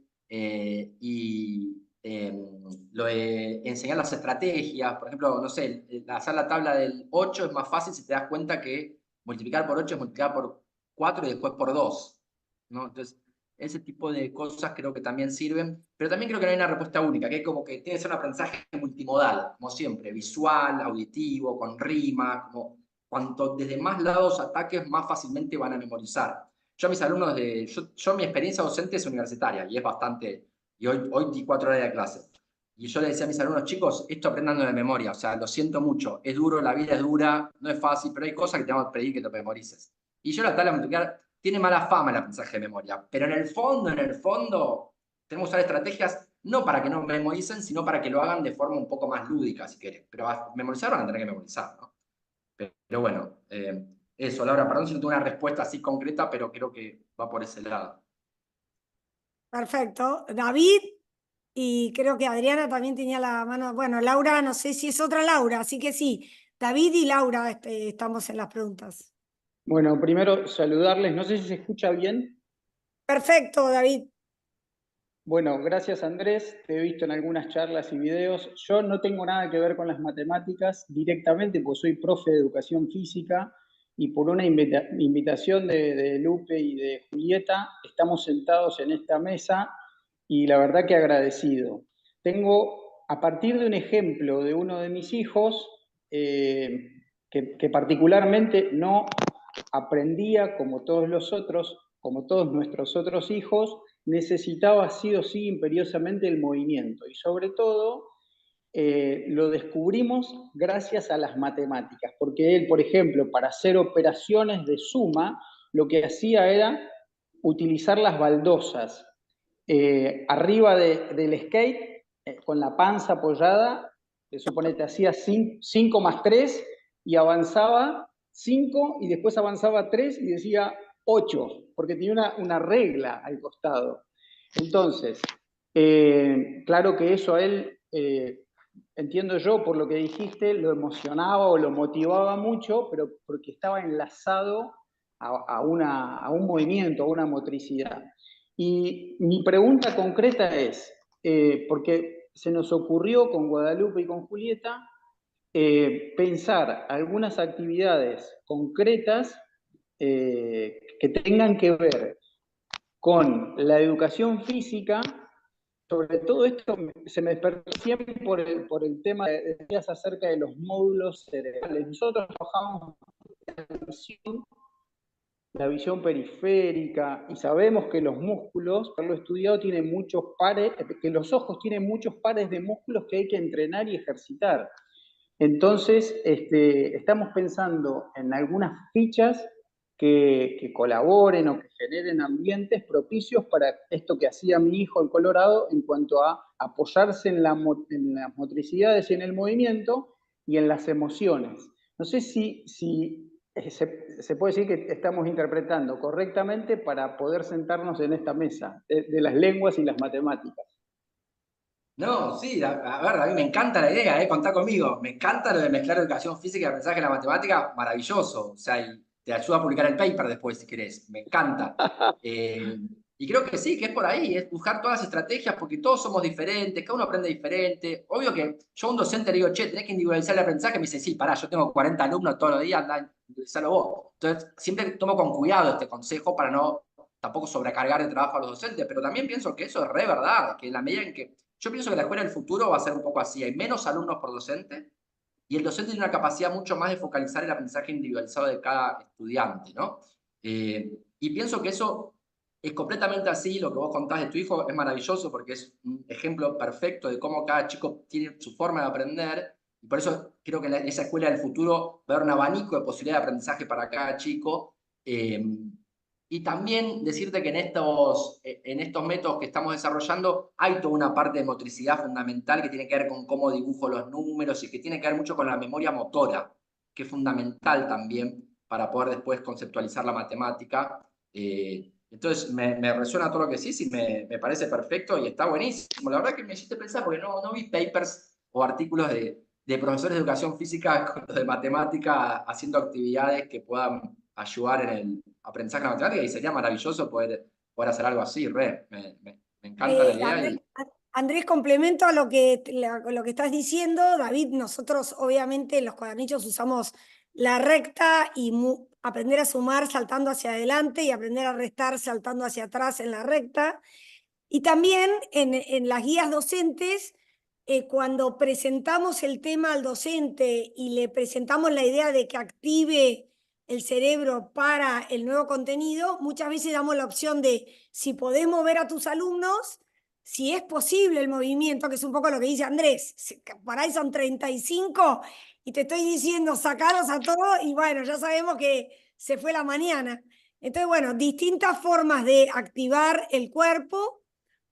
lo de enseñar las estrategias. Por ejemplo, no sé, hacer la tabla del 8 es más fácil si te das cuenta que multiplicar por 8 es multiplicar por 4 y después por 2, ¿no? Entonces, ese tipo de cosas creo que también sirven, pero también creo que no hay una respuesta única, que es como que tiene que ser un aprendizaje multimodal, como siempre, visual, auditivo, con rima, como cuanto desde más lados ataques, más fácilmente van a memorizar. Yo a mis alumnos, yo mi experiencia docente es universitaria y es bastante, y hoy di 4 horas de clase. Y yo le decía a mis alumnos, chicos, esto aprendan de memoria, o sea, lo siento mucho, es duro, la vida es dura, no es fácil, pero hay cosas que te vamos a pedir que te memorices. Y yo la tabla multiplicar tiene mala fama el aprendizaje de memoria, pero en el fondo, tenemos que usar estrategias no para que no memoricen, sino para que lo hagan de forma un poco más lúdica, si querés. Pero a memorizar van a tener que memorizar, ¿no? Pero bueno, eso, Laura, perdón si no tengo una respuesta así concreta, pero creo que va por ese lado. Perfecto. David, y creo que Adriana también tenía la mano. Bueno, Laura, no sé si es otra Laura, así que sí, David y Laura estamos en las preguntas. Bueno, primero saludarles, no sé si se escucha bien. Perfecto, David. Bueno, gracias Andrés, te he visto en algunas charlas y videos. Yo no tengo nada que ver con las matemáticas directamente, porque soy profe de educación física y por una invitación de Lupe y de Julieta, estamos sentados en esta mesa y la verdad que agradecido. Tengo, a partir de un ejemplo de uno de mis hijos, que particularmente no aprendía como todos los otros, como todos nuestros otros hijos, necesitaba sí o sí imperiosamente el movimiento y sobre todo lo descubrimos gracias a las matemáticas, porque él, por ejemplo, para hacer operaciones de suma, lo que hacía era utilizar las baldosas arriba del skate, con la panza apoyada, suponete, hacía 5 más 3 y avanzaba 5 y después avanzaba 3 y decía 8, porque tenía una regla al costado. Entonces, claro que eso a él, entiendo yo por lo que dijiste, lo emocionaba o lo motivaba mucho, pero porque estaba enlazado a un movimiento, a una motricidad. Y mi pregunta concreta es, porque se nos ocurrió con Guadalupe y con Julieta, pensar algunas actividades concretas que tengan que ver con la educación física. Sobre todo esto se me despertó siempre por el tema que decías acerca de los módulos cerebrales. Nosotros trabajamos la visión periférica y sabemos que los músculos, por lo estudiado, tienen muchos pares, que los ojos tienen muchos pares de músculos que hay que entrenar y ejercitar. Entonces, estamos pensando en algunas fichas que colaboren o que generen ambientes propicios para esto que hacía mi hijo en Colorado en cuanto a apoyarse en las motricidades y en el movimiento y en las emociones. No sé si se puede decir que estamos interpretando correctamente para poder sentarnos en esta mesa de las lenguas y las matemáticas. No, sí, a ver, a mí me encanta la idea, contá conmigo. Me encanta lo de mezclar educación física y aprendizaje de la matemática, maravilloso. O sea, y te ayuda a publicar el paper después si querés. Me encanta. Y creo que sí, que es por ahí, es buscar todas las estrategias, porque todos somos diferentes, cada uno aprende diferente. Obvio que yo a un docente le digo, che, tenés que individualizar el aprendizaje, me dice, sí, pará, yo tengo 40 alumnos todos los días, anda, individualizalo vos. Entonces, siempre tomo con cuidado este consejo para no tampoco sobrecargar de trabajo a los docentes, pero también pienso que eso es re verdad, que en la medida en que yo pienso que la escuela del futuro va a ser un poco así. Hay menos alumnos por docente y el docente tiene una capacidad mucho más de focalizar el aprendizaje individualizado de cada estudiante, ¿no? Y pienso que eso es completamente así. Lo que vos contás de tu hijo es maravilloso porque es un ejemplo perfecto de cómo cada chico tiene su forma de aprender. Y por eso creo que en esa escuela del futuro va a haber un abanico de posibilidades de aprendizaje para cada chico. Y también decirte que en estos métodos que estamos desarrollando hay toda una parte de motricidad fundamental que tiene que ver con cómo dibujo los números y que tiene que ver mucho con la memoria motora, que es fundamental también para poder después conceptualizar la matemática. Entonces me resuena todo lo que decís y me parece perfecto y está buenísimo. La verdad que me hiciste pensar porque no vi papers o artículos de profesores de educación física con los de matemática haciendo actividades que puedan ayudar en el aprendizaje de la matemática y sería maravilloso poder hacer algo así, me encanta la idea. Andrés, Andrés, complemento a lo que estás diciendo. David, nosotros obviamente en los cuadernillos usamos la recta y aprender a sumar saltando hacia adelante y aprender a restar saltando hacia atrás en la recta. Y también en las guías docentes, cuando presentamos el tema al docente y le presentamos la idea de que active el cerebro para el nuevo contenido, muchas veces damos la opción de si podés mover a tus alumnos, si es posible el movimiento, que es un poco lo que dice Andrés, por ahí son 35 y te estoy diciendo sacaros a todos y bueno, ya sabemos que se fue la mañana. Entonces, bueno, distintas formas de activar el cuerpo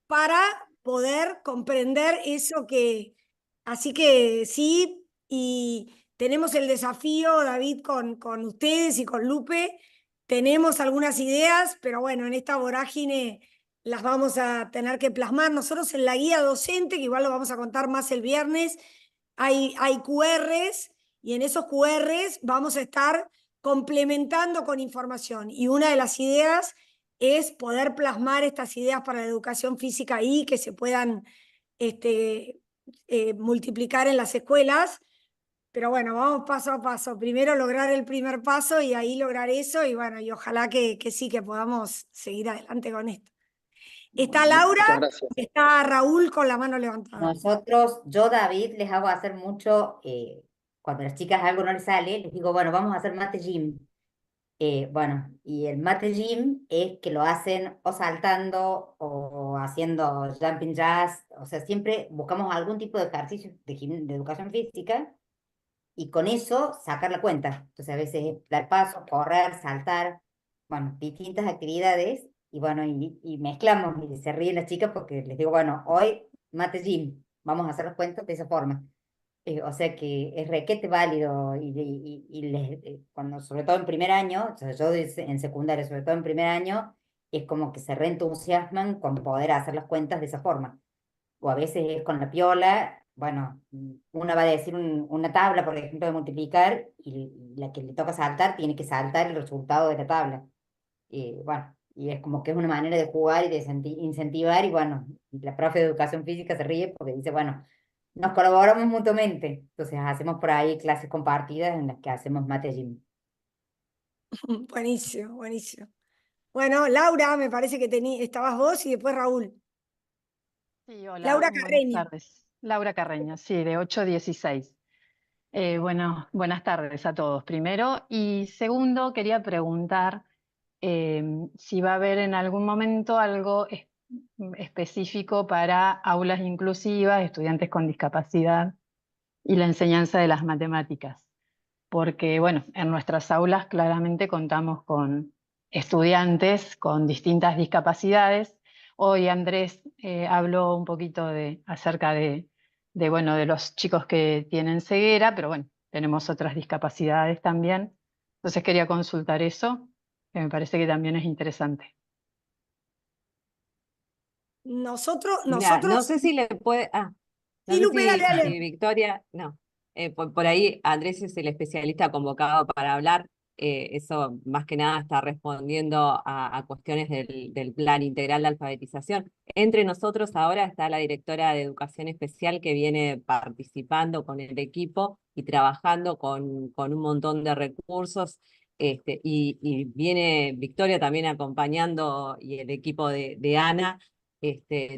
para poder comprender eso que... Así que sí, y tenemos el desafío, David, con ustedes y con Lupe. Tenemos algunas ideas, pero bueno, en esta vorágine las vamos a tener que plasmar. Nosotros en la guía docente, que igual lo vamos a contar más el viernes, hay QRs y en esos QRs vamos a estar complementando con información. Y una de las ideas es poder plasmar estas ideas para la educación física y que se puedan multiplicar en las escuelas. Pero bueno, vamos paso a paso. Primero lograr el primer paso y ahí lograr eso. Y bueno, y ojalá que sí, que podamos seguir adelante con esto. Está Laura, Muchas gracias. está Raúl con la mano levantada. Nosotros, yo, David, les hago hacer mucho, cuando a las chicas algo no les sale, les digo, bueno, vamos a hacer mate gym. Bueno, y el mate gym es que lo hacen o saltando o haciendo jumping jazz, o sea, siempre buscamos algún tipo de ejercicio de educación física y con eso sacar la cuenta. Entonces a veces es dar pasos, correr, saltar, bueno, distintas actividades y bueno, y mezclamos y se ríen las chicas porque les digo, bueno, hoy mate gym, vamos a hacer las cuentas de esa forma. O sea que es requete válido cuando, sobre todo en primer año, o sea, yo en secundaria, sobre todo en primer año, es como que se reentusiasman con poder hacer las cuentas de esa forma. O a veces es con la piola, bueno, una va a decir una tabla, por ejemplo, de multiplicar, y la que le toca saltar tiene que saltar el resultado de la tabla. Bueno, y es como que es una manera de jugar y de incentivar, y bueno, la profe de educación física se ríe porque dice, bueno, nos colaboramos mutuamente, entonces hacemos por ahí clases compartidas en las que hacemos mate gym. Buenísimo, buenísimo. Bueno, Laura, me parece que estabas vos y después Raúl. Sí, hola, Laura buenas Carreño. tardes. Laura Carreño, sí, de 816. Bueno, buenas tardes a todos, primero. Y segundo, quería preguntar si va a haber en algún momento algo específico para aulas inclusivas, estudiantes con discapacidad y la enseñanza de las matemáticas. Porque, bueno, en nuestras aulas claramente contamos con estudiantes con distintas discapacidades. Hoy Andrés habló un poquito acerca bueno, de los chicos que tienen ceguera, pero bueno, tenemos otras discapacidades también. Entonces quería consultar eso, que me parece que también es interesante. Nosotros, Mira, no sé si le puede... no sí, sé Lupe, dale, dale. si Victoria... No, por ahí Andrés es el especialista convocado para hablar. Eso más que nada está respondiendo a cuestiones del plan integral de alfabetización. Entre nosotros ahora está la directora de Educación Especial que viene participando con el equipo y trabajando con un montón de recursos. Y viene Victoria también acompañando y el equipo de Ana,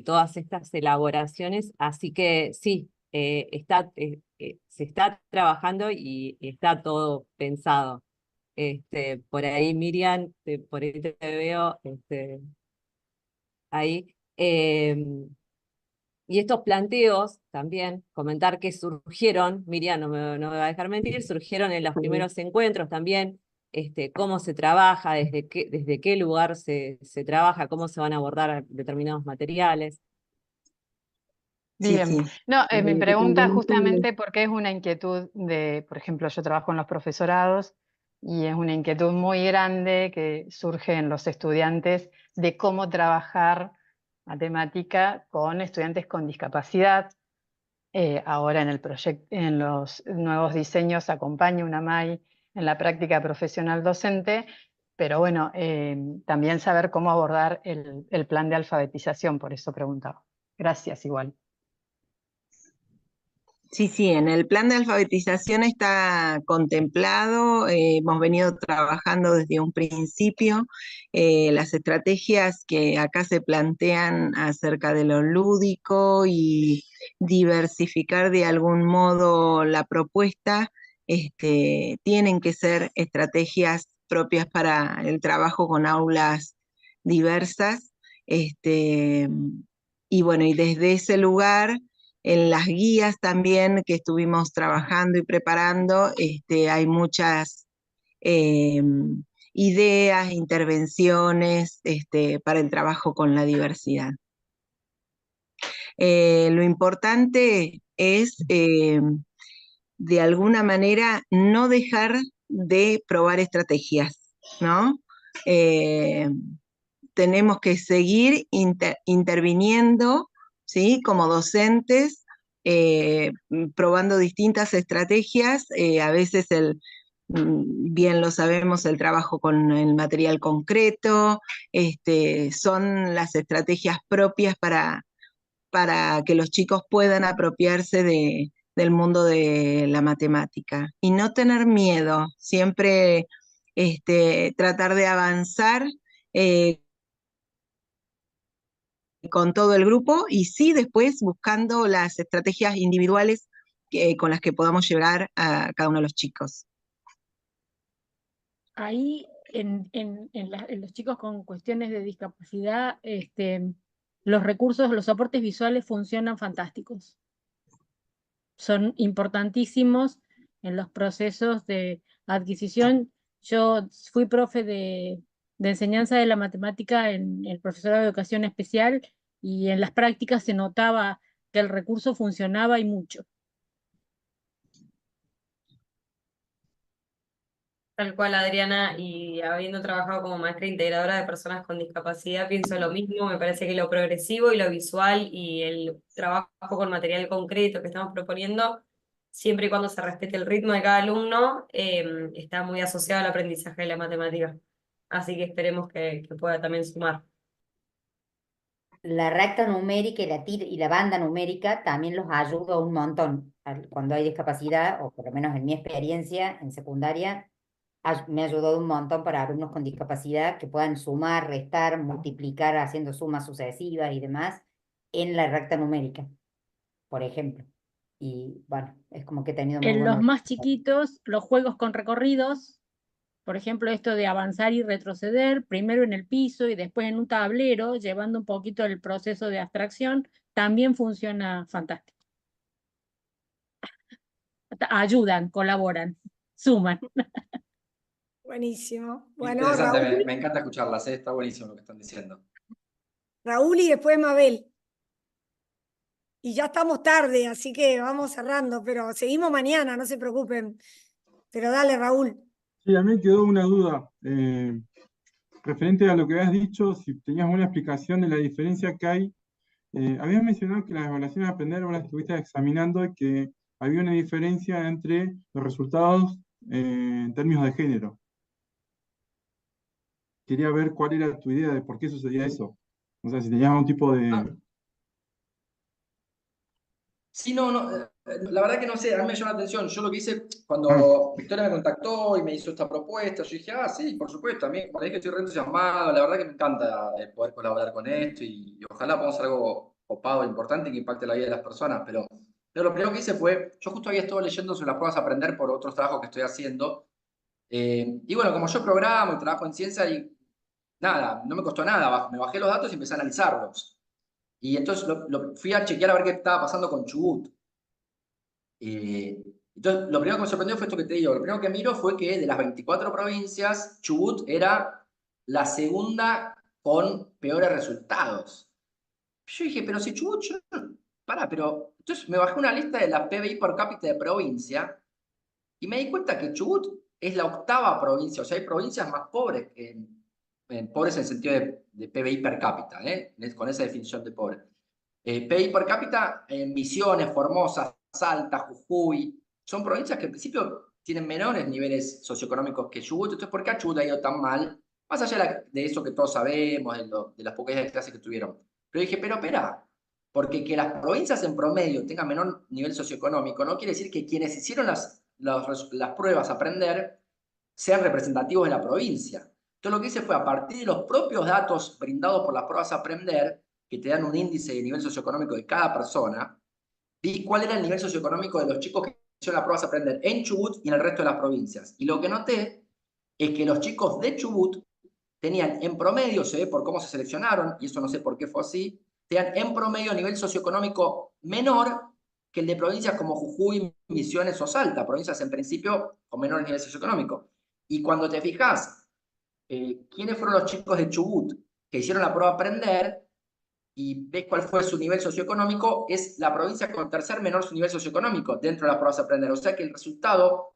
todas estas elaboraciones. Así que sí, se está trabajando y está todo pensado. Por ahí Miriam, por ahí te veo ahí. Y estos planteos también, comentar que surgieron, Miriam no me va a dejar mentir, surgieron en los primeros encuentros también, cómo se trabaja, desde qué lugar se trabaja, cómo se van a abordar determinados materiales. Bien, no, mi pregunta justamente porque es una inquietud por ejemplo, yo trabajo en los profesorados y es una inquietud muy grande que surge en los estudiantes de cómo trabajar matemática con estudiantes con discapacidad. Ahora en los nuevos diseños acompaña una MAI la práctica profesional docente, pero bueno, también saber cómo abordar el plan de alfabetización, por eso preguntaba. Gracias igual. Sí, sí, en el plan de alfabetización está contemplado, hemos venido trabajando desde un principio, las estrategias que acá se plantean acerca de lo lúdico y diversificar de algún modo la propuesta, tienen que ser estrategias propias para el trabajo con aulas diversas, y bueno, y desde ese lugar en las guías también que estuvimos trabajando y preparando, hay muchas ideas, intervenciones para el trabajo con la diversidad. Lo importante es, de alguna manera, no dejar de probar estrategias, ¿no? Tenemos que seguir interviniendo, ¿sí? Como docentes, probando distintas estrategias, a veces bien lo sabemos, el trabajo con el material concreto, son las estrategias propias para que los chicos puedan apropiarse del mundo de la matemática. Y no tener miedo, siempre tratar de avanzar con todo el grupo y sí después buscando las estrategias individuales con las que podamos llegar a cada uno de los chicos. Ahí en los chicos con cuestiones de discapacidad, los recursos, los soportes visuales funcionan fantásticos. Son importantísimos en los procesos de adquisición. Yo fui profe de enseñanza de la matemática en el profesorado de educación especial y en las prácticas se notaba que el recurso funcionaba y mucho. Tal cual, Adriana, y habiendo trabajado como maestra integradora de personas con discapacidad, pienso lo mismo. Me parece que lo progresivo y lo visual y el trabajo con material concreto que estamos proponiendo, siempre y cuando se respete el ritmo de cada alumno, está muy asociado al aprendizaje de la matemática. Así que esperemos que pueda también sumar. La recta numérica y la banda numérica también los ayuda un montón cuando hay discapacidad, o por lo menos en mi experiencia en secundaria, me ha ayudado un montón para alumnos con discapacidad que puedan sumar, restar, multiplicar haciendo sumas sucesivas y demás en la recta numérica, por ejemplo. Y bueno, es como que he tenido muy En buenos los más resultados. chiquitos, los juegos con recorridos, por ejemplo, esto de avanzar y retroceder, primero en el piso y después en un tablero, llevando un poquito el proceso de abstracción, también funciona fantástico. Ayudan, colaboran, suman. Buenísimo. Bueno, Interesante, Raúl, me encanta escucharlas, está buenísimo lo que están diciendo. Raúl y después Mabel. Y ya estamos tarde, así que vamos cerrando, pero seguimos mañana, no se preocupen. Pero dale, Raúl. Sí, a mí me quedó una duda. Referente a lo que habías dicho, si tenías una explicación de la diferencia que hay. Habías mencionado que las evaluaciones de aprender vos las estuviste examinando y que había una diferencia entre los resultados en términos de género. Quería ver cuál era tu idea de por qué sucedía eso. O sea, si tenías algún tipo de... Sí, no, la verdad que no sé, a mí me llamó la atención. Yo lo que hice cuando Victoria me contactó y me hizo esta propuesta, yo dije, sí, por supuesto, a mí, por ahí que estoy re entusiasmado, la verdad que me encanta poder colaborar con esto y ojalá podamos hacer algo copado, importante que impacte la vida de las personas, pero lo primero que hice fue, yo justo había estado leyendo sobre las pruebas a aprender por otros trabajos que estoy haciendo, y bueno, como yo programo y trabajo en ciencia y nada, no me costó nada, me bajé los datos y empecé a analizarlos. Y entonces fui a chequear a ver qué estaba pasando con Chubut. Entonces, lo primero que me sorprendió fue esto que te digo. Lo primero que miro fue que de las 24 provincias, Chubut era la segunda con peores resultados. Yo dije, pero si Chubut, pero... Entonces me bajé una lista de la PBI per cápita de provincia y me di cuenta que Chubut es la octava provincia. O sea, hay provincias más pobres, pobres en el sentido de PBI per cápita, con esa definición de pobre. PBI per cápita en Misiones, Formosa, Salta, Jujuy, son provincias que en principio tienen menores niveles socioeconómicos que Chubut. Entonces, ¿por qué a Chubut ha ido tan mal? Más allá de eso que todos sabemos, de las pocas clases que tuvieron. Pero dije, pero espera, porque que las provincias en promedio tengan menor nivel socioeconómico no quiere decir que quienes hicieron las pruebas a aprender sean representativos de la provincia. Entonces lo que hice fue, a partir de los propios datos brindados por las pruebas a aprender, que te dan un índice de nivel socioeconómico de cada persona, vi cuál era el nivel socioeconómico de los chicos que hicieron las pruebas a aprender en Chubut y en el resto de las provincias. Y lo que noté es que los chicos de Chubut tenían en promedio, se ve por cómo se seleccionaron, y eso no sé por qué fue así, tenían en promedio nivel socioeconómico menor que el de provincias como Jujuy, Misiones o Salta, provincias en principio con menor nivel socioeconómico. Y cuando te fijas, quiénes fueron los chicos de Chubut que hicieron la prueba aprender, y ves cuál fue su nivel socioeconómico, es la provincia con tercer menor su nivel socioeconómico dentro de las pruebas aprender. O sea que el resultado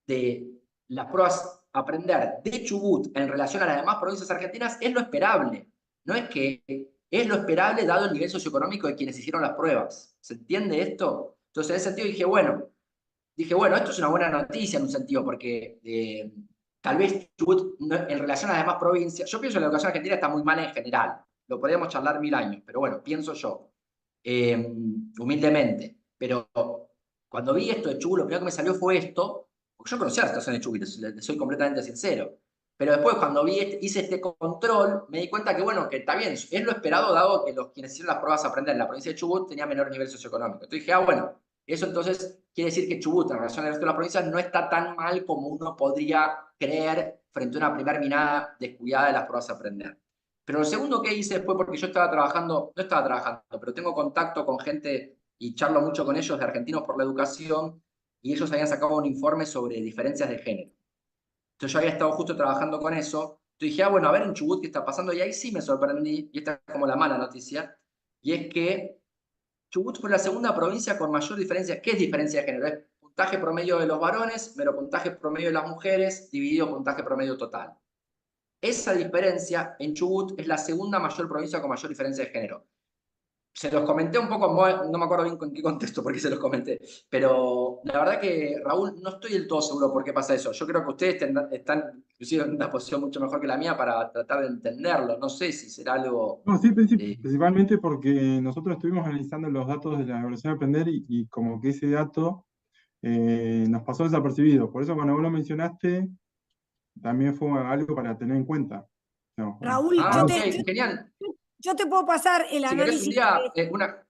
de las pruebas aprender de Chubut en relación a las demás provincias argentinas es lo esperable. No es que es lo esperable dado el nivel socioeconómico de quienes hicieron las pruebas. ¿Se entiende esto? Entonces, en ese sentido dije, bueno, esto es una buena noticia en un sentido, porque tal vez Chubut, en relación a las demás provincias, yo pienso que la educación argentina está muy mal en general. Lo podríamos charlar 1000 años, pero bueno, pienso yo, humildemente. Pero cuando vi esto de Chubut, lo primero que me salió fue esto, porque yo conocía la situación de Chubut, les soy completamente sincero. Pero después, cuando hice este control, me di cuenta que, bueno, que está bien, es lo esperado, dado que quienes hicieron las pruebas a aprender en la provincia de Chubut tenían menor nivel socioeconómico. Entonces dije, bueno, eso entonces quiere decir que Chubut, en relación al resto de las provincias, no está tan mal como uno podría creer frente a una primera mirada descuidada de las pruebas a aprender. Pero lo segundo que hice fue porque yo no estaba trabajando, pero tengo contacto con gente y charlo mucho con ellos de Argentinos por la Educación, y ellos habían sacado un informe sobre diferencias de género. Entonces yo había estado justo trabajando con eso. Entonces dije, bueno, a ver en Chubut qué está pasando, y ahí sí me sorprendí, y esta es como la mala noticia, y es que Chubut fue la segunda provincia con mayor diferencia. ¿Qué es diferencia de género? Es puntaje promedio de los varones, menos puntaje promedio de las mujeres, dividido puntaje promedio total. Esa diferencia en Chubut es la segunda mayor provincia con mayor diferencia de género. Se los comenté un poco, no me acuerdo bien en qué contexto, porque se los comenté, pero la verdad que, Raúl, no estoy del todo seguro por qué pasa eso. Yo creo que ustedes están inclusive en una posición mucho mejor que la mía para tratar de entenderlo. No sé si será algo... No, sí, principalmente porque nosotros estuvimos analizando los datos de la evaluación de aprender y como que ese dato nos pasó desapercibido. Por eso cuando vos lo mencionaste, también fue algo para tener en cuenta. No, Raúl, genial. yo te puedo pasar el Si querés análisis. un día, una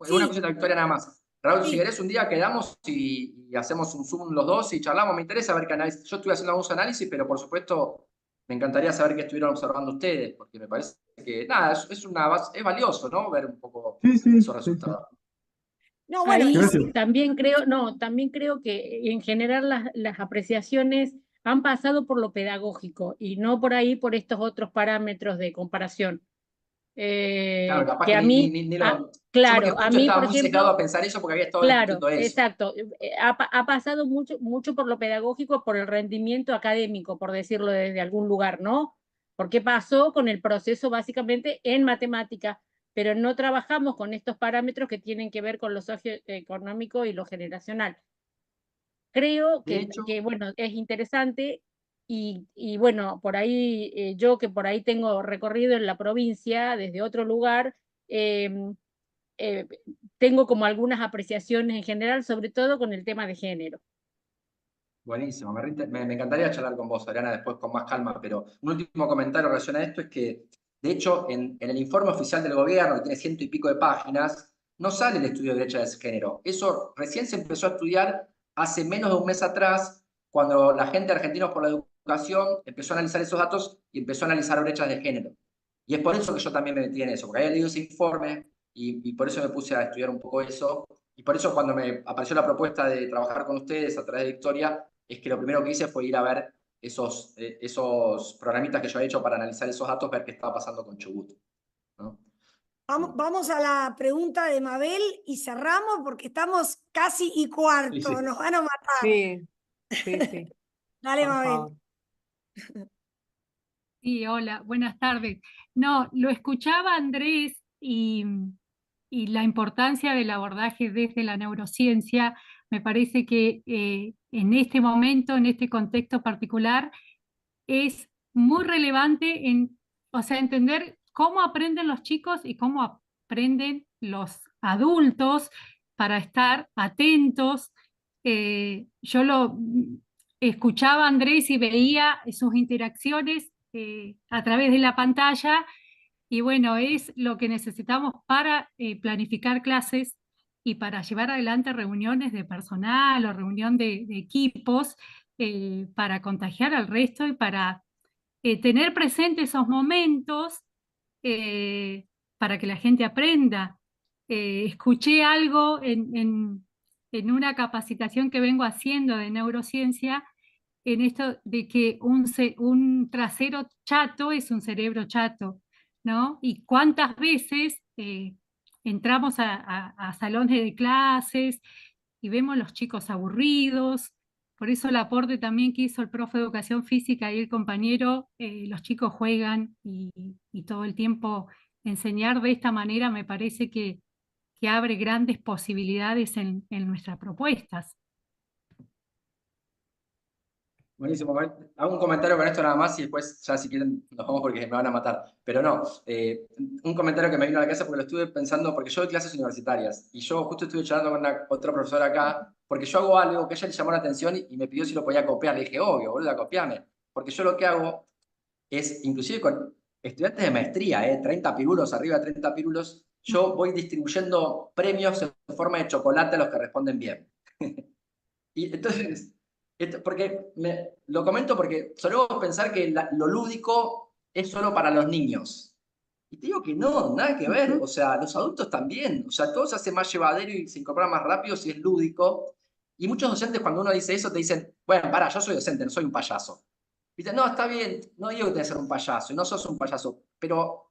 Sí. cosita, Victoria, nada más. Raúl, Sí. si querés un día quedamos y hacemos un Zoom los dos y charlamos. Me interesa ver qué análisis. Yo estuve haciendo algunos análisis, pero por supuesto me encantaría saber qué estuvieron observando ustedes, porque me parece que, nada, es valioso, ¿no? Ver un poco esos resultados. No, bueno, ahí Gracias. también creo que en general las apreciaciones han pasado por lo pedagógico y no por ahí por estos otros parámetros de comparación. Claro, capaz Que que a mí, claro, yo porque a justo mí, estaba por muy secado ejemplo, a pensar eso porque había estado claro, discutiendo eso. exacto, ha pasado mucho por lo pedagógico, por el rendimiento académico, por decirlo desde algún lugar, ¿no? Porque pasó con el proceso básicamente en matemática, pero no trabajamos con estos parámetros que tienen que ver con lo socioeconómico y lo generacional. Creo que bueno, es interesante y bueno, por ahí, yo que por ahí tengo recorrido en la provincia desde otro lugar, tengo como algunas apreciaciones en general, sobre todo con el tema de género. Buenísimo, me encantaría charlar con vos, Adriana, después con más calma, pero un último comentario relacionado a esto es que, de hecho, en el informe oficial del gobierno, que tiene 100 y pico de páginas, no sale el estudio de brecha de género. Eso recién se empezó a estudiar hace menos de un mes atrás, cuando la gente de Argentinos por la Educación empezó a analizar esos datos y empezó a analizar brechas de género. Y es por eso que yo también me metí en eso, porque había leído ese informe y por eso me puse a estudiar un poco eso. Y por eso cuando me apareció la propuesta de trabajar con ustedes a través de Victoria, es que lo primero que hice fue ir a ver esos programitas que yo había hecho para analizar esos datos, ver qué estaba pasando con Chubut, ¿no? Vamos a la pregunta de Mabel y cerramos porque estamos casi y cuarto, Sí, sí. nos van a matar. Sí. Dale, Por Mabel. favor. Sí, hola, buenas tardes. No, lo escuchaba Andrés y la importancia del abordaje desde la neurociencia me parece que en este momento, en este contexto particular, es muy relevante o sea, entender cómo aprenden los chicos y cómo aprenden los adultos para estar atentos. Yo lo escuchaba a Andrés y veía sus interacciones a través de la pantalla, y bueno, es lo que necesitamos para planificar clases y para llevar adelante reuniones de personal o reunión de equipos, para contagiar al resto y para tener presente esos momentos para que la gente aprenda. Escuché algo en una capacitación que vengo haciendo de neurociencia, en esto de que un trasero chato es un cerebro chato, ¿no? Y cuántas veces entramos a salones de clases y vemos los chicos aburridos. Por eso el aporte también que hizo el profe de educación física y el compañero, los chicos juegan y todo el tiempo enseñar de esta manera me parece que abre grandes posibilidades en nuestras propuestas. Buenísimo. Hago un comentario con esto nada más y después ya si quieren nos vamos porque me van a matar. Pero no, un comentario que me vino a la cabeza porque lo estuve pensando, porque yo doy clases universitarias y yo justo estuve charlando con otra profesora acá, porque yo hago algo que a ella le llamó la atención y me pidió si lo podía copiar. Le dije, obvio, boludo, copiame. Porque yo lo que hago es, inclusive con estudiantes de maestría, 30 pirulos, arriba de 30 pirulos, yo voy distribuyendo premios en forma de chocolate a los que responden bien. Y entonces, porque lo comento porque solemos pensar que lo lúdico es solo para los niños. Y te digo que no, nada que ver. O sea, los adultos también. O sea, todo se hace más llevadero y se incorpora más rápido si es lúdico. Y muchos docentes, cuando uno dice eso, te dicen, bueno, pará, yo soy docente, no soy un payaso. Dicen, no, está bien, no digo que tenés que ser un payaso, y no sos un payaso, pero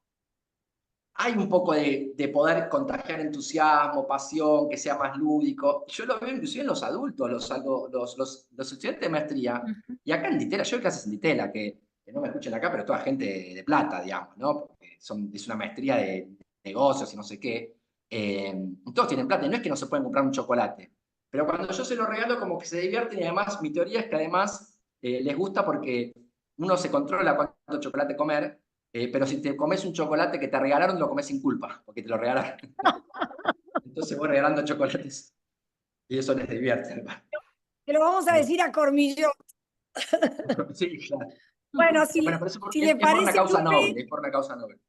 hay un poco de poder contagiar entusiasmo, pasión, que sea más lúdico. Yo lo veo inclusive en los adultos, los estudiantes de maestría. Y acá en Ditela, yo doy clases en Ditela, que no me escuchen acá, pero es toda gente de plata, digamos, ¿no? Porque es una maestría de negocios y no sé qué. Todos tienen plata, y no es que no se pueden comprar un chocolate. Pero cuando yo se lo regalo, como que se divierten, y además, mi teoría es que además les gusta porque uno se controla cuánto chocolate comer. Pero si te comes un chocolate que te regalaron, lo comes sin culpa, porque te lo regalaron. Entonces voy regalando chocolates y eso les divierte. Te lo vamos a decir a Cormillot. Sí, claro. Bueno, si Bueno, pero le es por una parece, causa Lupe, noble, es por una causa noble.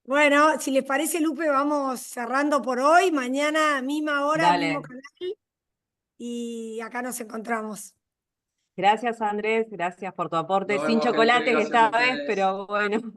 bueno, si les parece, Lupe, vamos cerrando por hoy. Mañana, misma hora, Dale. mismo canal. Y acá nos encontramos. Gracias, Andrés, gracias por tu aporte. Nos Sin vemos, gente, chocolates gracias esta a vez, ustedes. pero bueno.